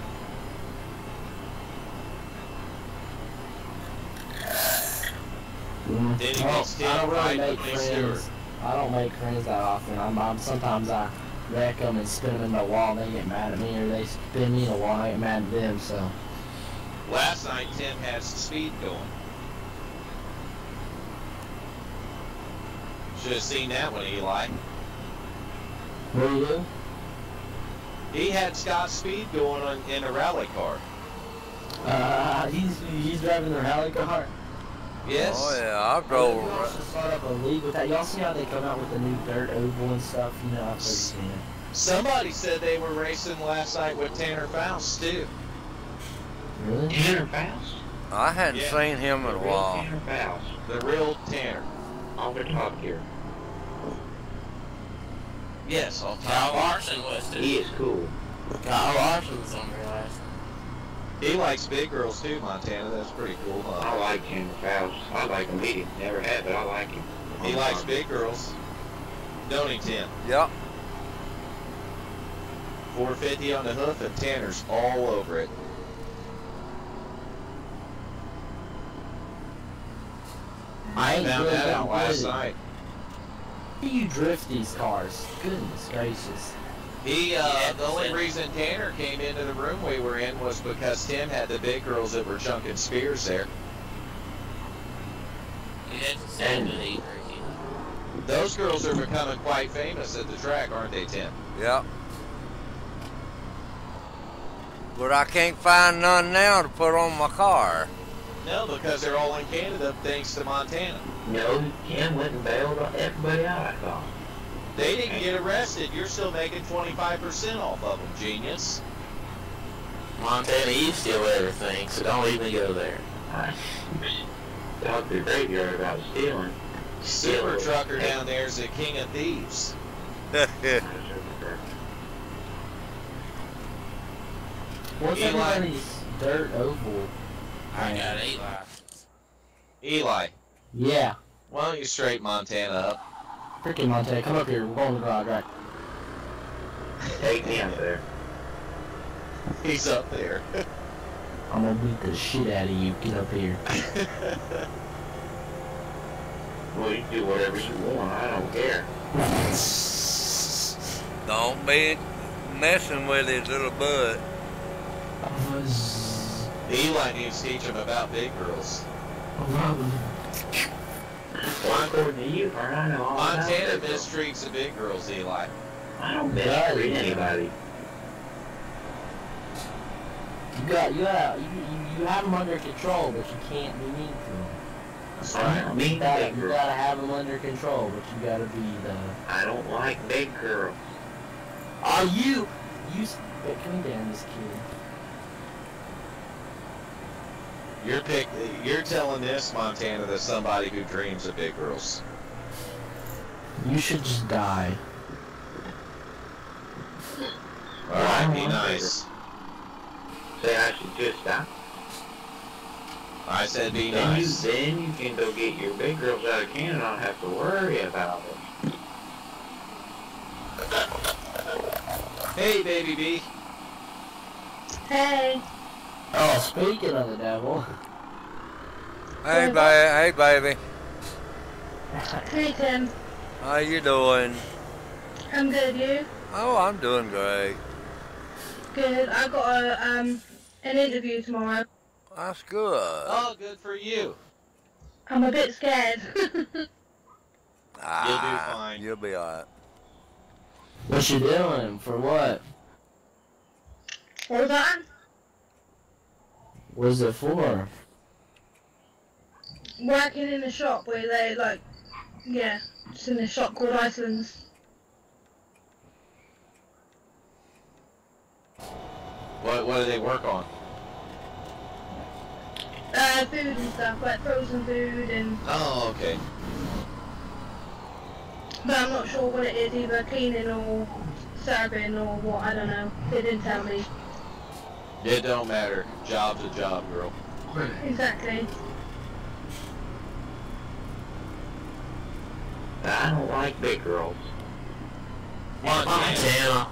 Then he gets Tim I don't really right make with Nick Stewart. friends. I don't make friends that often. Sometimes I wreck them and spin them in the wall and they get mad at me, or they spin me in the wall and I get mad at them, so. Last night, Tim had some speed going. Should have seen that one, Eli. What do you do? He had Scott's speed going in a rally car. He's driving the rally car. Yes. Oh yeah, I drove. Y'all should start up a league with that. Y'all see how they come out with the new dirt oval and stuff? You know, I've seen it. Somebody said they were racing last night with Tanner Faust, too. Really? Tanner Faust? I hadn't Yeah. seen him in a while. Tanner Faust. The real Tanner. On the top here. Yes, I'll Kyle talk. Larson was too. He is cool. Kyle Larson was on there last. He likes big girls, too, Montana. That's pretty cool, I huh? like Tanner Faust. I like him. He never had, but I like him. He likes big girls. Don't he, Tim? Yep. 450 on the hoof, and Tanner's all over it. I ain't Found good that out at last it. night. How do you drift these cars? Goodness gracious. The only reason Tanner came into the room we were in was because Tim had the big girls that were chunking spears there. He had to send it either. Those girls are becoming quite famous at the track, aren't they, Tim? Yep. But I can't find none now to put on my car. No, because they're all in Canada thanks to Montana. No, Tim went and bailed everybody out, I thought. They didn't get arrested. You're still making 25% off of them, genius. Montana, you steal everything, so don't even go there. I talked to the graveyard about stealing. Super trucker down there is the king of thieves. What's Eli. everybody's dirt oval? I got Eli. Eli, Yeah. why don't you straighten Montana up? Freaking Montana, come up here. We're going to the garage, right? Take me out there. He's up there. I'm gonna beat the shit out of you. Get up here. Well, you do whatever you want. I don't care. Don't be messing with his little butt. Eli needs to teach him about big girls. Well, according to you, Vern, I know all about Montana it. mistreats the big girls, Eli. I don't mistreat anybody. You have them under control, but you can't be mean to them. That's I right. don't mean You big girls. gotta have them under control, but you gotta be the. I don't like big girls. Are you? Wait, come down, this kid. You're telling this, Montana, that somebody who dreams of big girls. You should just die. Alright, be nice. Say I should just stop. I said be Then nice. then you can go get your big girls out of Canada and not have to worry about it. Hey, baby bee. Hey. Oh, speaking of the devil. Hey, baby. Hey, Tim. How you doing? I'm good, you? Oh, I'm doing great. Good. I got an interview tomorrow. That's good. Oh, good for you. I'm a bit scared. Ah, You'll do fine. You'll be alright. What you doing? For what? What was that? What's it for? Working in a shop where they, like, yeah, it's in a shop called Iceland's. What do they work on? Food and stuff, like frozen food and... Oh, okay. But I'm not sure what it is, either cleaning or serving or what, I don't know. They didn't tell me. It don't matter. Job's a job, girl. Exactly. I don't like big girls. Montana.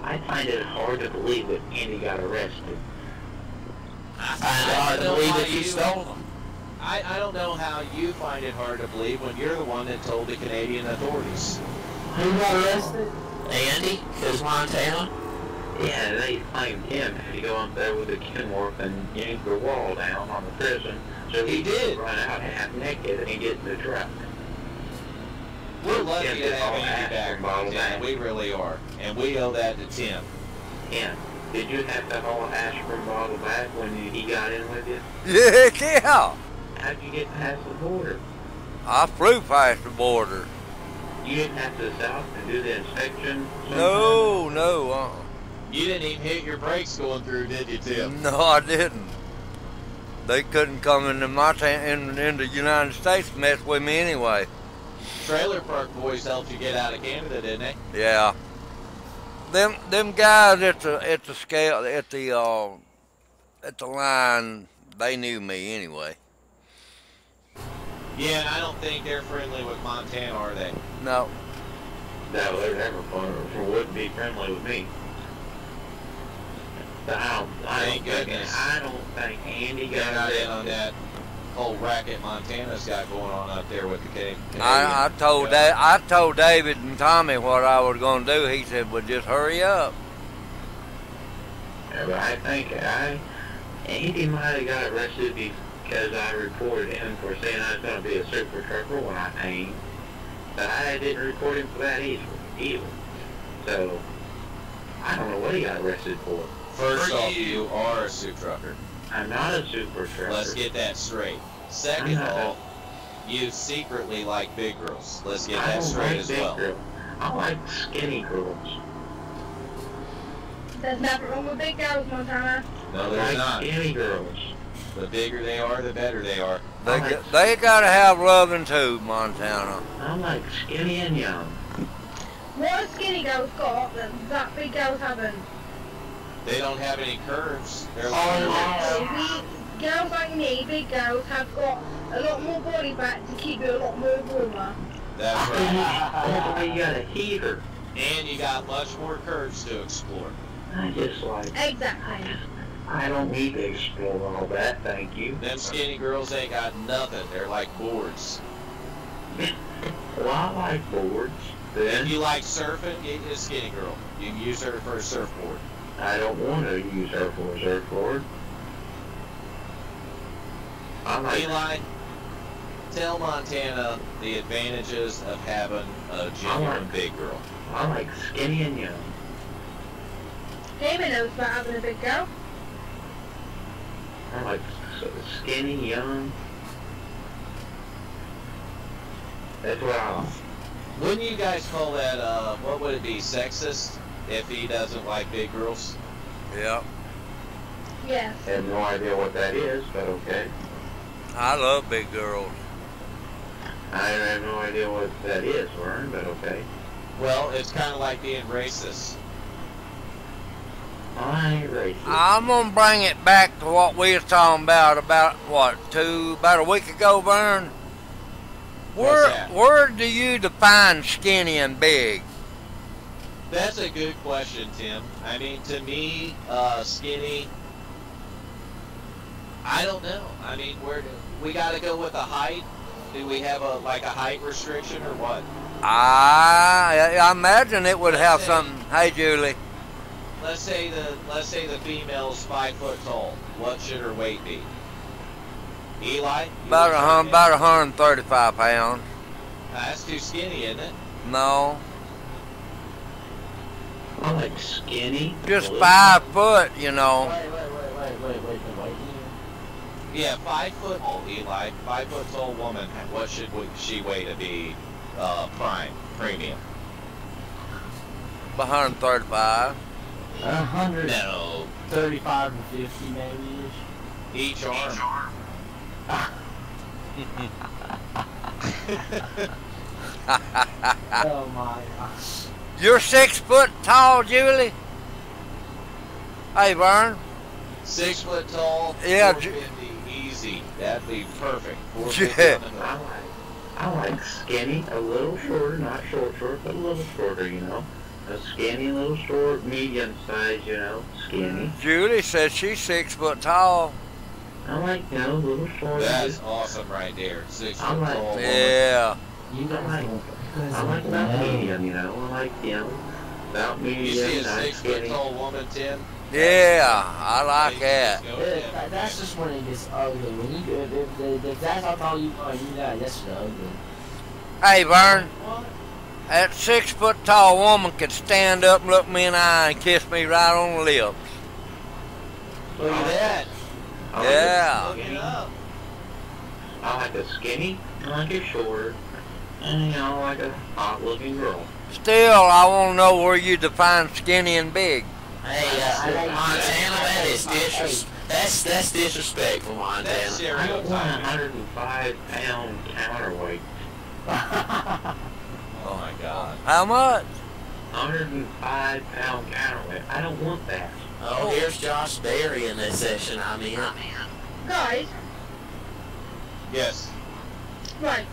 I find it hard to believe that Andy got arrested. I find it hard to believe that you stole them. I don't know how you find it hard to believe when you're the one that told the Canadian authorities. Who got arrested? Andy? Because Montana? Yeah, they claimed him to go up there with a Kenworth and yank the wall down on the prison. So He did. Run out half naked and get in the truck. We're lucky Tim to did have all Andy back, aspirin bottles Montana. back. We really are. And we owe that to Tim. Tim, did you have to haul an aspirin bottle back when he got in with you? Yeah. How'd you get past the border? I flew past the border. You didn't have to stop and do the inspection? No, no. You didn't even hit your brakes going through, did you, Tim? No, I didn't. They couldn't come into in the United States and mess with me anyway. Trailer Park Boys helped you get out of Canada, didn't they? Yeah. Them guys at the scale at the line, they knew me anyway. Yeah, and I don't think they're friendly with Montana, are they? No. No, they're never fun or wouldn't be friendly with me. But Thank goodness. I don't think Andy They're got not in arrested. on that whole racket Montana's got going on up there with the Canadian. I told David and Tommy what I was going to do. He said, "Well, just hurry up." Yeah, but I think Andy might have got arrested because I reported him for saying I was going to be a super trucker when I ain't. But I didn't report him for that either. So, I don't know what he got arrested for. First off, you are a super trucker. I'm not a super trucker. Let's get that straight. Second off, you secretly like big girls. Let's get that straight as well. Girls. I like skinny girls. There's nothing wrong with big girls, Montana. No, there's not. Skinny girls. The bigger they are, the better they are. They got to have loving too, Montana. I like skinny and young. What have skinny girls got that big girls haven't? They don't have any curves. They're Girls like me, big girls, have got a lot more body fat to keep you a lot more warmer. That's right. You got a heater. And you got much more curves to explore. I just like... Exactly. I don't need to explore all that, thank you. Them skinny girls ain't got nothing. They're like boards. Well, I like boards. If you like surfing, get you a skinny girl. You can use her for a surfboard. I don't want to use her for a surfboard. Eli, tell Montana the advantages of having a genuine big girl. I like skinny and young. Damon knows about having a big girl. I like skinny, young. That's what I like. Wouldn't you guys call that, what would it be, sexist, if he doesn't like big girls? Yeah. Yes. I have no idea what that is, but okay. I love big girls. I have no idea what that is, Vern, but okay. Well, it's kind of like being racist. I ain't racist. I'm gonna bring it back to what we was talking about about a week ago, Vern. Where do you define skinny and big? That's a good question, Tim. I mean, to me, skinny, I don't know. I mean, we got to go with a height? Do we have a height restriction or what? I imagine it would have something. Hey, Julie. Let's say the female's 5 foot tall. What should her weight be? Eli? About 135 pounds. That's too skinny, isn't it? No. I like skinny. Just 5 foot, you know. Wait. Yeah, 5 foot tall, Eli. 5 foot tall woman. What should she weigh to be premium? 135. 100. No. 35 to 50 maybe. Each arm. Oh my gosh. You're 6 foot tall, Julie? Hey, Vern. 6 foot tall. Yeah. 450 easy. That'd be perfect. Yeah. I like skinny, a little shorter, not short, but a little shorter, you know. A skinny, little short, medium size, you know, skinny. Julie said she's 6 foot tall. I like, you know, a little shorter. That's awesome right there. 6 I foot like- tall woman. Yeah. You guys I like about medium, you know. I like, you know, about medium, You see a not 6 foot skinny. tall woman, Tim? Yeah, I like that. Go, Tim. That's just when it gets ugly. When you if that's how tall you are, you got that's just ugly. Hey, Vern, that 6 foot tall woman could stand up and look me in the eye and kiss me right on the lips. Look at that. I like Yeah. a Look it skinny. up. I like a skinny, I like a short, and, you know, I like a hot looking girl. Still, I want to know where you define skinny and big. Hey, Montana, that is that's disrespectful, That's Montana. I don't want a stereotyping. 105-pound counterweight. Oh my God. How much? 105-pound counterweight. I don't want that. Oh, here's Josh Berry in this session. Guys, Yes. right.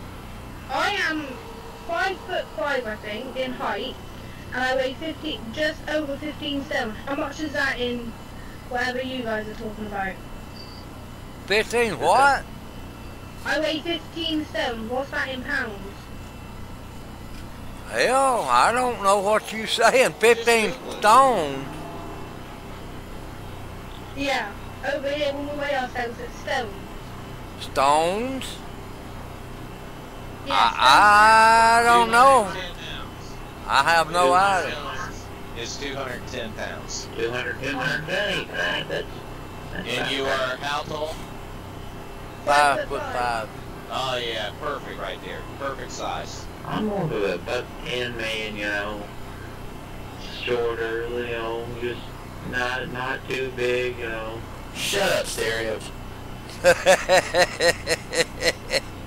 I am 5'5", I think, in height, and I weigh just over 15 stone. How much is that in whatever you guys are talking about? 15 what? I weigh 15 stone. What's that in pounds? Hell, I don't know what you saying. 15 stones. Yeah, over here when we weigh ourselves it's stone. Stones? Yeah, I don't know. 210 pounds. I have no idea. It's 210 pounds. 210, 120. That's And you are how tall? 5 foot 5. Oh yeah, perfect right there. Perfect size. I'm more of a buck 10 man, you know. Shorter, you know, just not too big, you know. Shut up, Stereo.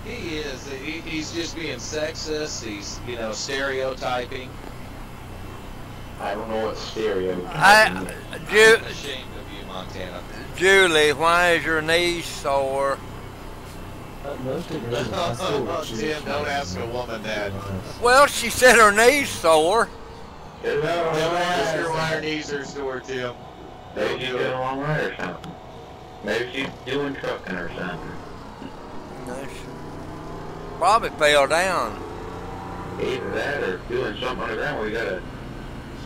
He is. He's just being sexist. He's, you know, stereotyping. I don't know what stereotyping I, is. Ju- I'm ashamed of you, Montana. Julie, why is your knee sore? Most of it is high school. Tim, don't ask a woman that. Well, she said her knee's sore. Don't ask her why her knees are sore, Tim. Maybe she's doing a long ride or something. Maybe she's doing trucking or something. Probably fell down. Either that or doing something on the ground where you gotta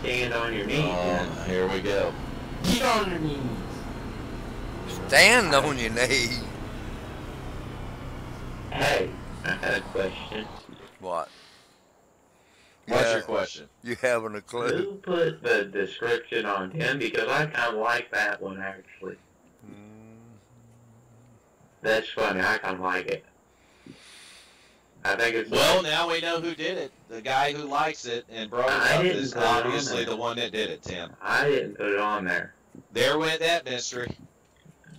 stand on your knees. Oh, here we go. Get on your knees. Stand on your knee. Hey, I had a question. What? What's your question? You haven't a clue. Who put the description on Tim? Because I kind of like that one, actually. That's funny. I kind of like it. I think it's... Well, now we know who did it. The guy who likes it and brought it I up didn't is put it on obviously there. the one that did it, Tim. I didn't put it on there. There went that mystery.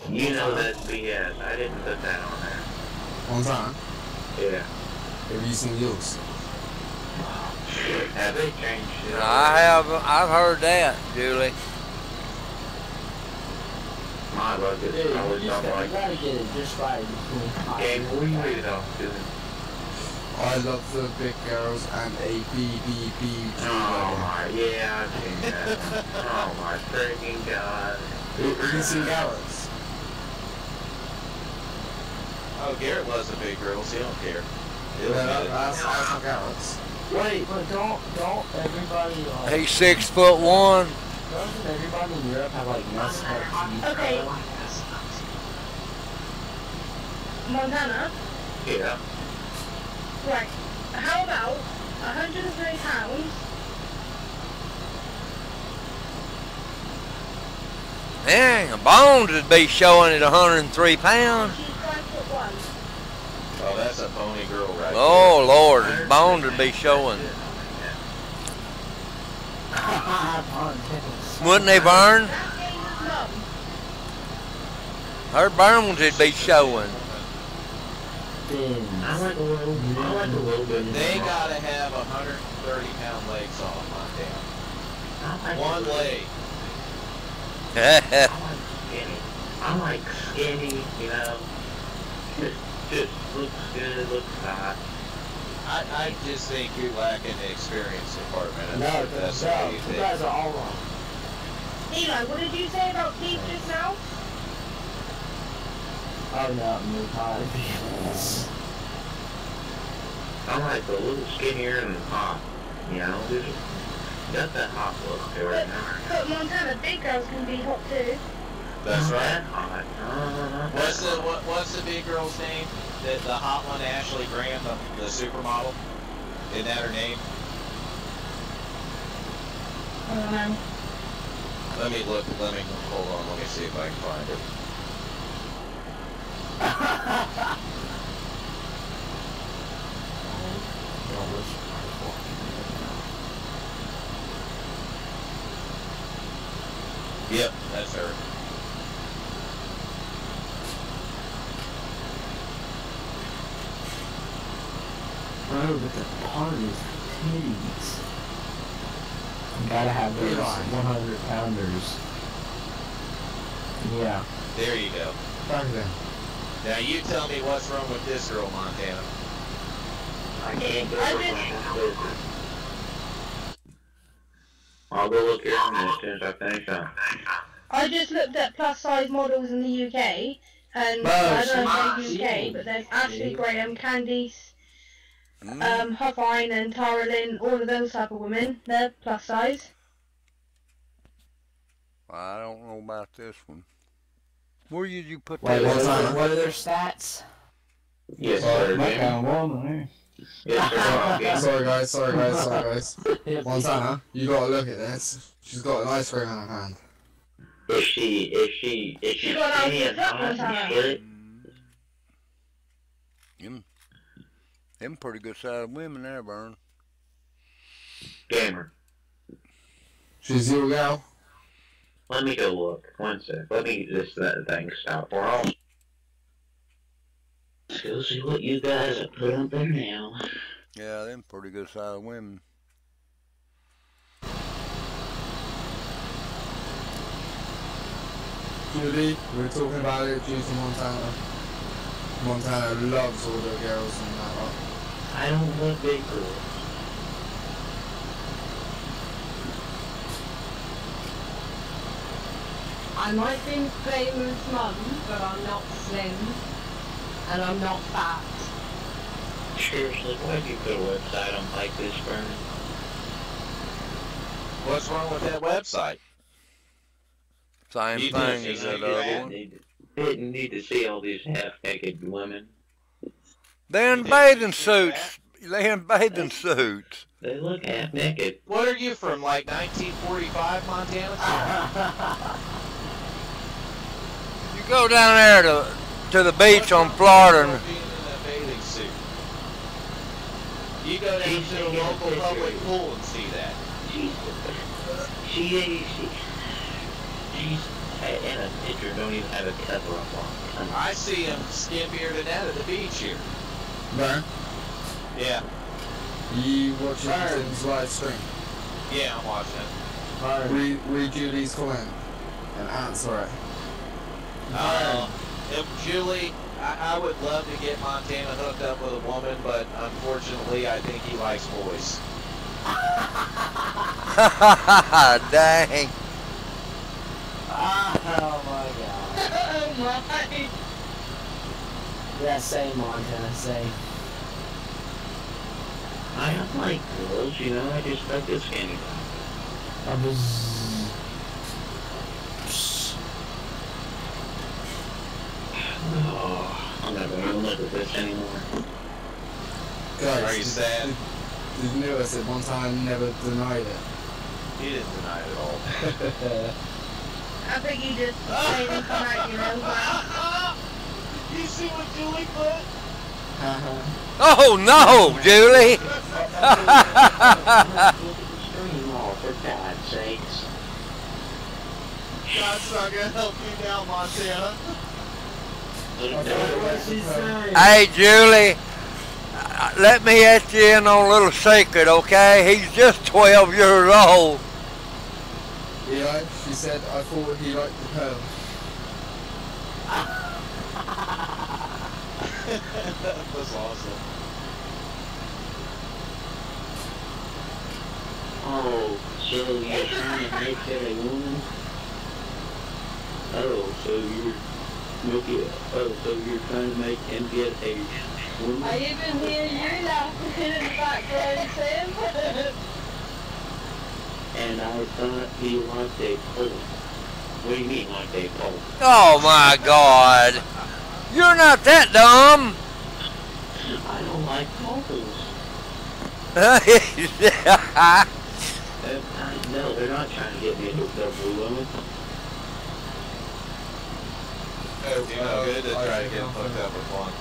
You know that's BS. I didn't put that on there. On time. Yeah. They recently used. Have they changed it? I've heard that, Julie. My luck is Dude, always you something like gotta get it just right between high Game, school. what do you read it off to? I love the big girls and ABBB. Oh my, yeah, I've seen that. Oh my freaking god. You can see Garrett's. Oh, Garrett loves the big girls. He don't care. He'll Yeah, admit it. that's not Garrett's. Wait, but don't everybody He's 6'1". doesn't everybody in Europe have like mess ups? Okay. Montana? Yeah. Right. How about 103 pounds? Dang, Bones would be showing at 103 pounds. She's 5'1". Oh, that's a pony girl right Oh, Lord, Bones would be showing. Wouldn't they, Vern? That game is mum. Her bones would be showing. I like a little bit. there. They gotta have 130-pound legs on Montana. One leg. I like skinny, you know. Just looks good, looks hot. I just think you're lacking the experience department. No, That's no, what you you think. guys are all wrong. Eli, what did you say about Keith just now? Oh no, I'm tired. I'm like a little skinnier and hot. You know, just got that hot look to it. But Montana, big girls can be hot too. That's right. That hot. What's the big girl's name? The hot one, Ashley Graham, the supermodel. Isn't that her name? I don't know. Let me look. Hold on. Let me see if I can find it. Yep, that's her. Bro, but the part is titties. You gotta have those 100-pounders. Yeah. There you go. Back then. Now you tell me what's wrong with this girl, Montana. I can't go for my I'll go look here in a minute as soon as I finish up. I just looked at plus size models in the UK, and Bro, I don't know if she- they're UK, but there's Ashley Graham, Candice, Huffine and Tara Lynn, all of those type of women. They're plus size. I don't know about this one. Where did you put Wait, that? what are their stats? Yes, sir. My Jimmy. kind of woman there. Yes, sir. Sorry guys. Montana, you gotta look at this. She's got an ice cream in her hand. If she She got out skinny to and the hot top and shit, Them pretty good sized women there, Vern. gamer. She's your gal. Let me go look. One sec. Let me get that thing stop. We're all. Let's go see what you guys have put up there now. Yeah, them pretty good sized women. Judy, we were talking about it due to Montana. Montana loves all the girls and that lot. I don't look big girls. I might be famous mum, but I'm not slim, and I'm not fat. Seriously, why'd you put a website on like this, Vern? What's wrong with that website? Same You thing did, as you that know, other one. Didn't need to see all these half-naked women. They're in bathing suits. They're in bathing suits. They look half-naked. What are you from, like 1945, Montana? You go down there to the beach on Florida and Being in a bathing suit. You go down to the local public pool and see that. She's in a picture, don't even have a cover up on. I see him skimpier than that at the beach here. Vern, Yeah, you watching Tim's live stream. yeah, I'm watching it. Read Judy's comment and answer it. Julie, I would love to get Montana hooked up with a woman, but unfortunately, I think he likes boys. dang. Oh my god. Oh my. Yeah, same Montana, same. I don't like girls, you know, I just like this skinny. Oh, I'm never gonna look at this anymore. Guys, Are you sad? Did you notice that Montana never denied it? He didn't deny it at all. I think you just say and come out, you know. You see what Julie put? Oh no, Julie! Stream all, for God's sakes. God's not gonna help you now, Montana. What's she saying? Hey, Julie, let me let you in on a little secret, okay? He's just 12 years old. Eli, she said, I thought he liked the pearl. That was awesome. Oh, so you're trying to make it a woman? Oh, so you're trying to make him get a woman? I even hear you laughing in the background, Sam. And I thought he liked a pole. What do you mean like a pole? Oh my God. You're not that dumb. I don't like poles. No, they're not trying to get me into a double woman. It's no good to try to get him hooked up with one.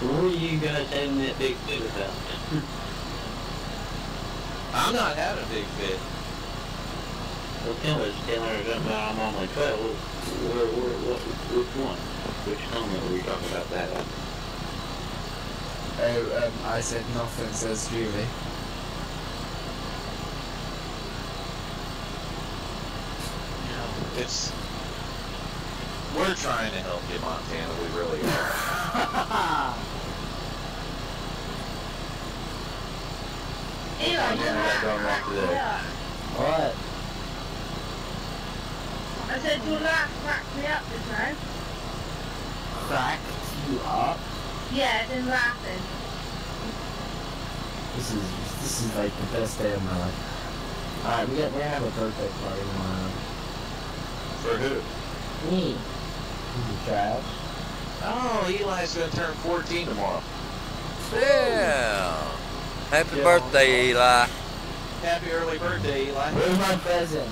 What are you guys having that big fit about? I'm not having a big fit. Well, tell us, I'm on my 12. Which one? Which helmet were you talking about that on? I said nothing, says Julie. It's... We're trying to help you, Montana. We really are. What? I said your laugh cracked me up just now. Cracked you up? Yeah, as in laughing. This is like the best day of my life. Alright, we're gonna have a birthday party tomorrow. For who? Me. Trash. Oh, Eli's gonna turn 14 tomorrow. Yeah. Happy birthday, Eli. Happy early birthday, Eli. Where's my presents?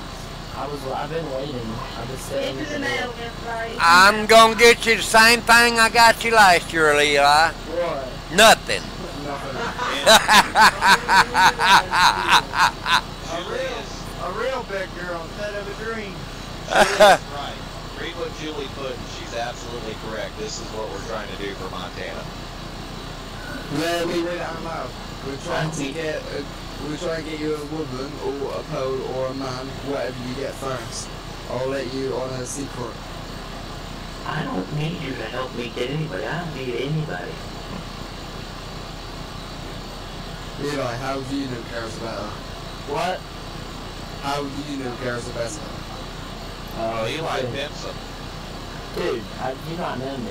I've been waiting. I've been staying. Into the mail, gift, right? I'm gonna get you the same thing I got you last year, Eli. What? Nothing. A real big girl instead of a dream. Julie's right. Read what Julie put, and she's absolutely correct. This is what we're trying to do for Montana. Yeah, we read it out loud. We're trying to get you a woman or a pole or a man, whatever you get first. I'll let you on a secret. I don't need you to help me get anybody. I don't need anybody. Eli, how do you know Kara's better? What? How do you know Kara's better? Oh, Eli pimps them. Dude, how do you not know me?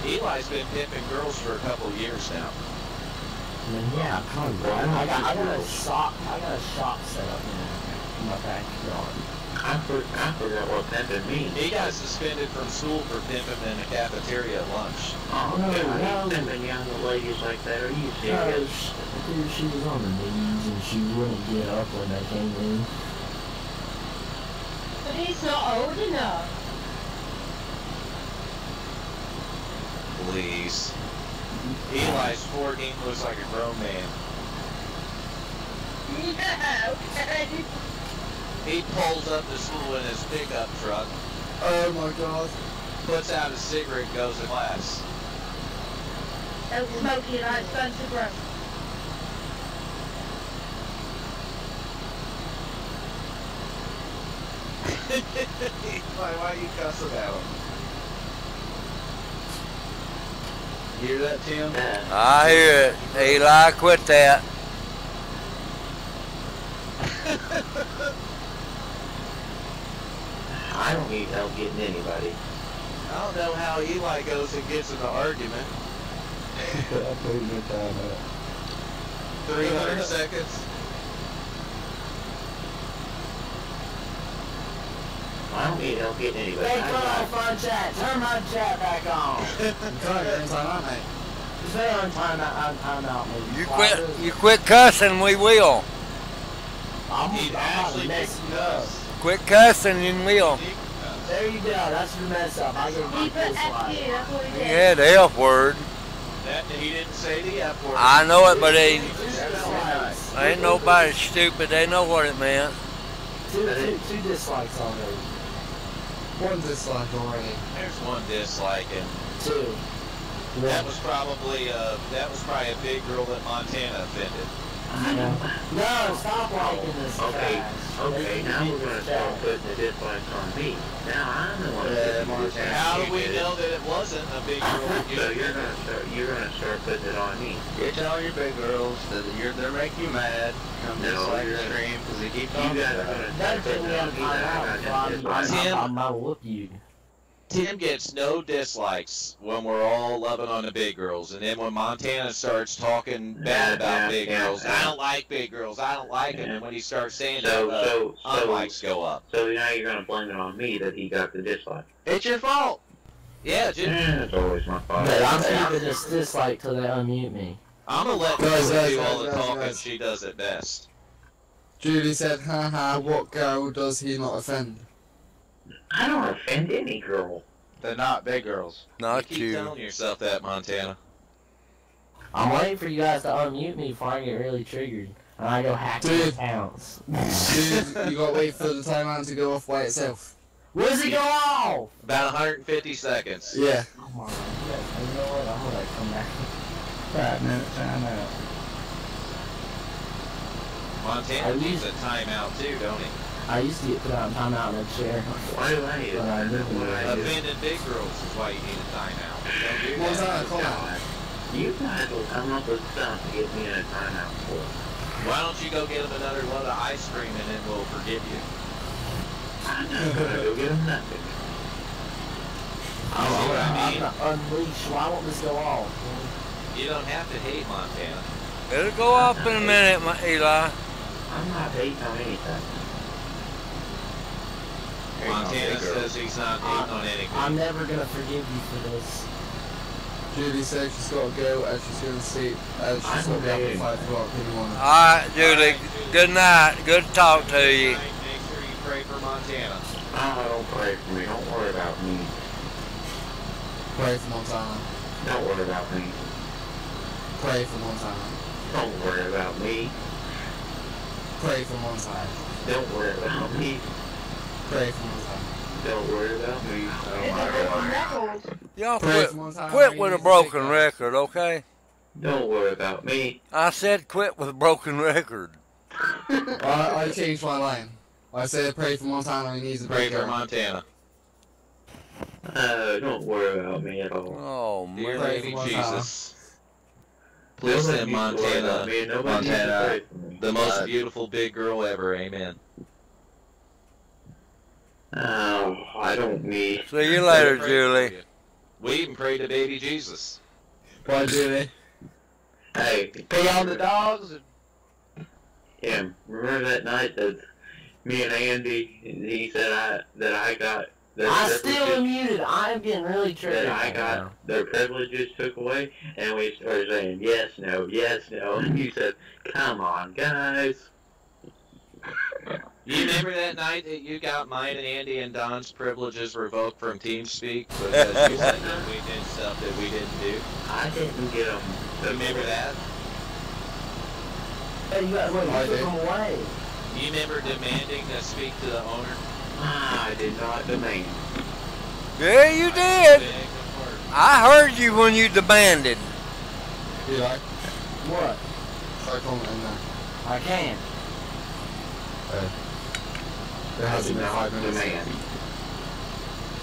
Eli's been pimping girls for a couple of years now. I mean, yeah, come on. I got a shop set up in my backyard. I forgot what pimping means. He got suspended from school for pimping in a cafeteria at lunch. Oh, No, God, no. pimping young ladies like that. Are you No, serious? dude, she was on the knees and she wouldn't get up when they came in. But he's not old enough. Please. Eli's 14, looks like a grown man. Yeah, okay. He pulls up to school in his pickup truck, Oh my God. puts out a cigarette, goes to class. Don't smoke it like Spencer Grove. Why are you cussing at him? Hear that, Tim? I hear it. Eli, quit that. I don't need help getting anybody. I don't know how Eli goes and gets in an argument. I put your time up. 300 seconds. I don't need help getting anybody. Hey, turn off our chat. Turn my chat back on. You're in time out, mate. Stay on timeout, mate. You quit cussing, we will. He'd I'm not actually messing pick up. us. Quit cussing and we'll. There you go. That's your mess up. I give He you put this FQ, one. that's what he did. Yeah, the F word. He didn't say the F word. I know it, but Dislikes. ain't nobody stupid. They know what it meant. Two dislikes already. One dislike already. There's one dislike, and Two. that was probably a big girl that Montana offended. No, stop liking this Okay. trash. Okay, now we're gonna start putting the dislikes on me. Now I'm the one putting the dislikes. How do we know that it wasn't a big girl? So you're gonna start putting it on me. You're telling your big girls that they're making you mad. Come dislike the stream because they keep talking about it. That thing we have to find out. I'm about to whoop you. Tim gets no dislikes when we're all loving on the big girls, and then when Montana starts talking bad about big girls, I don't like big girls, I don't like them, and when he starts saying that, unlikes go up. So now you're gonna blame it on me that he got the dislike. It's your fault. Yeah, Jim. It's always my fault. But I'm keeping this dislike till they unmute me. I'm gonna let her do all the talking. She does it best. Julie said, haha, what girl does he not offend? I don't offend any girl. They're not big girls. Not you. Keep telling yourself that, Montana. I'm waiting for you guys to unmute me before I get really triggered. And I go hack your accounts. Dude, you gotta wait for the timeout to go off by itself. Where does it go off? About 150 seconds. Yeah. Come on, you know what? I'm gonna come back. 5 minute timeout. Montana needs a timeout too, don't he? I used to get put out in timeout in a chair. Why do I need it? Offending big girls is why you need a timeout. Don't do that. You guys will come up with stuff to get me in a timeout for. Why don't you go get them another load of ice cream and then we'll forgive you? I'm not gonna go get them nothing. I'm gonna unleash. Why won't this go off? You don't have to hate Montana. It'll go off in a minute, Eli. I'm not hating on anything. Montana says he's not hating on anything. I'm never gonna forgive you for this. Julie says she's got to go and she's going to sleep and she's got to be up at 5 o'clock in the morning. Alright, Julie. Good night. Good to talk to you. Make sure you pray for Montana. Oh, don't pray for me. Don't worry about me. Pray for Montana. Don't worry about me. Pray for Montana. Don't worry about me. Pray for Montana. Don't worry about me. Pray for Montana. Don't worry about me. Y'all quit with a broken record, okay? Don't worry about me. I said quit with a broken record. I changed my line. I said pray for Montana, he needs a pray breaker. for Montana. Don't worry about me at all. Oh, dear man. baby Jesus. Please send Montana, the most beautiful big girl ever, amen. Oh, I don't need. See you later, Julie. We even prayed to baby Jesus. Bye, Julie. Hey. Pay on the dogs. Yeah, remember that night that me and Andy, he said that I got their I still am muted. I'm getting really triggered. That I got their privileges took away, and we started saying yes, no, and you said, "Come on, guys." You remember that night that you got mine and Andy and Don's privileges revoked from TeamSpeak because you said that we did stuff that we didn't do? I didn't get them. You remember that? Hey, you got to took them away. You remember demanding to speak to the owner? I did not demand. Yeah, you did. I heard you when you demanded. Eli? What? Try commenting there. I can. There hasn't been 5 minutes. Demand.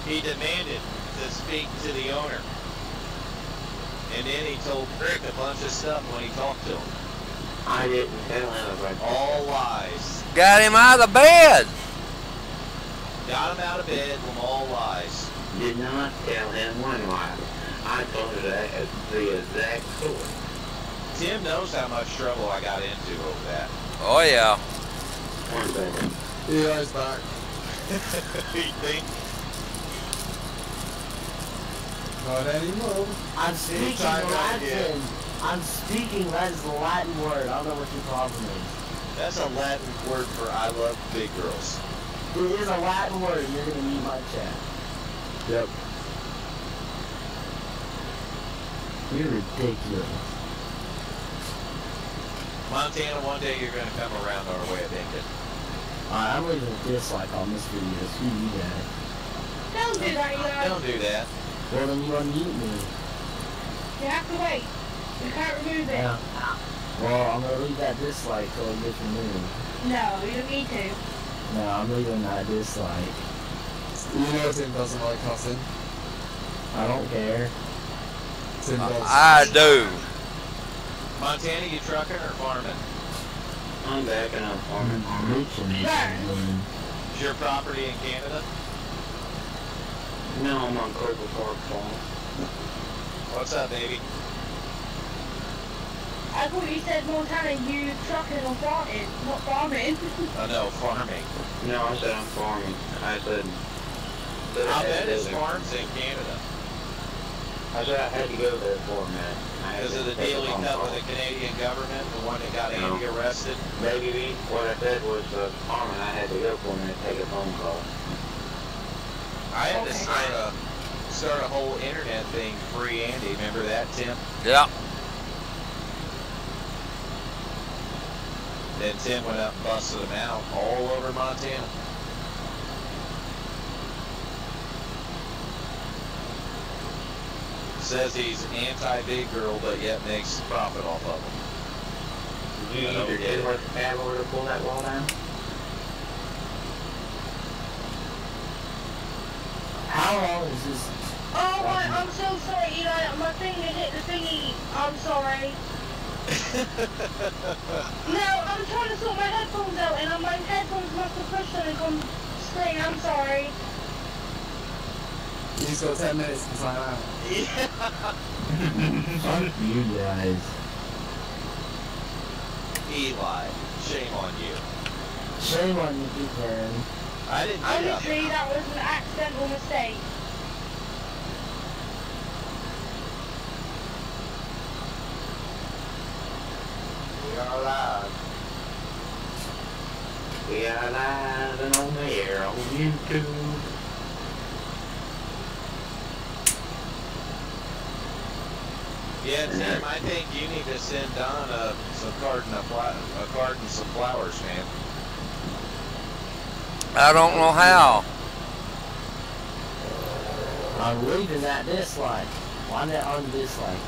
He demanded to speak to the owner. And then he told Rick a bunch of stuff when he talked to him. I didn't tell him about all lies. Got him out of the bed. Got him out of bed from all lies. Did not tell him one lie. I told her that the exact story. Tim knows how much trouble I got into over that. Oh, yeah. One second. Eli's back. You think? Not anymore. I'm speaking Latin. I'm speaking Latin. The Latin word. I don't know what your problem is. That's a Latin word for I love big girls. It is a Latin word. You're going to need my chat. Yep. You're ridiculous. Montana, one day you're going to come around our way of thinking. Alright, I'm leaving a dislike on this video. Screw you guys. Don't do that, you guys. Don't do that. Well, then you unmute me. You have to wait. You can't remove it. Yeah. Well, I'm going to leave that dislike till it gets removed. No, you don't need to. No, I'm leaving that dislike. You know Tim doesn't like cutting. I don't care. Tim does. I do. Montana, you trucking or farming? I'm back and I'm farming. Is your property in Canada? No, I'm on Cobra Park Farm. What's up, baby? I thought you said Montana, you trucking or farming, not farming. Oh no, farming. No, I said I'm farming. I said... I bet his farm's in Canada. I said I had to go there for a minute. Because of the deal he cut with the Canadian government, the one that got Andy arrested? Maybe what I said was farming. I had to go for a minute to take a phone call. I had to start a whole internet thing, free Andy. Remember that, Tim? Yeah. Then Tim went up and busted him out all over Montana. Says he's anti-big girl, but yet makes profit off of them. Did you use your kid worth the paddle to pull that wall down? How long is this? Oh, I'm so sorry, Eli. My finger hit the thingy. I'm sorry. No, I'm trying to sort my headphones out, and my headphones must have pushed something on the screen. I'm sorry. He's got 10 minutes to sign out. Yeah. Fuck you guys. Eli, shame on you. Shame on you, Big Vern. I didn't do Honestly, that. that was an accidental mistake. We are live. We are live and on the air on YouTube. Yeah, Tim, I think you need to send Don a carton some flowers, man. I don't know how. I'm leaving that dislike. Why not undislike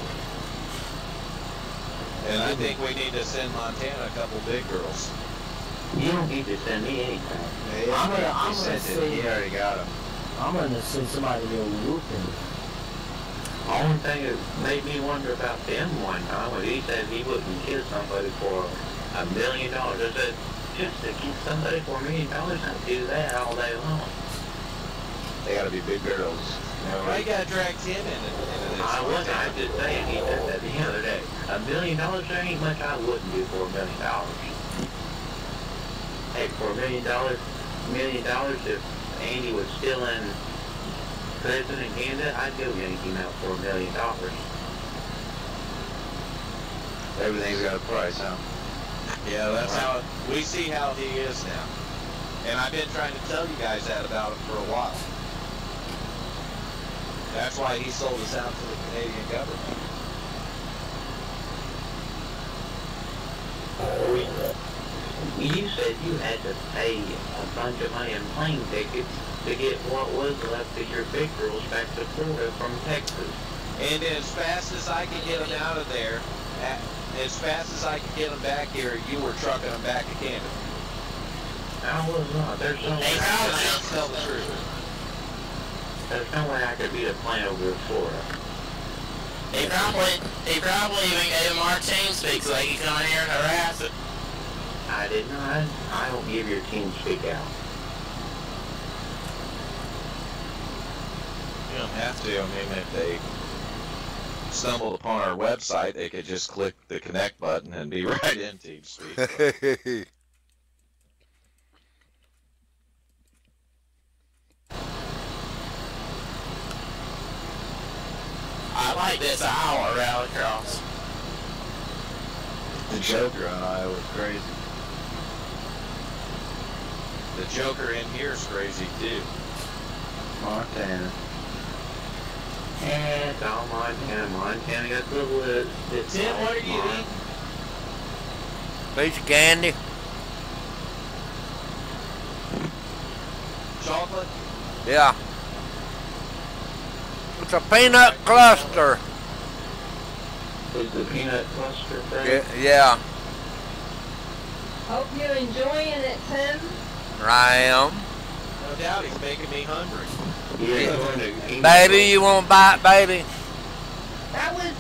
it? And I think we need to send Montana a couple big girls. You don't need to send me anything. I'm gonna send. He already got them. I'm gonna send somebody to go whooping. The only thing that made me wonder about them one time was he said he wouldn't kill somebody for $1 million. I said, just to kill somebody for $1 million, I'd do that all day long. They gotta be big girls. Why you gotta drag Tim into this? I wasn't. I just saying, he said that the other day. $1 million, there ain't much I wouldn't do for $1 million. Hey, for $1 million, if Andy was still in prison in Canada, I'd go yank him out for $1 million. Everything's got a price, huh? Yeah, that's how we see how he is now. And I've been trying to tell you guys that about him for a while. That's why he sold us out to the Canadian government. You said you had to pay a bunch of money in plane tickets to get what was left of your big girls back to Florida from Texas. And as fast as I could get them out of there, as fast as I could get them back here, you were trucking them back to Canada. I was not. There's no way. Tell the truth. There's no way I could beat a plane over to Florida. He probably even gave him our team speak so they could come in here and harass it. I did not. I don't give your team speak out. You don't have to. I mean, if they stumbled upon our website, they could just click the connect button and be right in TeamSpeak. I like this Iowa rallycross. The Joker on Iowa is crazy. The Joker in here is crazy too. Montana. And it's all Montana. Montana got the list. Tim, what are you eating? Piece of candy. Chocolate? Yeah. It's a peanut cluster. Is the peanut cluster thing? Yeah. Hope you're enjoying it, Tim. I am. No doubt he's making me hungry. Baby, you want a bite, baby? That was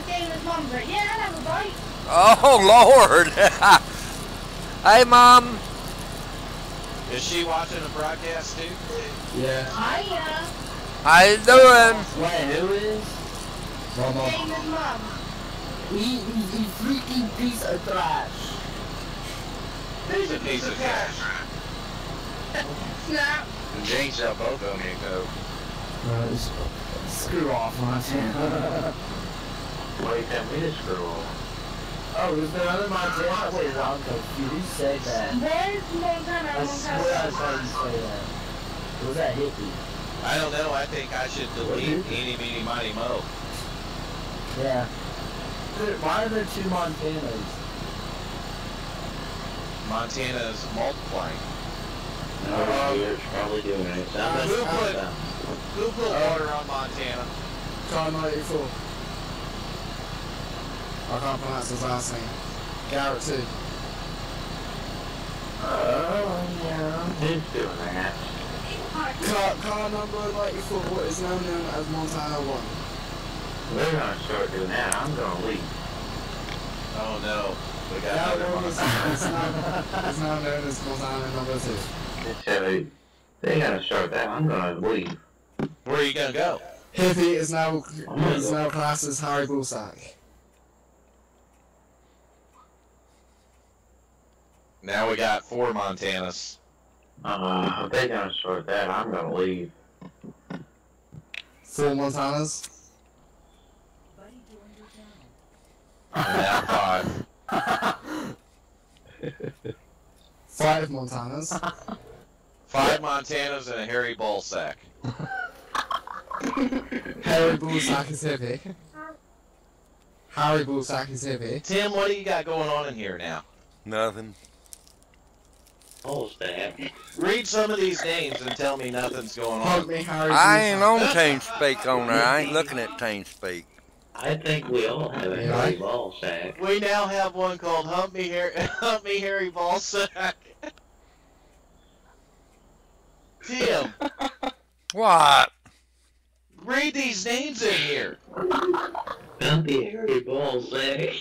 Gamer's mum, but yeah, I'd have a bite. Oh, Lord. Hey, Mom. Is she watching the broadcast too? Yeah. Hiya. How you doing? Wait, who is? Gamer's mum. He's a freaking piece of trash. He's a piece of trash. Snap. James up both of me, though. Screw off, Montana. Why you tell me to screw off? Oh, is there other Montana? Wait, I'm confused. Who said that? Where's Montana? I swear I saw you say that. Was that hippie? I don't know. I think I should delete Eeny, Meeny, Miny, Mo. Yeah. Why are there 2 Montanas? Montana's multiplying. No, it's probably doing it. Who put water on Montana? Car 94. I can't pronounce his last name. Garrett too. Oh, yeah. Who's doing that? Car number 94, what is now known as Montana 1. They're gonna start doing that. I'm gonna leave. Oh no. We got Now another known one. as, it's now known as Montana number 2. They gotta start that. I'm gonna leave. Where are you gonna go? Hippie is now classed as Harry Bullsack. Now we got 4 Montanas. If they gonna start that, I'm gonna leave. 4 Montanas. Now 5. 5 Montanas. 5 Montanas and a hairy ballsack. Harry Bullsack is hippie. Harry Bullsack is hippie. Tim, what do you got going on in here now? Nothing. Ballsack. Read some of these names and tell me nothing's going Hug on. me, Harry I ain't on Bullsack. TeamSpeak on there. I ain't looking at TeamSpeak. I think we all have a hairy ballsack. We now have one called Hump Me Hairy Ballsack. Tim, What? read these names in here. Humpy hairy ballsack.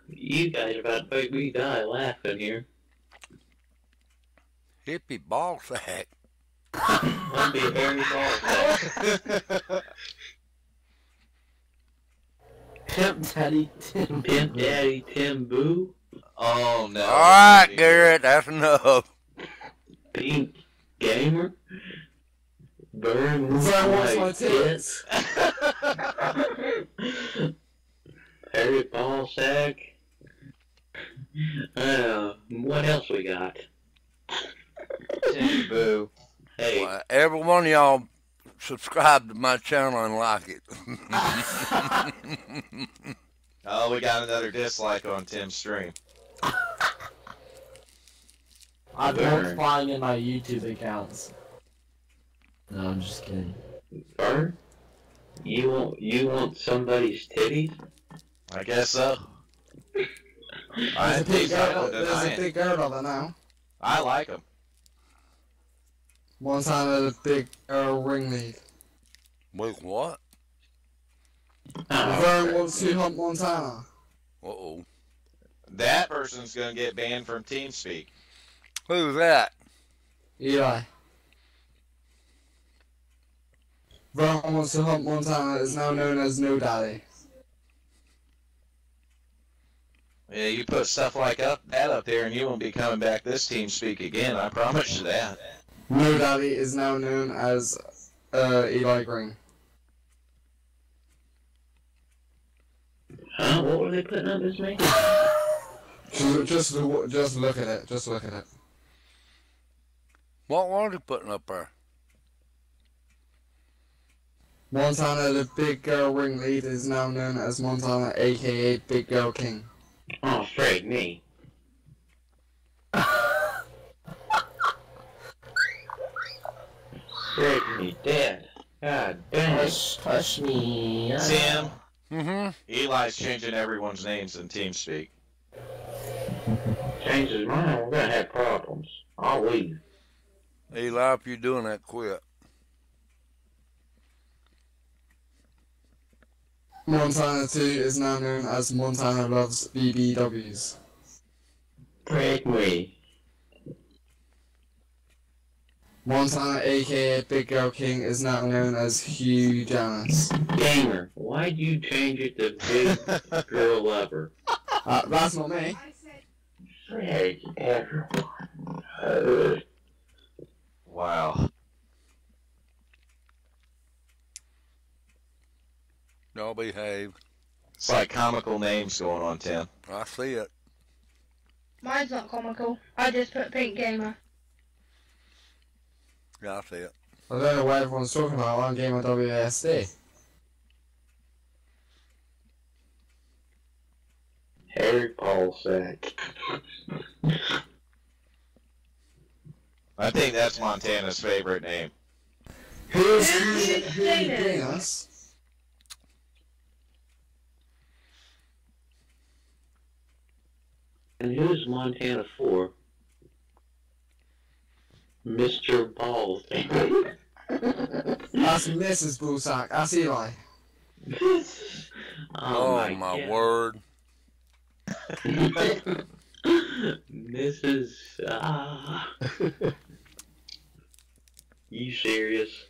You guys are about to make me die laughing here. Hippie ball sack. Humpy hairy ballsack. Pimp Daddy Tim. Pimp Daddy Tim Boo. Oh no. Alright, Garrett, that's enough. Pink Gamer. Burn wants my my tits. Hairy ballsack. What else we got? Tim Boo. Hey, Well, every one of y'all subscribe to my channel and like it. Oh, we got another dislike on Tim's stream. I'm multiplying in my YouTube accounts. No, I'm just kidding. Burn? You want somebody's titties? I guess so. There's a big girl on there now. I like him. Montana, the big ringlead. Wait, what? Vern wants to hump Montana. Uh-oh. That person's gonna get banned from TeamSpeak. Who's that? Eli. Vern wants to hump Montana is now known as No Daddy. Yeah, you put stuff like that up there and you won't be coming back this TeamSpeak again, I promise you that. No Daddy is now known as Eli Green. Huh? What were they putting up as me? Just look at it. Just look at it. What were they putting up there? Montana, the big girl ringlead, is now known as Montana, aka Big Girl King. Oh, straight me. Straight me dead. God damn it. Hush me. Tim, Mm-hmm. Eli's changing everyone's names in TeamSpeak. Change his mind, we're gonna have problems. I'll leave. Eli, if you're doing that, quit. Montana 2 is now known as Montana Loves BBWs. Break me. Montana aka Big Girl King is now known as Hugh Janus. Gamer, why'd you change it to Big Girl Lover? That's not me. Frig everyone. Wow. Y'all behave. It's like comical names going on, Tim. I see it. Mine's not comical. I just put Pink Gamer. Yeah, I see it. I don't know what everyone's talking about on Game of WASD. Harry Paulsack. I think that's Montana's favorite name. Who's Hugh Janus? And who's Montana for? Mr. Balls. That's Mrs. Bullsack. That's Eli. Oh my word. Mrs. You serious?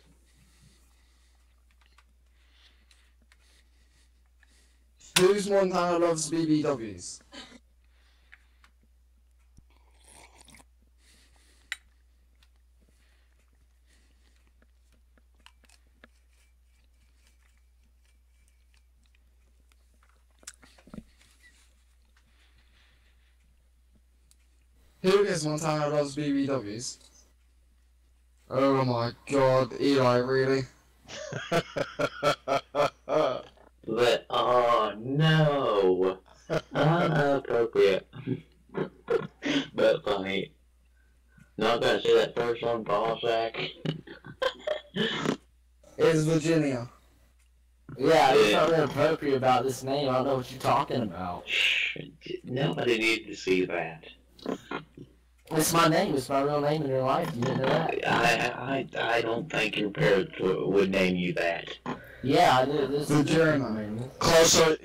Who's Montana Loves BBWs? Who is Montana Loves BBWs? Oh my god, Eli, really? But, oh no! Inappropriate. But funny. Not gonna say that first one, Ballsack. It's Virginia. Yeah, it's not really appropriate about this name. I don't know what you're talking about. Shh, nobody needed to see that. It's my name. It's my real name in real life. You didn't know that? I don't think your parents would name you that. Yeah, I did. This is German.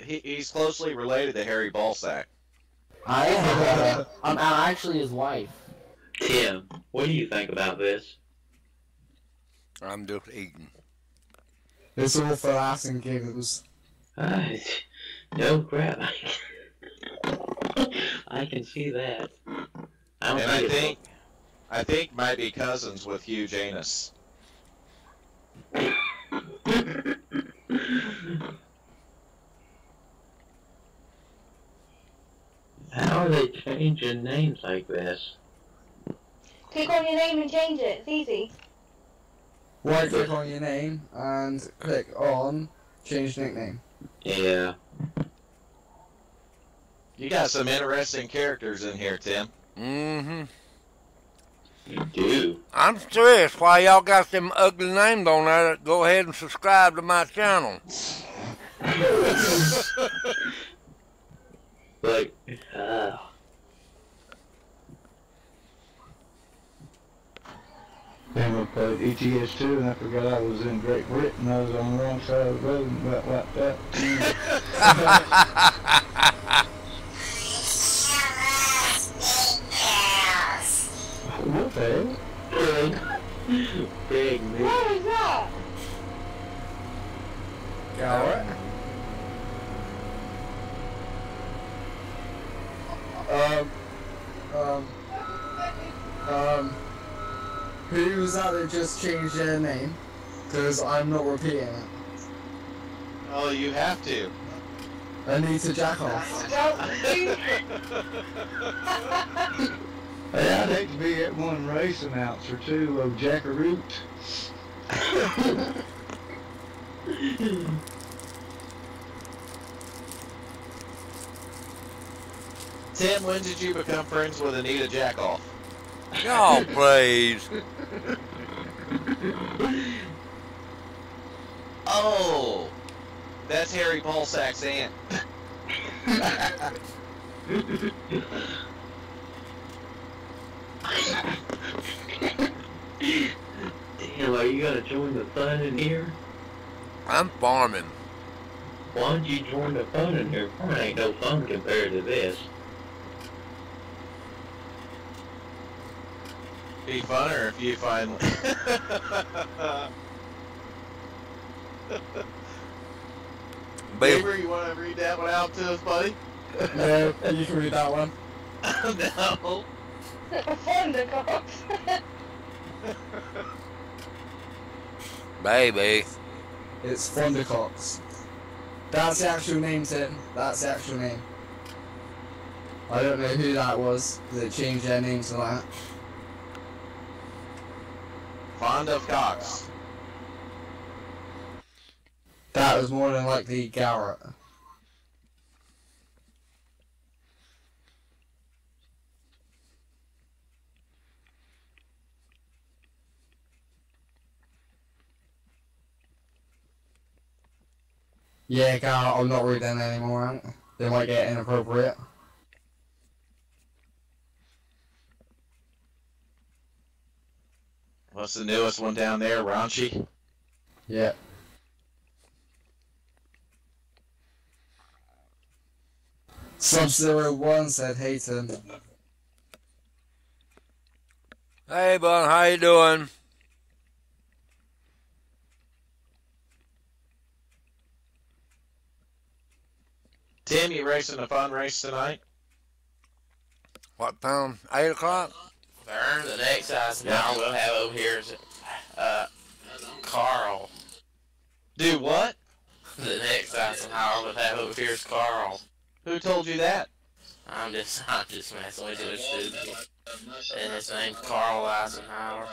He's closely related to Harry Ballsack. I am. I'm actually his wife. Tim, what do you think about this? I'm just eating. It's all for laughs and giggles. No crap. I can see that. I think might be cousins with Hugh Janus. How are they changing names like this? Click on your name and change it. It's easy. Right click on your name and click on change nickname. Yeah. You got some interesting characters in here, Tim. Mm-hmm. You do. I'm serious. Why y'all got them ugly names on there? Go ahead and subscribe to my channel. Like, Then we played ETS2 and I forgot I was in Great Britain. I was on the wrong side of the road and about like that. What the hell? Big man. What is that? Alright. Who was that that just changed their name? Because I'm not repeating it. Oh, you have to. I need to jack off. Hey, I'd hate to be at one race announcer too, of Jackaroot. Tim, when did you become friends with Anita Jackoff? Y'all please. Oh, that's Harry Ballsack's aunt. Damn, are you gonna join the fun in here? I'm farming. Why don't you join the fun in here? Farming ain't no fun compared to this. Be funner if you find. Beaver, you want to read that one out to us, buddy? No, you can read that one. No. Thundercocks. Baby. It's Thundercocks. That's the actual name, Tim. That's the actual name. I don't know who that was. They changed their name to that. Fond of cocks. That was more than likely Garrett. Yeah, Garrett, I'm not reading anymore, Aunt. They might get inappropriate. What's the newest one down there, Raunchy? Yeah. Sub-01 said, hey Tim. Hey, bud, how you doing? Tim, you racing a fun race tonight? What time? 8 o'clock? Vern, the next Eisenhower we'll have over here is Carl. Do what? The next Eisenhower we'll have over here is Carl. Who told you that? I'm just messing with you, stupid. And his name's Carl Eisenhower.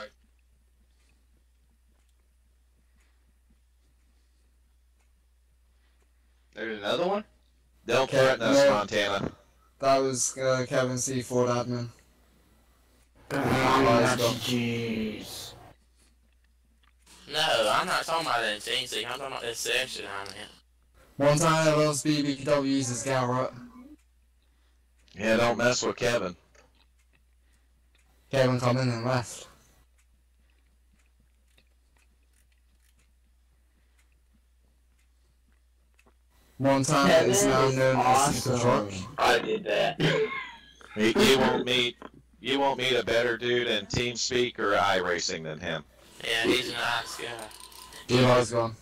There's another one? Don't threaten us, no. Montana. That was Kevin C. Ford admin. Jeez. No, I'm not talking about that in TNC. I'm talking about this section I'm in. Montana loves BBWs as Garrett. Yeah, don't mess with Kevin. Kevin come in and left. Montana is now known as Super Truck. I did that. You won't meet a better dude in TeamSpeak or iRacing than him. Yeah, he's a nice guy. Eli's gone.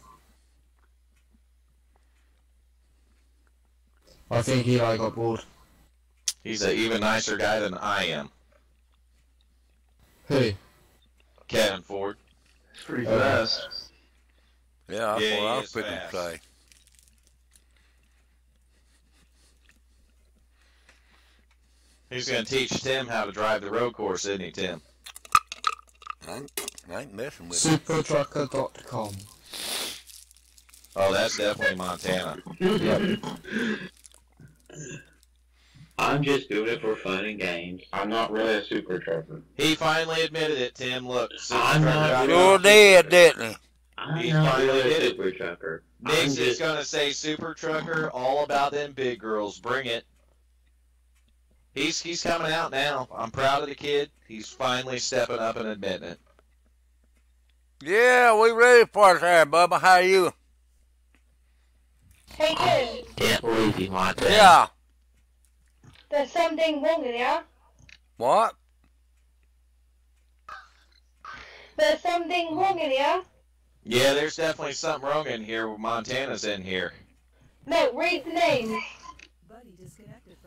I think Eli got bored. He's an even nicer guy than I am. Who? Kevin Ford. It's pretty fast. Yeah, that's Yeah, what I he was is picking fast. to say. He's going to teach Tim how to drive the road course, isn't he, Tim? I ain't messing with it. Supertrucker.com. Oh, that's definitely Montana. Yep. I'm just doing it for fun and games. I'm not really a super trucker. He finally admitted it, Tim. Look, I'm not Sure did, didn't he? I'm He not finally really did a it. super trucker. Nick's just going to say Super Trucker, all about them big girls. Bring it. He's coming out now. I'm proud of the kid. He's finally stepping up and admitting it. Yeah, we ready for it there, Bubba. How are you? Hey Tim, Can't believe you want that. Yeah. there's something wrong in here. What? There's something wrong in here. Yeah, there's definitely something wrong in here when Montana's in here. No, read the names. Buddy disconnected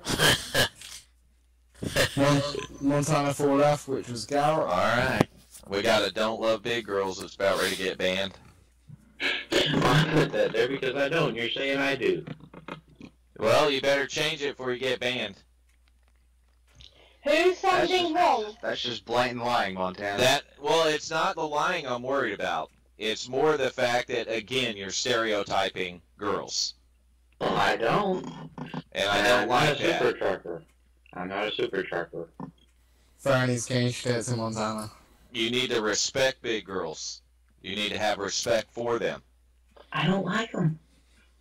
from Montana 4F, which was Garrett. Alright. We got a Don't Love Big Girls that's about ready to get banned. I put that there because I don't. You're saying I do. Well, you better change it before you get banned. Who's something wrong? That's just blatant lying, Montana. Well, it's not the lying I'm worried about. It's more the fact that, again, you're stereotyping girls. Well, I don't. And I don't I'm like not a super that. trucker. I'm not a super trucker. Fernie's changed it to Montana. You need to respect big girls. You need to have respect for them. I don't like them.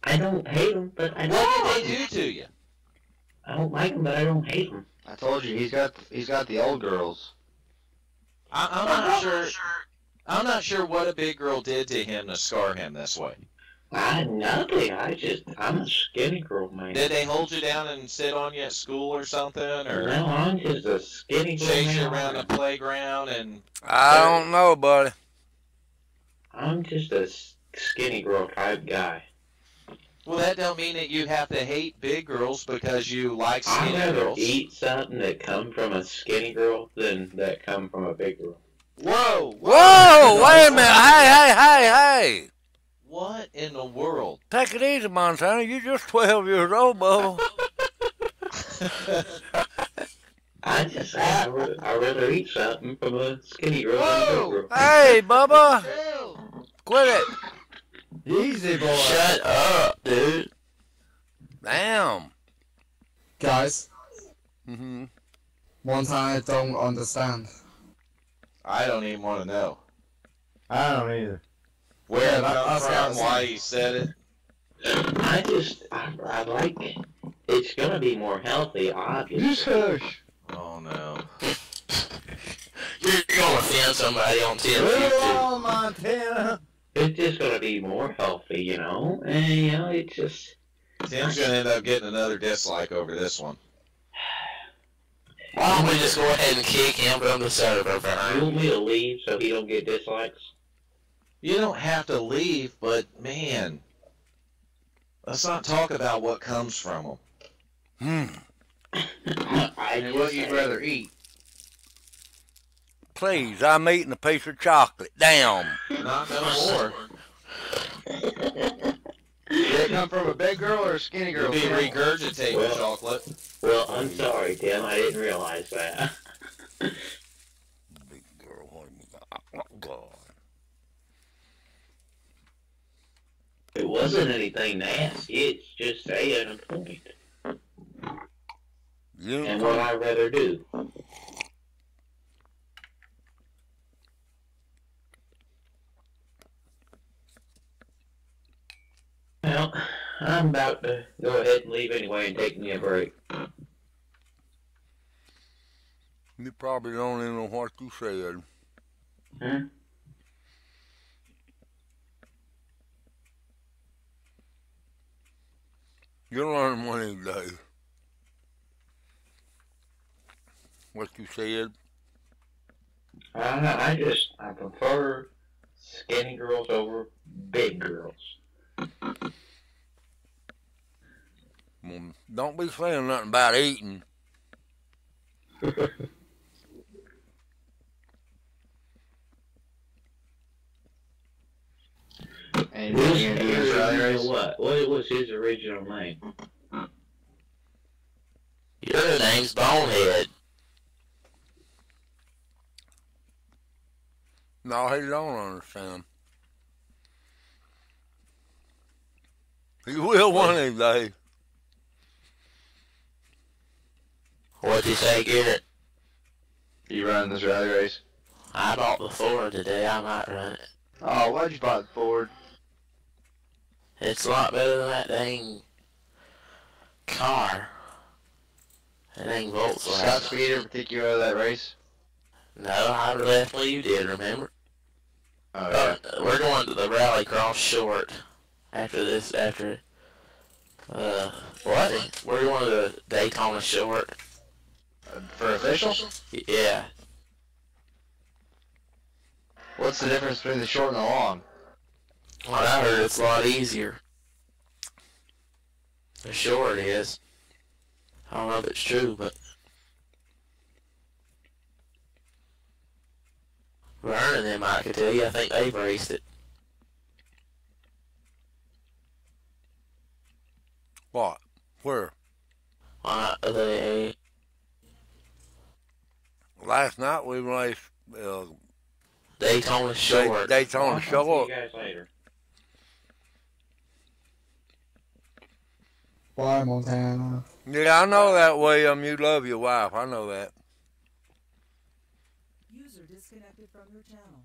I don't hate them, but I don't. What did they do to you? I don't like them, but I don't hate them. I told you he's got the old girls. I'm not sure. I'm not sure what a big girl did to him to scar him this way. Nothing. I'm a skinny girl, man. Did they hold you down and sit on you at school or something, or no, I'm just a skinny girl. chase you around the playground and? I don't know, buddy. I'm just a skinny girl type guy. Well, that don't mean that you have to hate big girls because you like skinny I'd rather girls. eat something that come from a skinny girl than that come from a big girl. Whoa! Whoa! Wait a minute! Hey! What in the world? Take it easy, Montana. You're just 12 years old, Bubba. I'd rather eat something from a skinny girl than a big girl. Hey, Bubba! Quit it! Easy, boy. Shut up, dude. Damn. Guys, Mm-hmm. one thing I don't understand. I don't even want to know. I don't either. Where it that's come what I from, was why saying. he said it. I like it. It's gonna be more healthy, obviously. Just hush. Oh no. You're gonna offend somebody on TNT. Move on, Montana. It's just gonna be more healthy, you know? And, it's just... Tim's gonna end up getting another dislike over this one. Why don't we just go ahead and kick him from the server, You Vern? want me to leave so he don't get dislikes? You don't have to leave, but man, let's not talk about what comes from them. And what you'd rather eat. Please, I'm eating a piece of chocolate. Damn. Not no more. Did it come from a big girl or a skinny girl? You'll be regurgitating Well- chocolate. Well, I'm sorry, Tim. I didn't realize that. Big girl, what do you got? Oh, God. It wasn't anything nasty. It's just saying a point. You And what I'd rather do. Well, I'm about to go ahead and leave anyway and take me a break. You probably don't even know what you said. Hmm? You'll learn one of these days. What you said. I prefer skinny girls over big girls. Well, don't be saying nothing about eating. Anything you gonna do this rally race? What was his original name? Your name's Bonehead. No, he don't understand. He will one of these days. What'd you say, Garrett? You running this rally race? I bought the Ford today. I might run it. Oh, why'd you buy the Ford? It's a lot better than that dang car. That dang Scott Volkswagen. Speed ever take you out of that race? No, I left when you did, remember? Oh, yeah. We're going to the Rallycross short after this, what? We're going to the Daytona short. For official? Yeah. What's the difference between the short and the long? Well, I heard it's a lot easier. The short is. I don't know if it's true, but Vern and them I could tell you. I think they've raced it. What? Where? They Last night we raced Daytona short. Daytona I'll short. see you guys later. Bye, Montana. Yeah, I know that, William. You love your wife. I know that. User disconnected from your channel.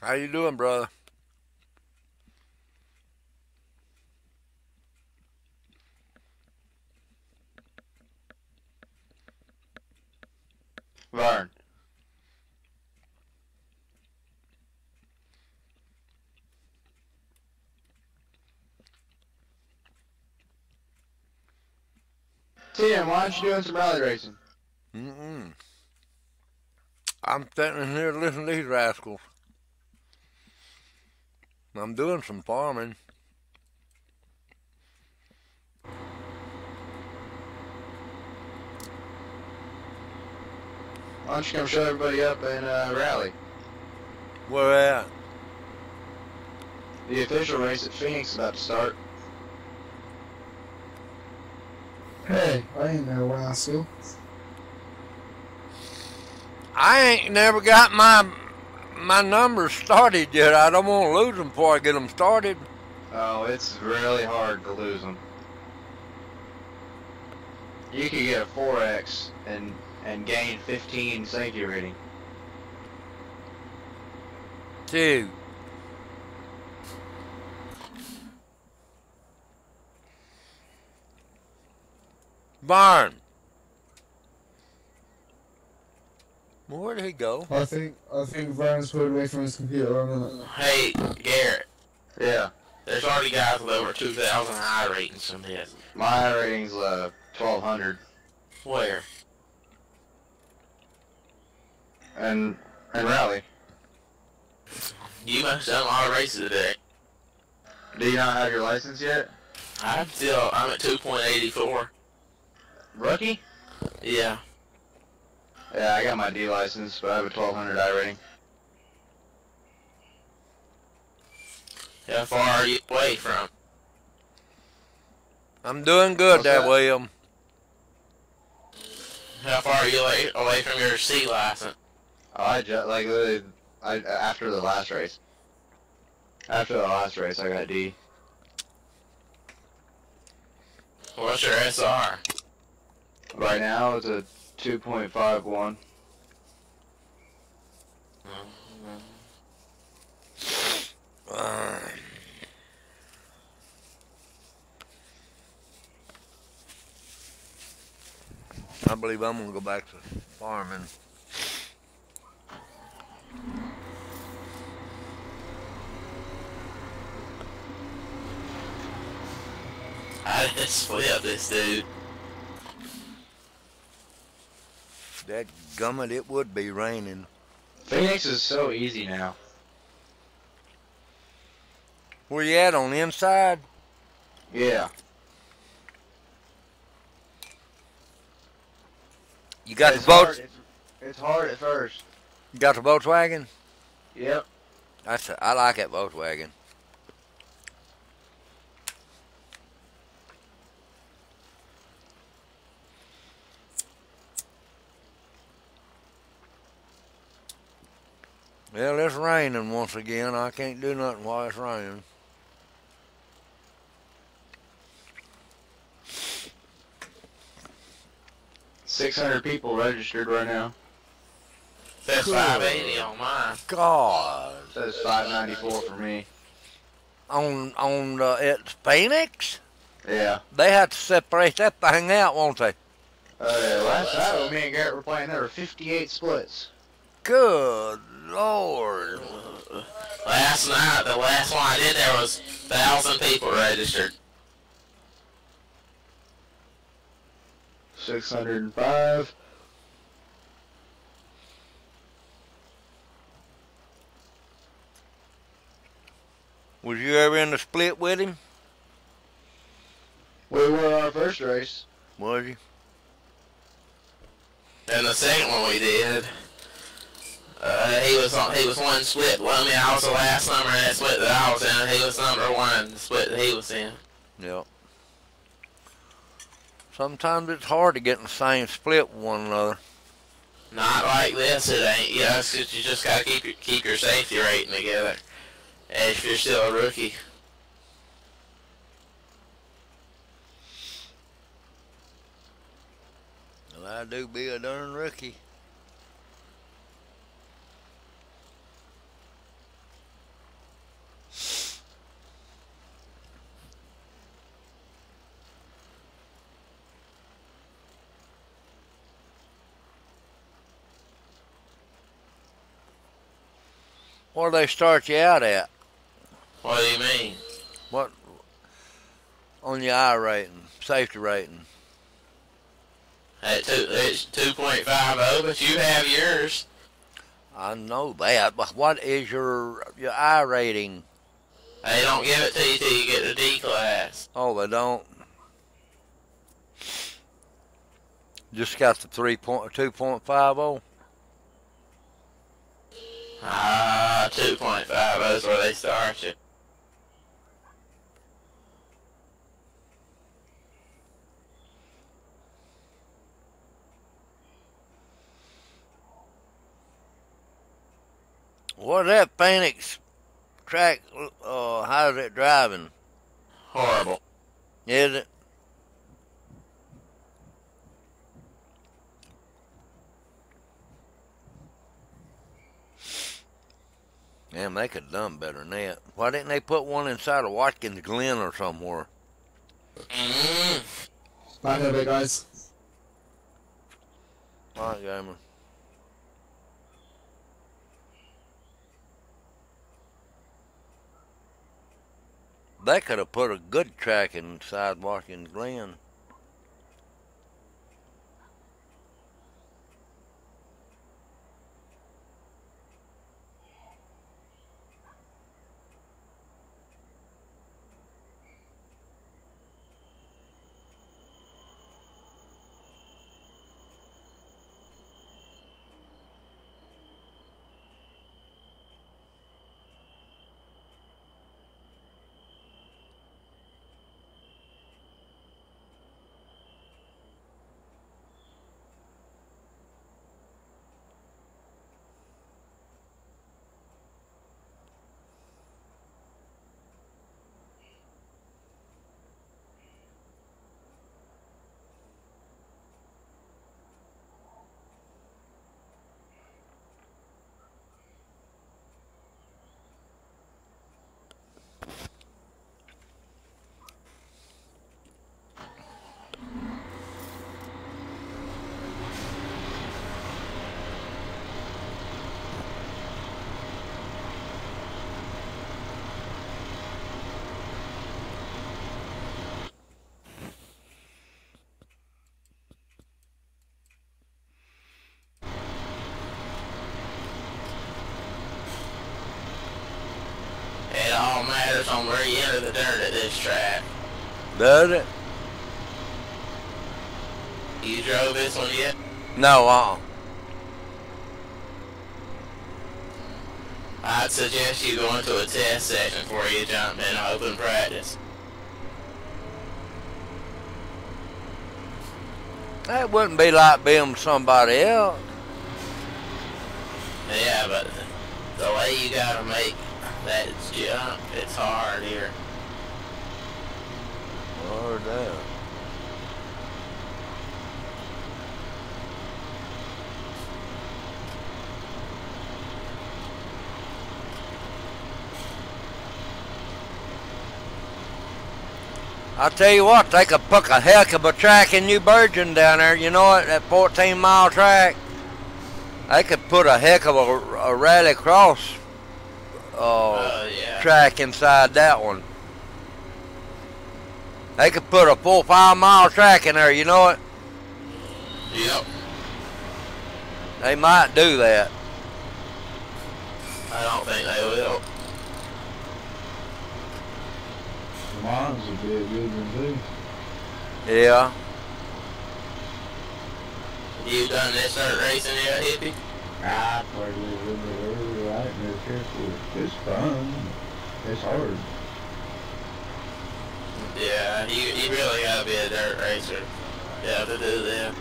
How you doing, brother? Vern. Tim, why aren't you doing some rally racing? Mm-mm. I'm sitting in here listening to these rascals. I'm doing some farming. Why don't you come show everybody up in Raleigh? Where at? The official race at Phoenix is about to start. Hey, I ain't no rascal. I ain't never got my numbers started yet. I don't want to lose them before I get them started. Oh, it's really hard to lose them. You could get a 4X and gain 15 safety rating. Dude. Barn. Where did he go? I think Vern's pulled away from his computer a minute. Hey, Garrett. Yeah. There's already guys with over 2,000 high ratings from this. My high rating's 1,200. Where? And Raleigh. You must have done a lot of races today. Do you not have your license yet? I'm at 2.84. Rookie? Yeah. Yeah, I got my D license, but I have a 1,200 I rating. How far are you away from? I'm doing good What's there, that? William. How far are you away from your C license? Oh, literally, after the last race. After the last race, I got D. What's your SR? Right now, it's a 2.51. I believe I'm going to go back to farming. I just flipped this dude. That gummit, it would be raining. Phoenix is so easy now. Where you at, on the inside? Yeah. You got It's the boat? hard. It's hard at first. You got the Volkswagen? Yep. I like that Volkswagen. Well, it's raining once again. I can't do nothing while it's raining. $600 people registered right now. Says 580 on mine. God. Says 594 for me. On at Phoenix? Yeah. They have to separate that thing out, won't they? Last night when me and Garrett were playing, there were 58 splits. Good Lord. Last night, the last one I did, there was 1,000 people registered. 605. Was you ever in the split with him? We were our first race. Was you? And the second one we did, he was one split below me. I was the last number in that split that I was in. He was number one in the split that he was in. Yep. Sometimes it's hard to get in the same split with one another. Not like this, it ain't. You know, you just gotta keep your safety rating together. If you're still a rookie. Well, I do be a darn rookie. What do they start you out at? What do you mean? What on your I rating, safety rating? It's 2.50, but you have yours. I know that, but what is your I rating? They don't give it to you till you get the D class. Oh, they don't. Just got the 2.50. 2.50 is where they start you. What's that Phoenix track? How's it driving? Horrible. Is it? Damn, they could have done better than that. Why didn't they put one inside of Watkins Glen or somewhere? Bye, there, big guys. All right, gamer. They could have put a good track inside Watkins Glen. It all matters on where you enter the dirt at this track. Does it? You drove this one yet? No, I'd suggest you go into a test section before you jump in open practice. That wouldn't be like being somebody else. Yeah, but the way you gotta make that jump, it's hard here. Lord damn. I tell you what, they could put a heck of a track in New Virgin down there. You know what? That 14-mile track. They could put a heck of a rally cross track inside that one. They could put a 4 or 5 mile track in there. You know it? Yep. They might do that. I don't think they will. Mine's would be a good one too. Yeah. You done this dirt racing yet, hippie? I played a little bit earlier. I ain't never cared for it. It's fun. It's hard. Yeah, you really gotta be a dirt racer. You have to do that.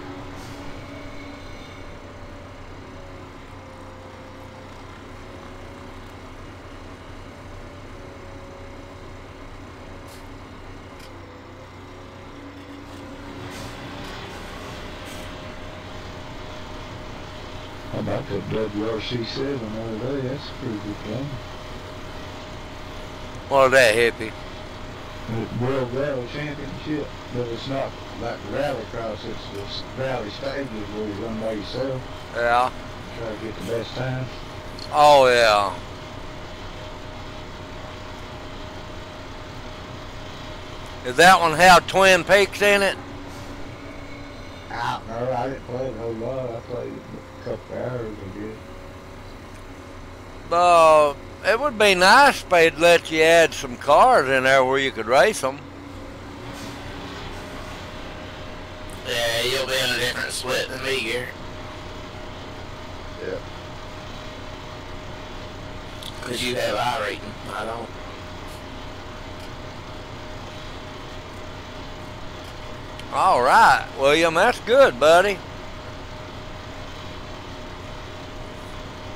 How about that WRC7 the other day? That's a pretty good fun. What is that, hippie? The World Rally Championship, but it's not like the rallycross. It's the rally stages where you run by yourself. Yeah. Try to get the best time. Oh, yeah. Does that one have Twin Peaks in it? I don't know. I didn't play it a whole lot. I played a couple hours, I guess. It would be nice if they'd let you add some cars in there where you could race them. Yeah, you'll be in a different split than me, Gary. Yeah. Because you have I rating. I don't. All right, William, that's good, buddy.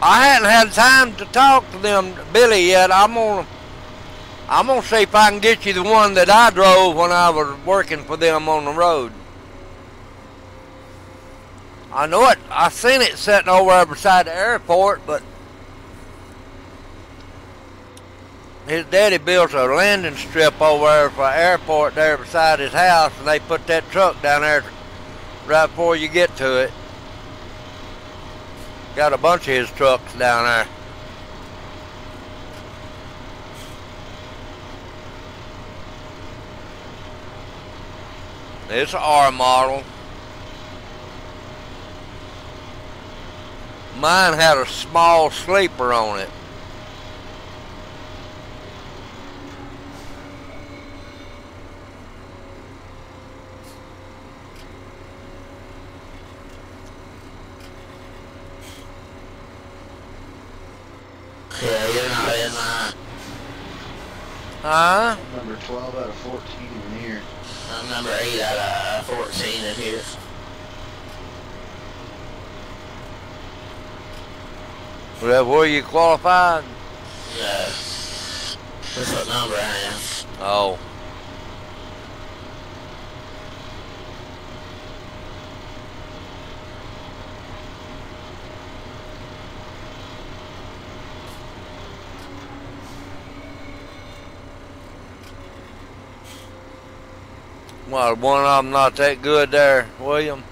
I hadn't had time to talk to them, Billy, yet. I'm gonna see if I can get you the one that I drove when I was working for them on the road. I know it. I seen it sitting over there beside the airport, but his daddy built a landing strip over there for an airport there beside his house, and they put that truck down there right before you get to it. Got a bunch of his trucks down there. It's an R model. Mine had a small sleeper on it. Yeah, you're not in mine. Huh? Number 12 out of 14 in here. I'm number 8 out of 14 in here. Was that where you qualified? No. That's what number I am. Oh. Well, one of them not that good there, William.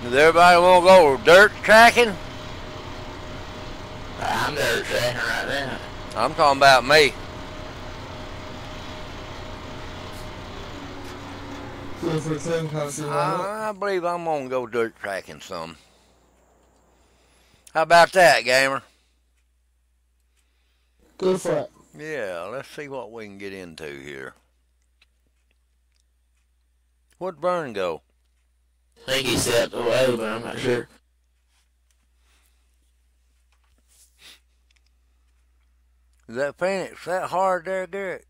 Does everybody want to go dirt tracking? I'm dirt tracking right now. I'm talking about me. Go for it, Tim. Can't see why not. I believe I'm going to go dirt tracking some. How about that, gamer? Go for it. Yeah, let's see what we can get into here. Where'd Vern go? I think he stepped away, but I'm not sure. Is that Phoenix that hard there, Garrett?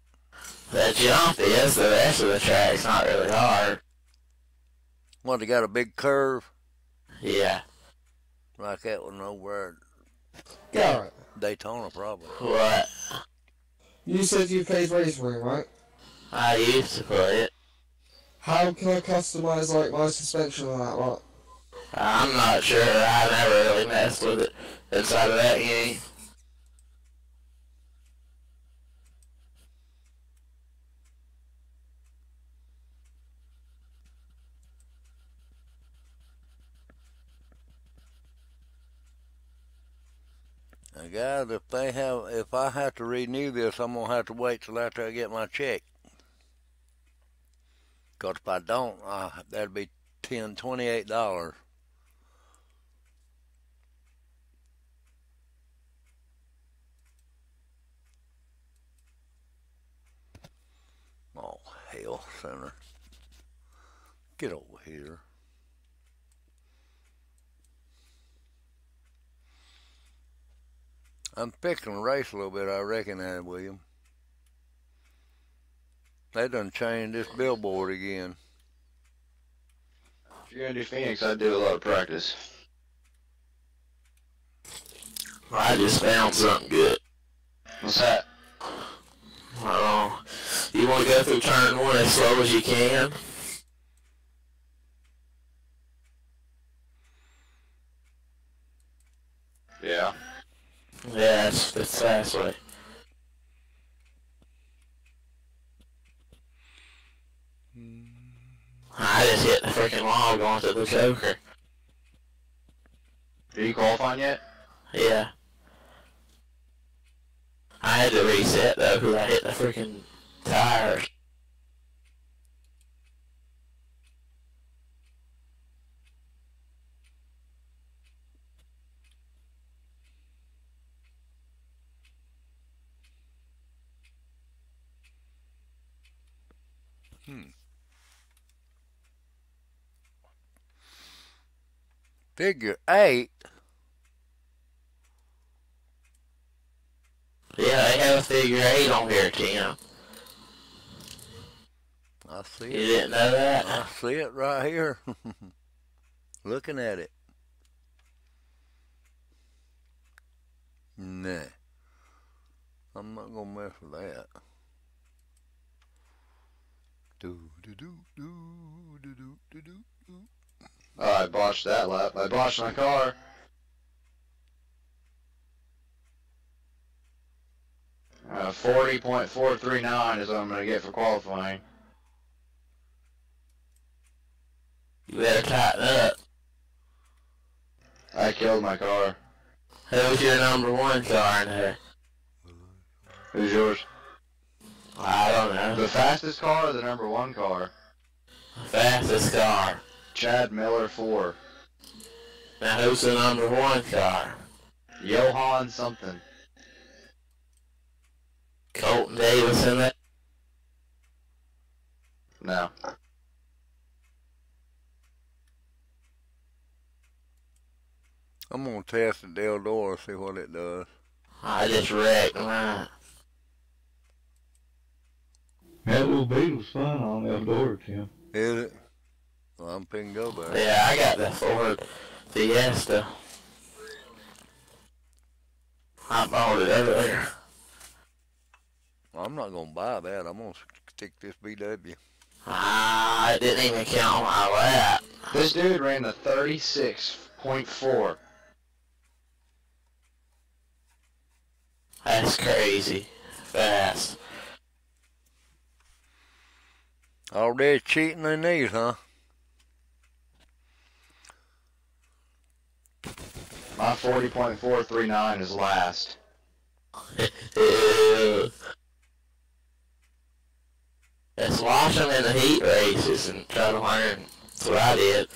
That jump is, the rest of the track's not really hard. What, they got a big curve? Yeah. Like that one over Garrett. Daytona, probably. What? You said you played Raceway, right? I used to play it. How can I customize like my suspension and that lot? I'm not sure. I never really messed with it inside of that game. Guys, if I have to renew this, I'm gonna have to wait till after I get my check. Cause if I don't, that'd be $28. hell, Center. Get over here. I'm fixing to race a little bit, I reckon, William. They done changed this billboard again. If you're gonna do Phoenix, I'd do a lot of practice. I just found something good. What's that? You want to go through turn 1 as slow as you can? Yeah. Yeah, that's the fast way. I just hit the freaking log onto the choker. Are you qualifying yet? Yeah. I had to reset though because I hit the freaking tires. Figure 8. Yeah, they have a figure 8 on here, Tim. I see it. You didn't know that? I see it right here. Looking at it. Nah. I'm not gonna mess with that. Oh, I botched that lap. I botched my car. Uh, 40.439 is what I'm going to get for qualifying. You better tighten up. I killed my car. Who's your number 1 car in there? Who's yours? I don't know. The fastest car or the number 1 car? The fastest car. Chad Miller 4. Now who's the number 1 car? Johan something. Colton Davis in that? No. I'm gonna test the Deldora, see what it does. I just wrecked mine. That little Beetle's fun on Eldora, Tim. Is it? Well, I'm picking go back. Yeah, I got the Ford Fiesta. I bought it earlier. I'm not gonna buy that. I'm gonna stick this BW. It didn't even count my lap. This dude ran a 36.4. That's crazy. Fast. Already cheating in these, huh? My 40.439 is last. Let's watch them in the heat races and try to learn. That's what I did.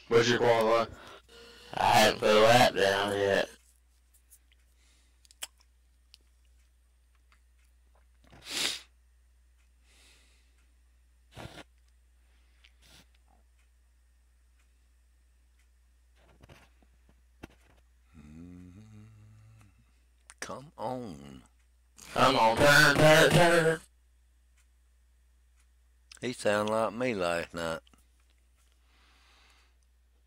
What's your qualify? I hadn't put a lap down yet. Come on. Come on, turn. He sounded like me last night.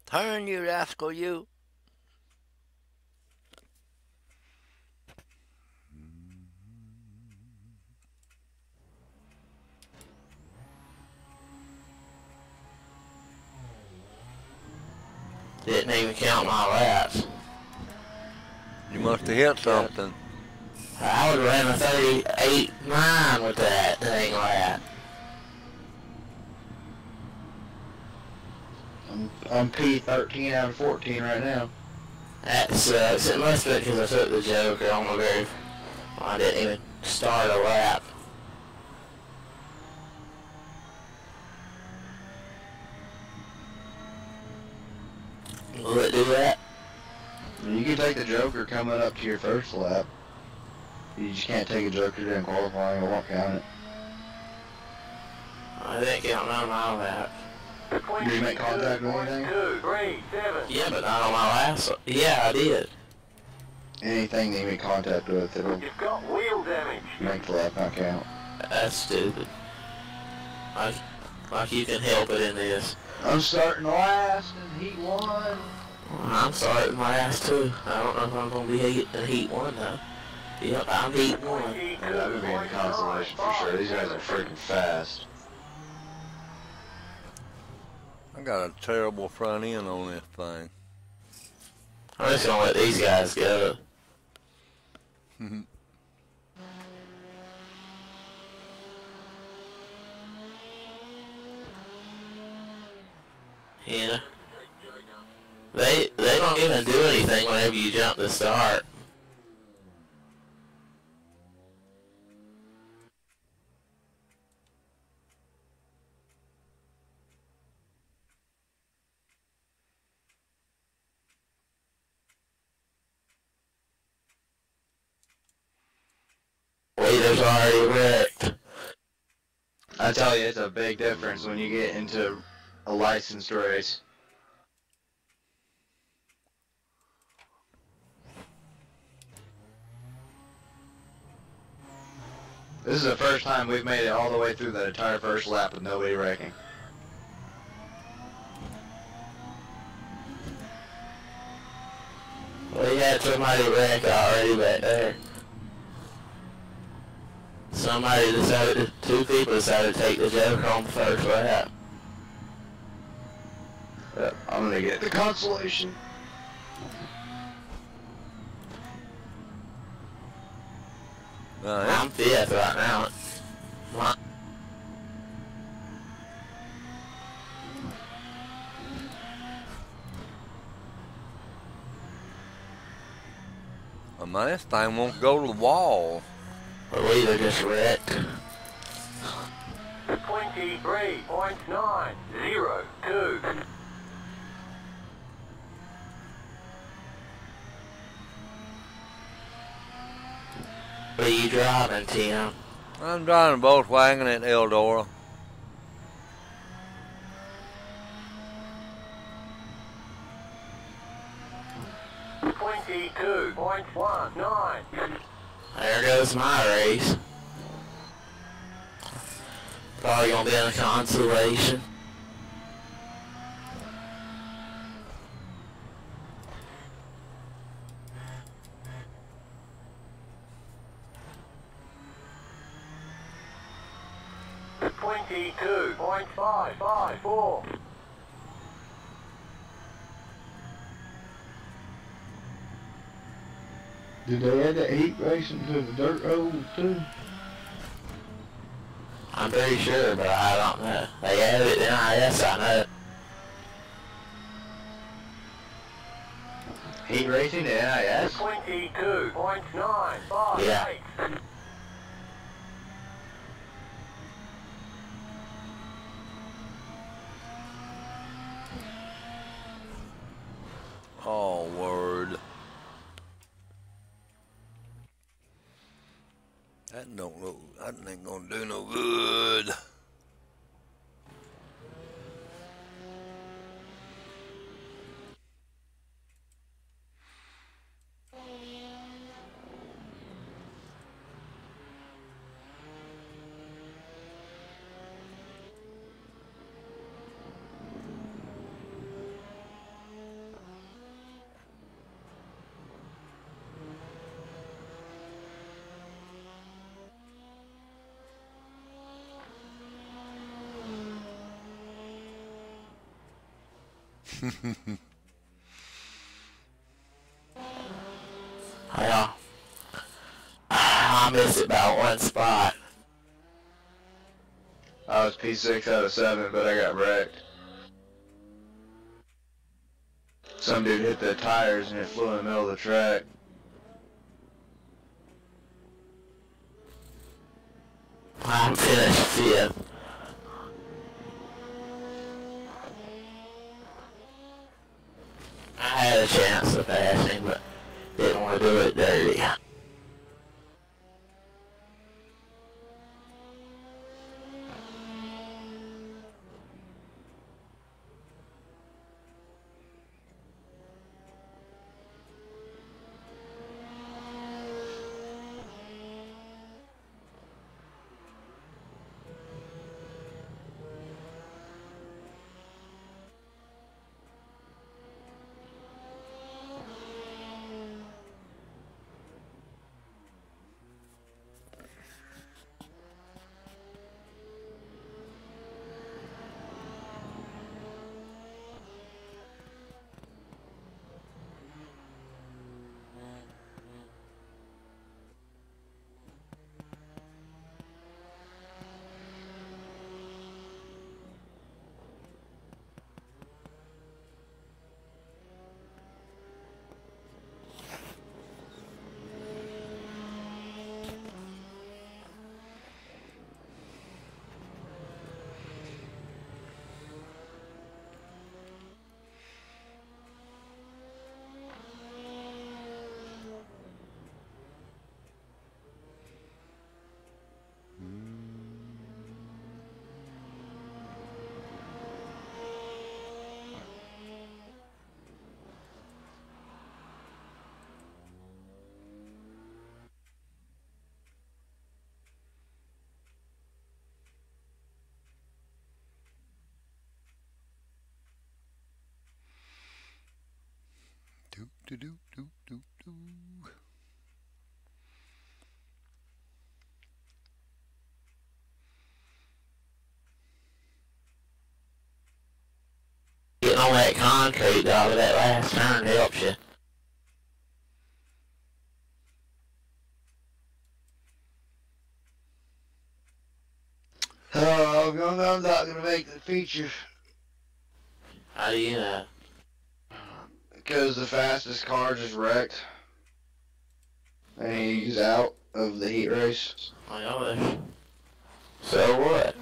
Turn, you rascal, you. Didn't even count my laps. You must have hit something. I would have ran a 38.9 with that dang lap. I'm P13 out of 14 right now. That sucks. It must have been because I took the Joker on the very... Well, I didn't even start a lap. Will it do that? You can take the Joker coming up to your first lap. You just can't take a joker during qualifying. I won't count it. I didn't count none of my laps. Did you make contact with anything? 2, 3, 7. Yeah, but not on my last one. Yeah, I did. Anything that you make contact with, it'll You've got wheel damage. make the lap not count. That's stupid. Like you can help it in this. I'm starting last in Heat 1. I'm starting last too. I don't know if I'm going to be in Heat 1 though. Yep, I'm Heat 1. Yeah, that would be in the consolation for sure. These guys are freaking fast. I got a terrible front end on this thing. I'm just going to let these guys go. Yeah. They don't even do anything whenever you jump to start. Leader's already wrecked. I tell you, it's a big difference when you get into a licensed race. This is the first time we've made it all the way through that entire first lap with nobody wrecking. We had somebody wreck already back there. Somebody decided, two people decided to take the joker on the first lap. Yep, I'm gonna get the consolation. I'm fifth right now. Man, this thing won't go to the wall. Or we just wrecked. 23.902. What are you driving, Tim? I'm driving a Volkswagen at Eldora. There goes my race. Probably gonna be in a consolation. .554. Did they add that heat racing to the dirt road too? I'm pretty sure, but I don't know. They added it in NIS, I know. Heat racing to NIS? 22.958. Yeah. Oh, word. That ain't gonna do no good. Yeah. I missed it by one spot. I was P6 out of 7, but I got wrecked. Some dude hit the tires and it flew in the middle of the track. I finished fifth. I had a chance of passing, but didn't want to do it dirty. Do do do do do. Getting on that concrete, dog, that last turn helps you. Oh, I'm not gonna make the feature. How do you know? Because the fastest car just wrecked. And he's out of the heat race. I know this. So what?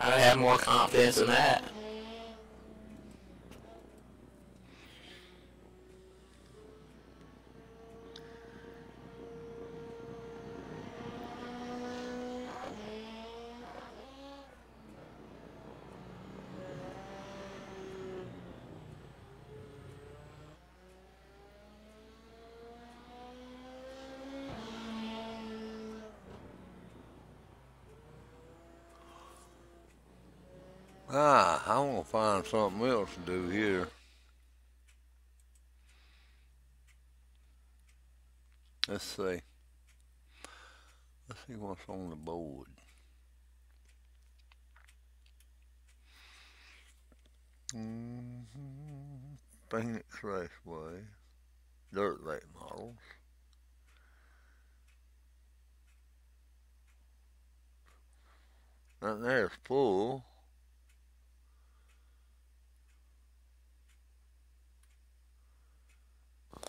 I have more confidence in that. I want to find something else to do here. Let's see. Let's see what's on the board. Phoenix Raceway. Dirt late models. And there's full.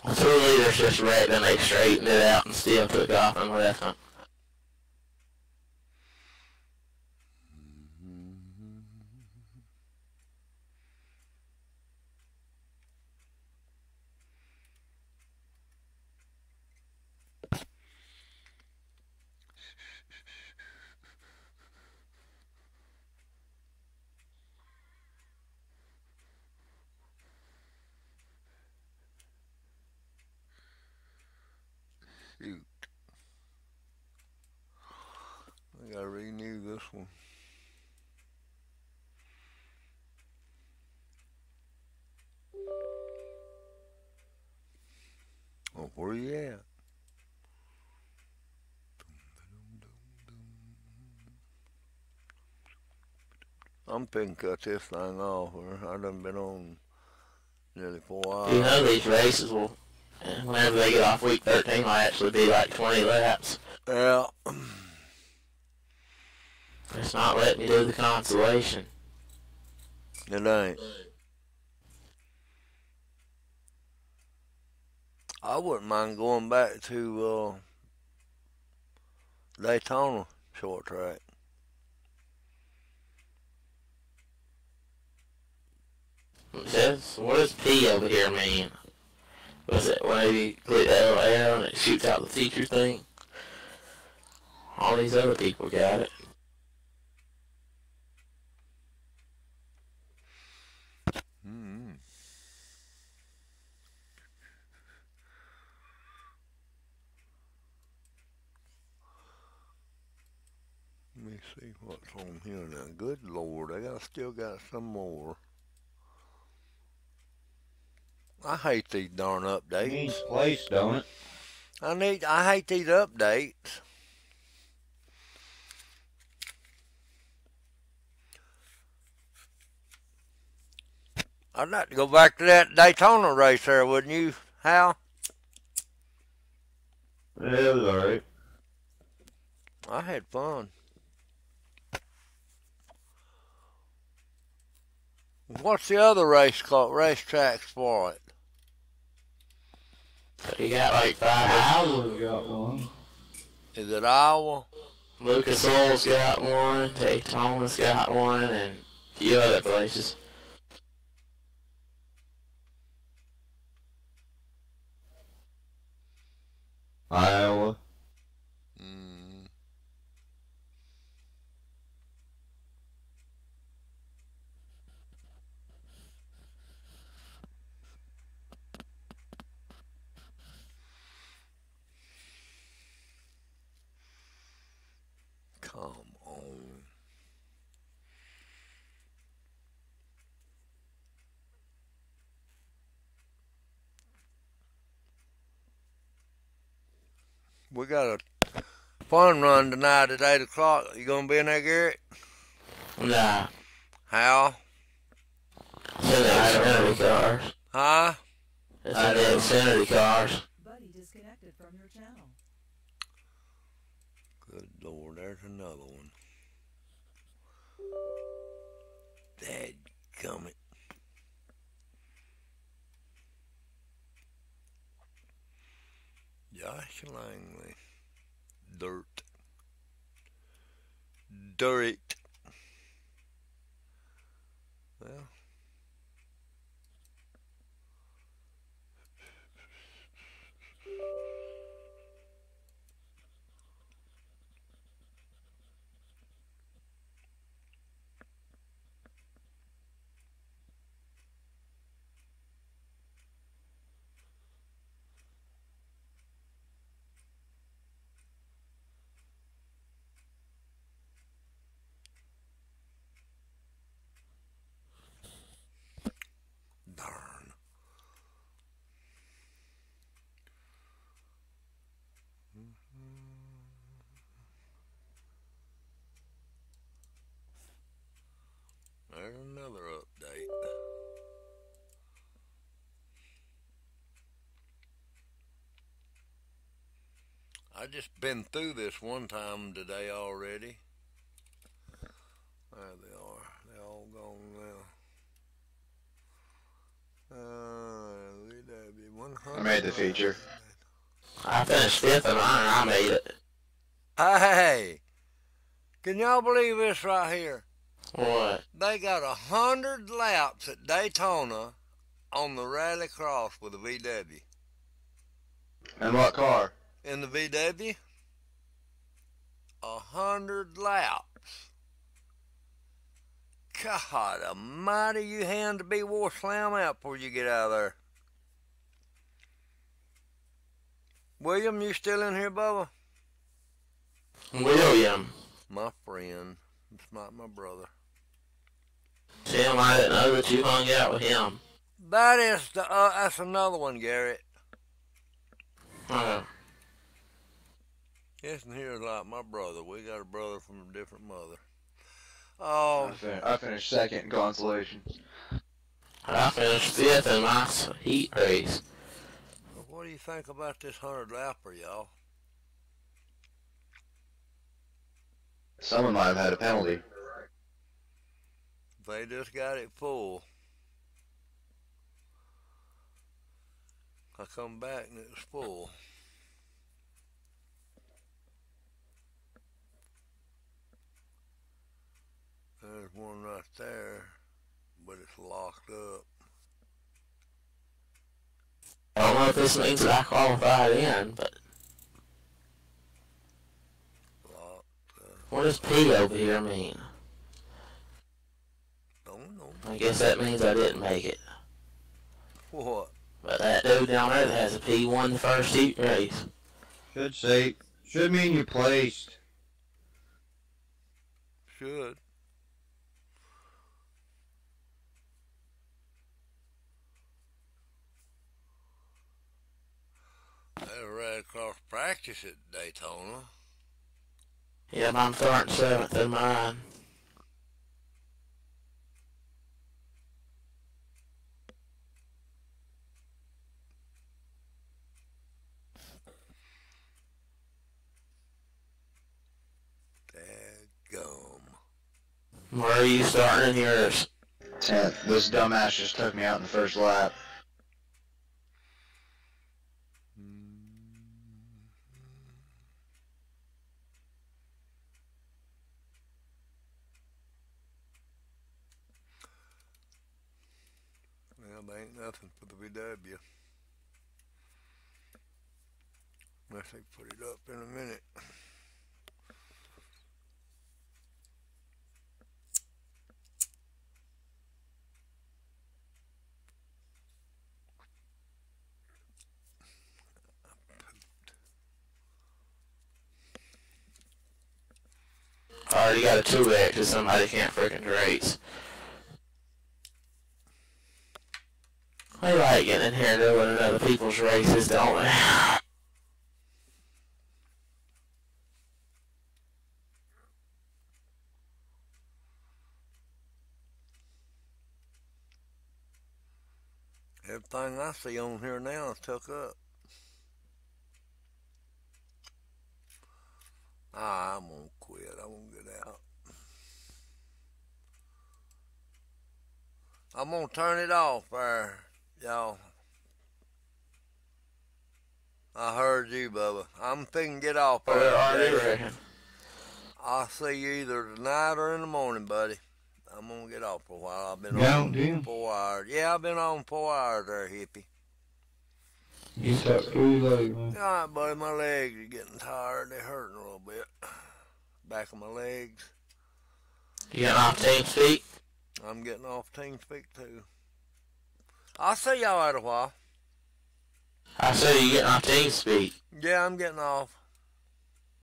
The 2 liters just wrecked and they straightened it out and still took off and left them. Shoot. I gotta renew this one. Oh, where you at? I'm finna cut this thing off. I done been on nearly 4 hours. You know these races will, whenever they get off week 13, will actually be like 20 laps. Yeah. It's not letting me do the consolation. It ain't. I wouldn't mind going back to Daytona short track. What does P over here mean? Was it when you click LL and it shoots out the teacher thing? All these other people got it. Let me see what's on here now. Good Lord, still got some more. I hate these darn updates. Means place, don't it? I hate these updates. I'd like to go back to that Daytona race there, wouldn't you, Hal? Yeah, it was alright. I had fun. What's the other race called? Racetracks for it? You got like 5. Iowa got one. Is it Iowa? Lucas Oil's got one, Daytona's got one, and a few other places. Iowa. We got a fun run tonight at 8 o'clock. You gonna be in there, Garrett? Nah. How? It's in the Xfinity cars. Huh? It's in the Xfinity cars. Buddy disconnected from your channel. Good Lord, there's another one. Dadgummit. Josh Langley. Dirt. Dirt. Well. Darn. There's another update. I just been through this one time today already. There they are. They're all gone now. I made the feature. I finished 5th in mine and I made it. Hey, can y'all believe this right here? What? They got 100 laps at Daytona on the Rally Cross with a VW. And what car? In the VW? 100 laps. God almighty, you hand to be war slam out before you get out of there. William, you still in here, Bubba? William. My friend. It's not my brother. Tim, I didn't know that you hung out with him. That is the, that's another one, Garrett. Isn't here like my brother. We got a brother from a different mother. I finished second in consolation. I finished 5th in my heat race. What do you think about this 100 lapper, y'all? Someone might have had a penalty. They just got it full. I come back and it was full. There's one right there, but it's locked up. I don't know if this means that I qualified in, but... What does P over here mean? Don't know. I guess that means I didn't make it. What? But that dude down there that has a P won the first heat race. Should mean you placed. Should. They ran across practice at Daytona. Yeah, I'm starting 7th in mine. Dadgum. Where are you starting in yours? 10th. This dumbass just took me out in the first lap. Well, they ain't nothing for the VW. Unless they put it up in a minute. I already got a 2X because somebody can't freaking race. We like getting in here doing other people's races, don't we? Everything I see on here now is took up. I'm gonna quit. I'm gonna get out. I'm gonna turn it off there, y'all. I heard you, Bubba. I'm thinking get off there. Where are you, reckon? I'll see you either tonight or in the morning, buddy. I'm gonna get off for a while. I've been Gone, on Jim? 4 hours. Yeah, I've been on 4 hours there, hippie. You talk through late, man. All right, buddy. My legs are getting tired. They're hurting a little bit. Back of my legs. You getting off TeamSpeak? I'm getting off TeamSpeak too. I'll see y'all in a while. I said you getting off TeamSpeak. Yeah, I'm getting off.